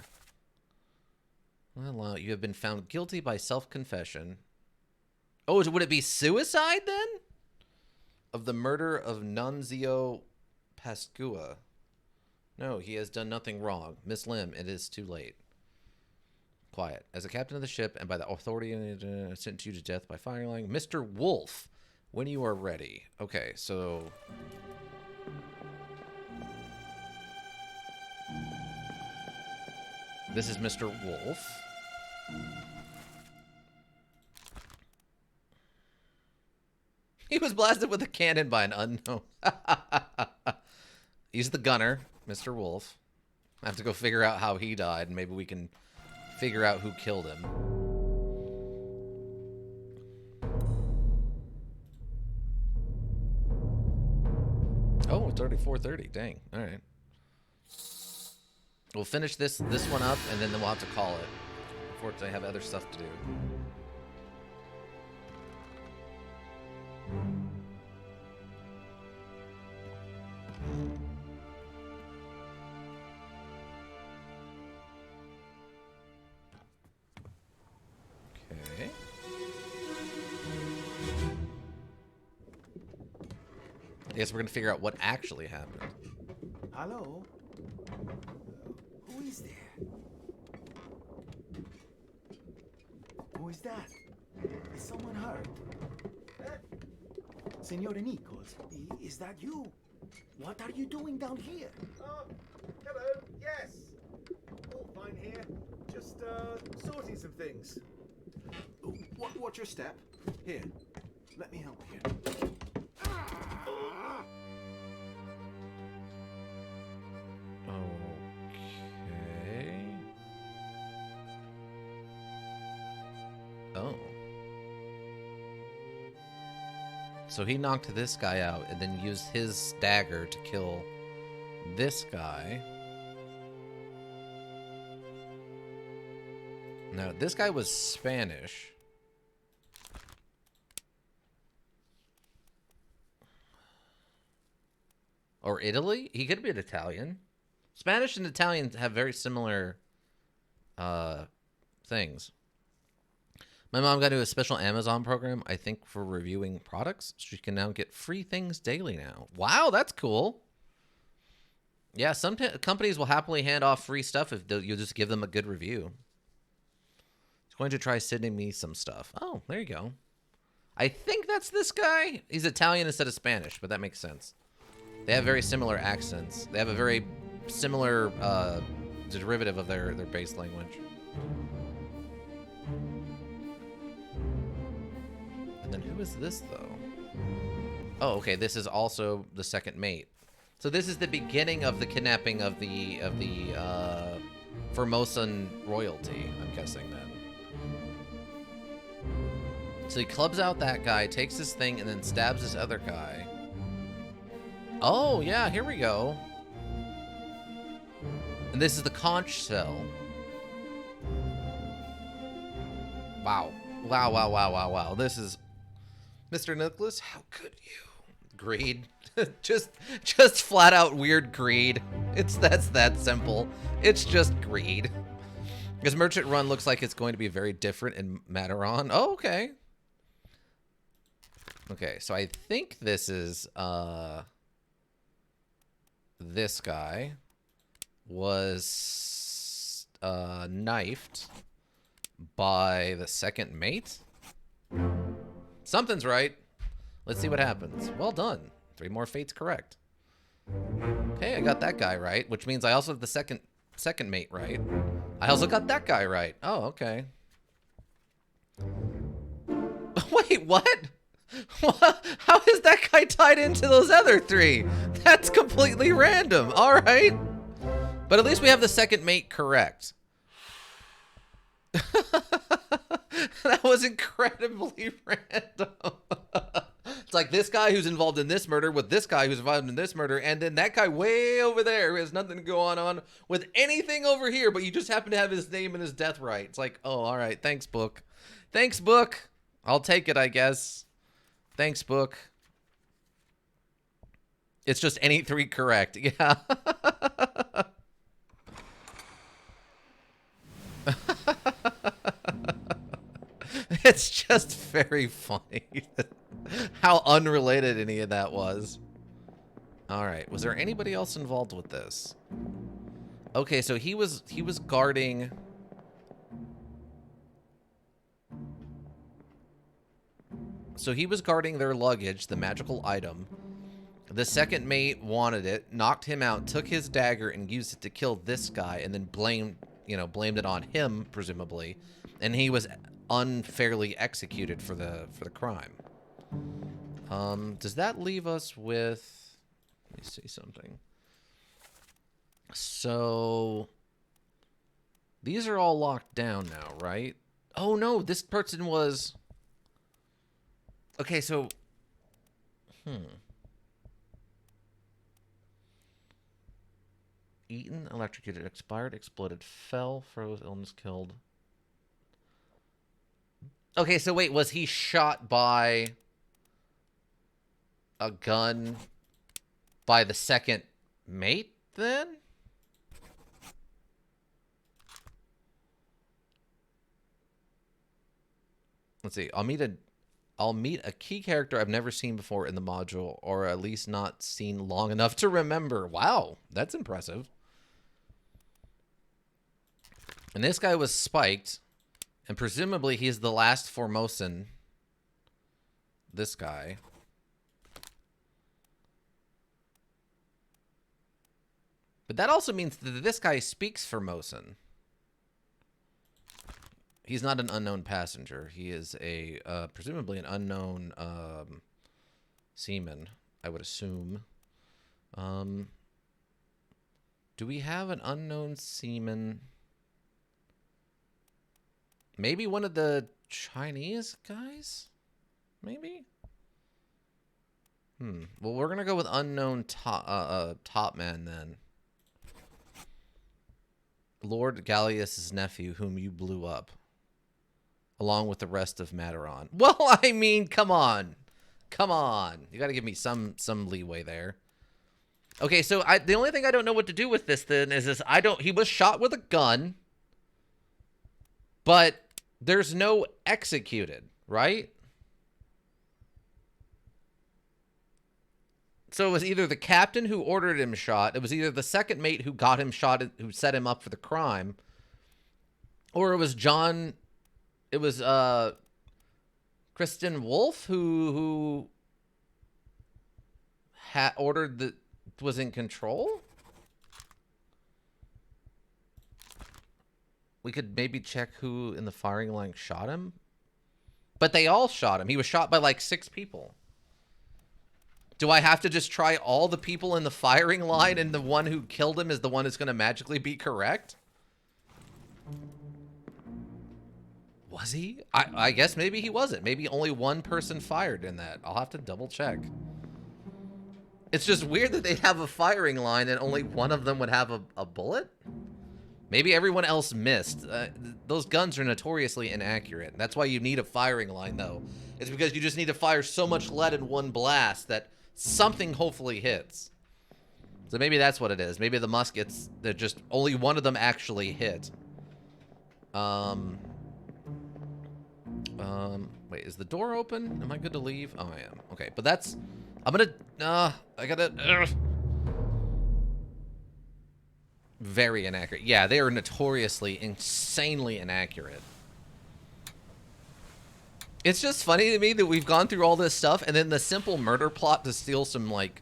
S1: Well, you have been found guilty by self-confession. Oh, would it be suicide, then? Of the murder of Nunzio Pascua. No, he has done nothing wrong. Miss Lim, it is too late. Quiet. As a captain of the ship and by the authority sent you to death by firing, Mr. Wolf, when you are ready. Okay, so... This is Mr. Wolf. He was blasted with a cannon by an unknown. He's the gunner, Mr. Wolf. I have to go figure out how he died, and maybe we can figure out who killed him. Oh, it's already 4:30. Dang. All right. We'll finish this one up, and then we'll have to call it. Unfortunately, I have other stuff to do. Okay. I guess we're going to figure out what actually happened.
S5: Hello? Who is there? Who is that? Is someone hurt? Senor Nichols, is that you? What are you doing down here?
S12: Oh, hello, yes. All fine here. Just, sorting some things.
S5: Oh, watch your step. Here, let me help you.
S1: Okay. Oh. So he knocked this guy out and then used his dagger to kill this guy. Now, this guy was Spanish. Or Italy? He could be an Italian. Spanish and Italian have very similar things. My mom got into a special Amazon program, I think, for reviewing products. She can now get free things daily now. Wow, that's cool. Yeah, some companies will happily hand off free stuff if you just give them a good review. He's going to try sending me some stuff. Oh, there you go. I think that's this guy. He's Italian instead of Spanish, but that makes sense. They have very similar accents. They have a very similar derivative of their base language. And then who is this, though? Oh, okay. This is also the second mate. So this is the beginning of the kidnapping of the Formosan royalty, I'm guessing then. So he clubs out that guy, takes his thing, and then stabs this other guy. Oh, yeah, here we go. And this is the conch cell. Wow. Wow. This is... Mr. Nicholas, how could you? Greed. just flat out weird greed. That's that simple. It's just greed. Because Merchant Run looks like it's going to be very different in Mataron. Oh, okay. Okay, so I think this is, this guy was, knifed by the second mate? Something's right. Let's see what happens. Well done. 3 more fates correct. Okay, I got that guy right, which means I also have the second mate right. I also got that guy right. Oh, okay. Wait, what? What? How is that guy tied into those other three? That's completely random. All right. But at least we have the second mate correct. That was incredibly random. It's like this guy who's involved in this murder with this guy who's involved in this murder, and then that guy way over there who has nothing going on with anything over here, but you just happen to have his name and his death right. It's like, oh, all right. Thanks, book. Thanks, book. I'll take it, I guess. Thanks, book. It's just any three correct. Yeah. It's just very funny how unrelated any of that was. All right, was there anybody else involved with this? Okay, so he was guarding. So he was guarding their luggage, the magical item. The second mate wanted it, knocked him out, took his dagger and used it to kill this guy, and then blamed it on him, presumably, and he was unfairly executed for the crime. Does that leave us with? Let me see something. So these are all locked down now, right? Oh no, this person was. Okay, so. Eaten, electrocuted, expired, exploded, fell, froze, illness, killed. Okay, so wait, was he shot by a gun by the second mate then? Let's see. I'll meet a key character I've never seen before in the module, or at least not seen long enough to remember. Wow, that's impressive. And this guy was spiked, and presumably he's the last Formosan. This guy. But that also means that this guy speaks Formosan. He's not an unknown passenger. He is a presumably an unknown seaman, I would assume. Do we have an unknown seaman? Maybe one of the Chinese guys? Maybe? Well, we're going to go with unknown top man then. Lord Gallius' nephew, whom you blew up. Along with the rest of Mataron. Well, I mean, come on. Come on. You got to give me some leeway there. Okay, so the only thing I don't know what to do with this then is he was shot with a gun, but there's no executed, right? So it was either the captain who ordered him shot, it was either the second mate who got him shot, who set him up for the crime, or it was Kristen Wolf who ordered was in control. We could maybe check who in the firing line shot him. But they all shot him. He was shot by like 6 people. Do I have to just try all the people in the firing line and the one who killed him is the one who's going to magically be correct? Was he? I guess maybe he wasn't. Maybe only one person fired in that. I'll have to double check. It's just weird that they'd have a firing line and only one of them would have a bullet. Maybe everyone else missed. Those guns are notoriously inaccurate. That's why you need a firing line, though. It's because you just need to fire so much lead in one blast that something hopefully hits. So maybe that's what it is. Maybe the muskets, they're just only one of them actually hit. Wait, is the door open? Am I good to leave? Oh, I am. Okay, but that's... I'm gonna... I gotta... Very inaccurate. Yeah, they are notoriously, insanely inaccurate. It's just funny to me that we've gone through all this stuff, and then the simple murder plot to steal some, like...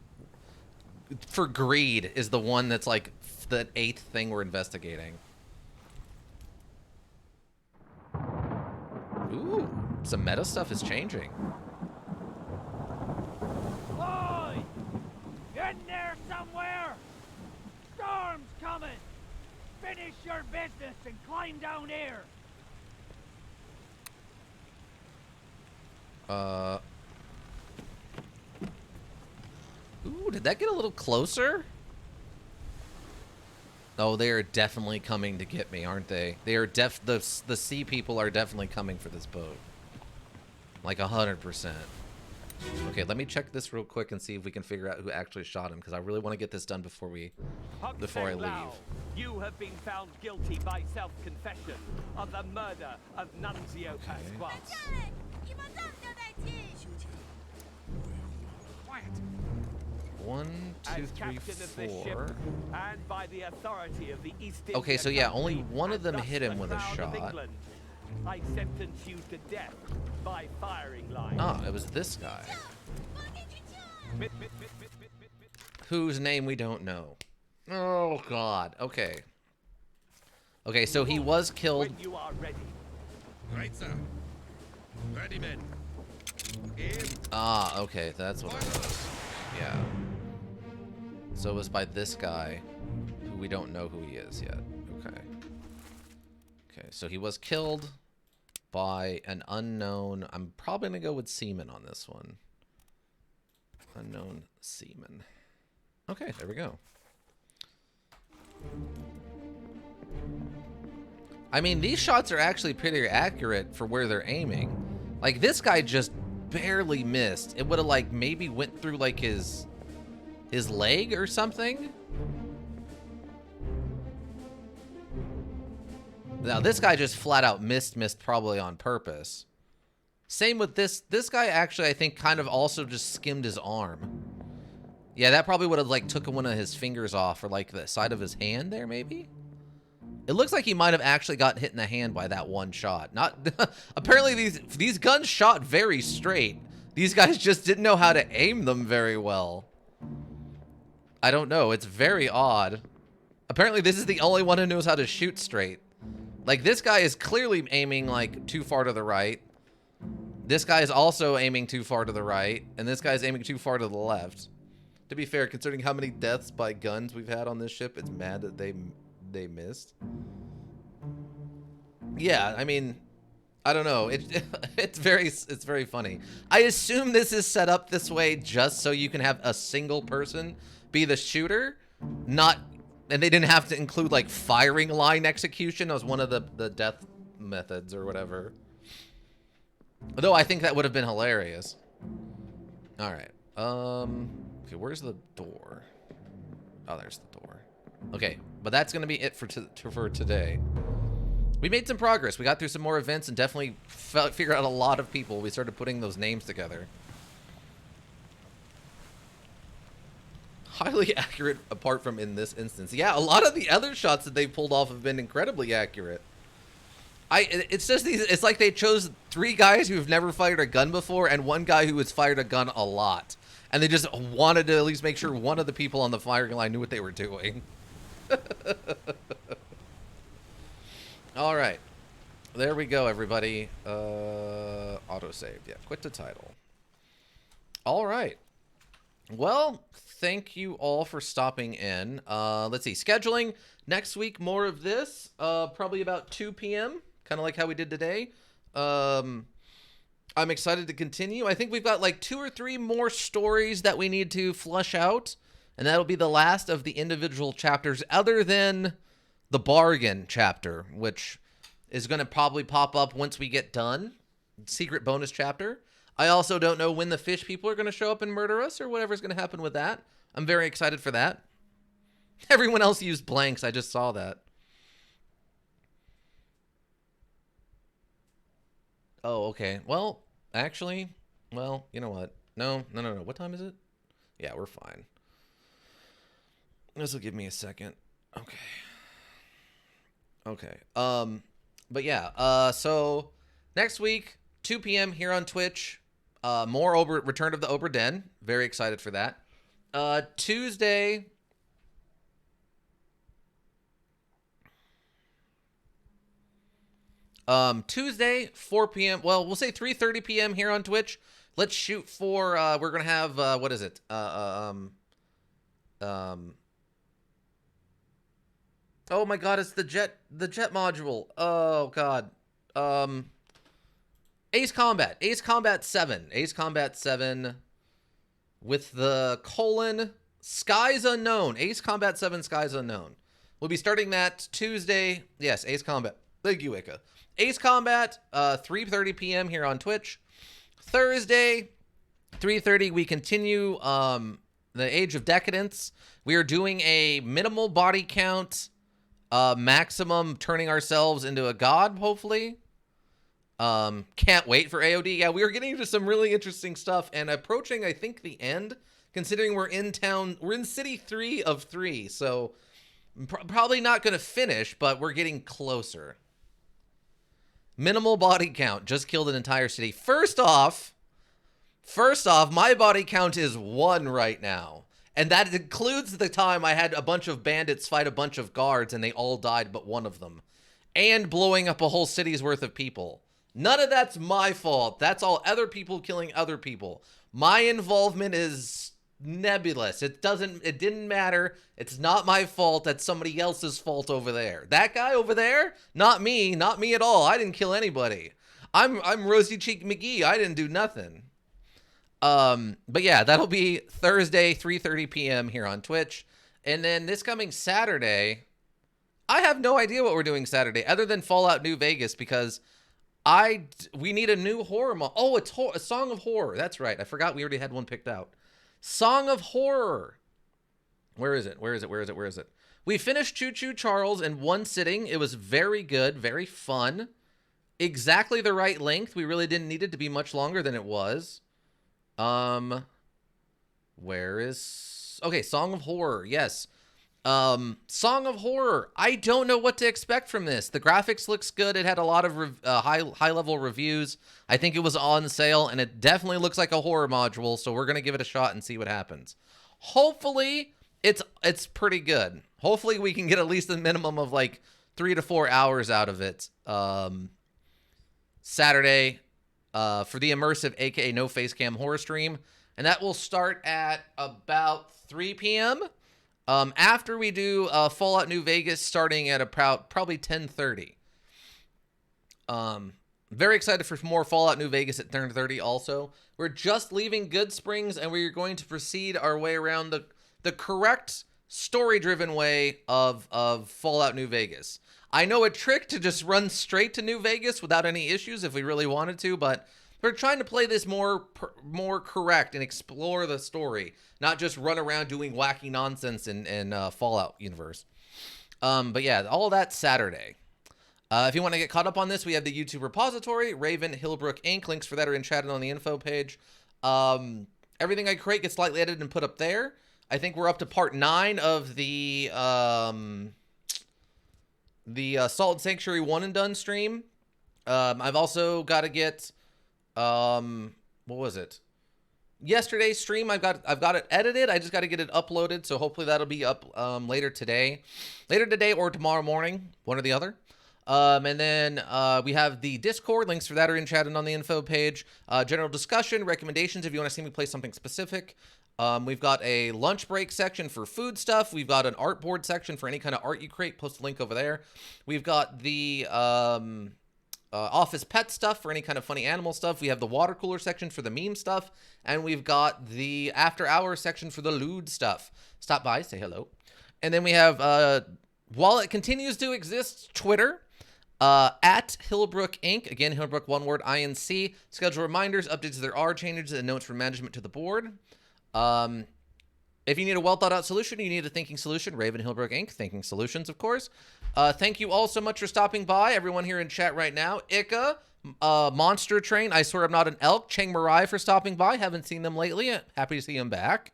S1: For greed is the one that's, like, the 8th thing we're investigating. Ooh, some meta stuff is changing.
S3: Oi! In there somewhere! Storm's coming! Finish your business and climb down here!
S1: Ooh, did that get a little closer? Oh, they are definitely coming to get me, aren't they? They are the sea people are definitely coming for this boat. Like 100%. Okay, let me check this real quick and see if we can figure out who actually shot him, because I really want to get this done before I leave.
S3: You have been found guilty by self-confession of the murder of Nunzio Pasquale.
S7: 一帮藏掉代志。
S1: 1, 2, 3, 4.
S3: And by the authority of the East
S1: Okay, so yeah, only one of them
S3: and
S1: hit him with a
S3: thus the Crown of
S1: shot.
S3: England, I sentence you to death by firing line.
S1: Ah, it was this guy. Whose name we don't know. Oh, God. Okay. Okay, so he was killed.
S3: When you are ready.
S11: Right, sir. Ready, men. Aim.
S1: Ah, okay, that's what it was. Yeah. So it was by this guy, who we don't know who he is yet. Okay. Okay, so he was killed by an unknown. I'm probably gonna go with Seaman on this one. Unknown Seaman. Okay, there we go. I mean, these shots are actually pretty accurate for where they're aiming. Like, this guy just barely missed. It would have, like, maybe went through, like, his leg or something. Now, this guy just flat out missed probably on purpose. Same with this. This guy actually, I think, kind of also just skimmed his arm. Yeah, that probably would have, like, took one of his fingers off or, like, the side of his hand there, maybe? It looks like he might have actually got hit in the hand by that one shot. Not apparently these guns shot very straight. These guys just didn't know how to aim them very well. I don't know. It's very odd. Apparently this is the only one who knows how to shoot straight. Like, this guy is clearly aiming, like, too far to the right. This guy is also aiming too far to the right. And this guy is aiming too far to the left. To be fair, considering how many deaths by guns we've had on this ship, it's mad that they missed. Yeah, I mean, I don't know. It's very funny. I assume this is set up this way just so you can have a single person be the shooter, and they didn't have to include, like, firing line execution as one of the death methods or whatever. Though I think that would have been hilarious. All right. Okay, where's the door? Oh, there's the door. Okay, but that's going to be it for today. We made some progress. We got through some more events and definitely figured out a lot of people. We started putting those names together. Highly accurate apart from in this instance. Yeah, a lot of the other shots that they pulled off have been incredibly accurate. It's just it's like they chose 3 guys who have never fired a gun before and 1 guy who has fired a gun a lot. And they just wanted to at least make sure one of the people on the firing line knew what they were doing. All right. There we go, everybody. Autosaved. Yeah, quit the title. All right. Well, thank you all for stopping in. Let's see. Scheduling. Next week, more of this. Probably about 2 p.m. Kind of like how we did today. I'm excited to continue. I think we've got like 2 or 3 more stories that we need to flush out. And that'll be the last of the individual chapters other than the bargain chapter, which is going to probably pop up once we get done. Secret bonus chapter. I also don't know when the fish people are going to show up and murder us or whatever's going to happen with that. I'm very excited for that. Everyone else used blanks. I just saw that. Oh, okay. Well, actually, well, you know what? No. What time is it? Yeah, we're fine. This will give me a second. Okay. But yeah, so next week, 2 p.m. here on Twitch. More Return of the Obra Dinn. Very excited for that. Tuesday. Tuesday, 4 p.m. Well, we'll say 3:30 p.m. here on Twitch. Let's shoot for, we're going to have, what is it? Oh my God, it's the jet module. Oh God. Ace Combat 7 with the colon Skies Unknown. Ace Combat 7 Skies Unknown. We'll be starting that Tuesday. Yes, Ace Combat. Thank you, Ika. Ace Combat, 3:30 p.m. here on Twitch. Thursday, 3:30, we continue the Age of Decadence. We are doing a minimal body count, maximum turning ourselves into a god, hopefully. Can't wait for AOD. Yeah, we are getting into some really interesting stuff and approaching, I think, the end, considering we're in city 3 of 3, so probably not going to finish, but we're getting closer. Minimal body count. Just killed an entire city. First off, my body count is 1 right now. And that includes the time I had a bunch of bandits fight a bunch of guards and they all died but one of them. And blowing up a whole city's worth of people. None of that's my fault. That's all other people killing other people. My involvement is nebulous. It didn't matter. It's not my fault. That's somebody else's fault over there. That guy over there? Not me at all. I didn't kill anybody. I'm Rosy Cheek McGee. I didn't do nothing. But yeah, that'll be Thursday, 3:30 p.m. here on Twitch. And then this coming Saturday, I have no idea what we're doing Saturday other than Fallout New Vegas because we need a new horror mod. Oh, it's a Song of Horror. That's right. I forgot we already had one picked out. Song of Horror. Where is it? We finished Choo Choo Charles in one sitting. It was very good, very fun. Exactly the right length. We really didn't need it to be much longer than it was. Okay, Song of Horror. Yes. Song of Horror. I don't know what to expect from this. The graphics looks good. It had a lot of high level reviews. I think it was on sale, and it definitely looks like a horror module. So we're gonna give it a shot and see what happens. Hopefully, it's pretty good. Hopefully, we can get at least a minimum of like 3 to 4 hours out of it. Saturday, for the immersive, aka no face cam horror stream, and that will start at about 3 p.m. After we do Fallout New Vegas starting at probably 10:30. Very excited for more Fallout New Vegas at 10:30 also. We're just leaving Good Springs and we're going to proceed our way around the correct story-driven way of Fallout New Vegas. I know a trick to just run straight to New Vegas without any issues if we really wanted to, but we're trying to play this more correct and explore the story, not just run around doing wacky nonsense in Fallout universe. But yeah, all of that Saturday. If you want to get caught up on this, we have the YouTube repository, Raven Hillbrook Inc. Links for that are in chat and on the info page. Everything I create gets slightly edited and put up there. I think we're up to part 9 of the Salt and Sanctuary 1 and Done stream. I've also got to get... what was it? Yesterday's stream, I've got it edited. I just got to get it uploaded, so hopefully that'll be up later today or tomorrow morning, one or the other. And then we have the Discord. Links for that are in chat and on the info page. General discussion, recommendations if you want to see me play something specific. We've got a lunch break section for food stuff. We've got an art board section for any kind of art you create. Post a link over there. We've got the office pet stuff for any kind of funny animal stuff. We have the water cooler section for the meme stuff. And we've got the after hours section for the lewd stuff. Stop by, say hello. And then we have, while it continues to exist, Twitter. At Hillbrook Inc. Again, Hillbrook, one word, INC. Schedule reminders, updates if there are changes, and notes from management to the board. If you need a well-thought-out solution, you need a thinking solution. Raven Hillbrook Inc. Thinking Solutions, of course. Thank you all so much for stopping by. Everyone here in chat right now. Ika, Monster Train, I Swear I'm Not an Elk. Cheng Marai for stopping by. Haven't seen them lately. Happy to see them back.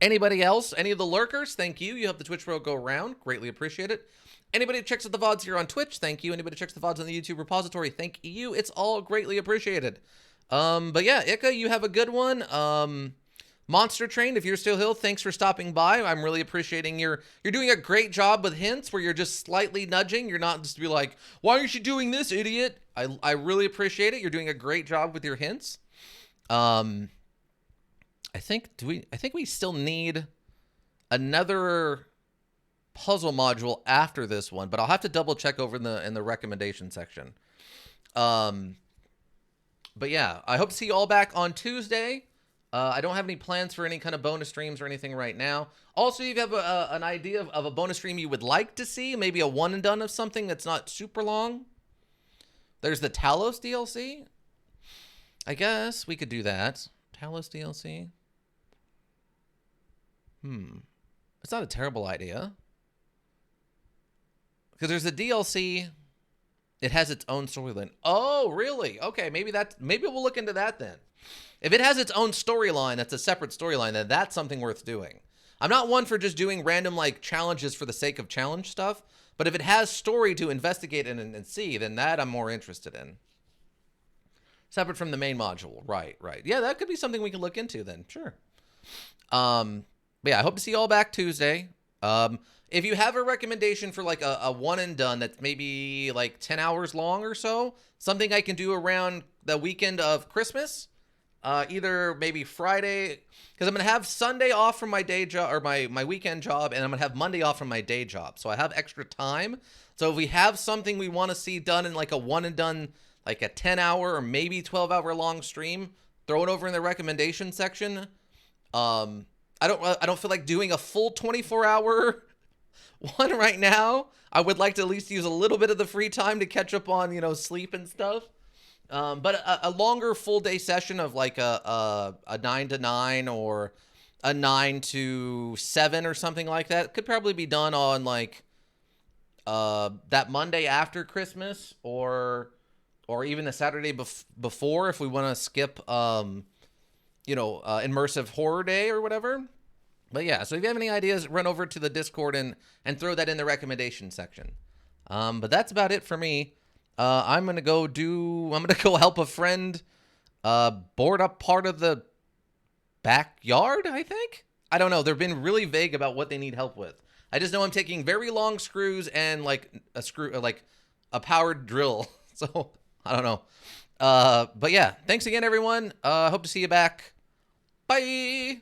S1: Anybody else? Any of the lurkers? Thank you. You helped the Twitch world go around. Greatly appreciate it. Anybody who checks out the VODs here on Twitch, thank you. Anybody who checks the VODs on the YouTube repository, thank you. It's all greatly appreciated. But yeah, Ika, you have a good one. Monster Train, if you're still here, thanks for stopping by. I'm really appreciating you're doing a great job with hints where you're just slightly nudging. You're not just be like, why aren't you doing this, idiot? I really appreciate it. You're doing a great job with your hints. I think we still need another puzzle module after this one, but I'll have to double check over in the recommendation section. But yeah, I hope to see you all back on Tuesday. I don't have any plans for any kind of bonus streams or anything right now. Also, if you have an idea of a bonus stream you would like to see, maybe a one and done of something that's not super long. There's the Talos DLC. I guess we could do that. Talos DLC. It's not a terrible idea. Because there's a DLC. It has its own storyline. Oh, really? Okay, maybe we'll look into that then. If it has its own storyline, that's a separate storyline, then that's something worth doing. I'm not one for just doing random like challenges for the sake of challenge stuff, but if it has story to investigate and see, then that I'm more interested in. Separate from the main module. Right. Yeah, that could be something we can look into then. Sure. But yeah, I hope to see you all back Tuesday. If you have a recommendation for like a one and done that's maybe like 10 hours long or so, something I can do around the weekend of Christmas, either maybe Friday, because I'm going to have Sunday off from my day job or my weekend job, and I'm going to have Monday off from my day job. So I have extra time. So if we have something we want to see done in like a one and done, like a 10-hour or maybe 12-hour long stream, throw it over in the recommendation section. I don't feel like doing a full 24-hour one right now. I would like to at least use a little bit of the free time to catch up on, sleep and stuff. But a longer full day session of like a 9 to 9 or a 9 to 7 or something like that could probably be done on like that Monday after Christmas or even the Saturday before if we want to skip immersive horror day or whatever. But yeah, so if you have any ideas, run over to the Discord and throw that in the recommendation section. But that's about it for me. I'm gonna go help a friend board up part of the backyard, I think. I don't know. They've been really vague about what they need help with. I just know I'm taking very long screws and like a powered drill. So I don't know. But yeah, thanks again, everyone. Hope to see you back. Bye.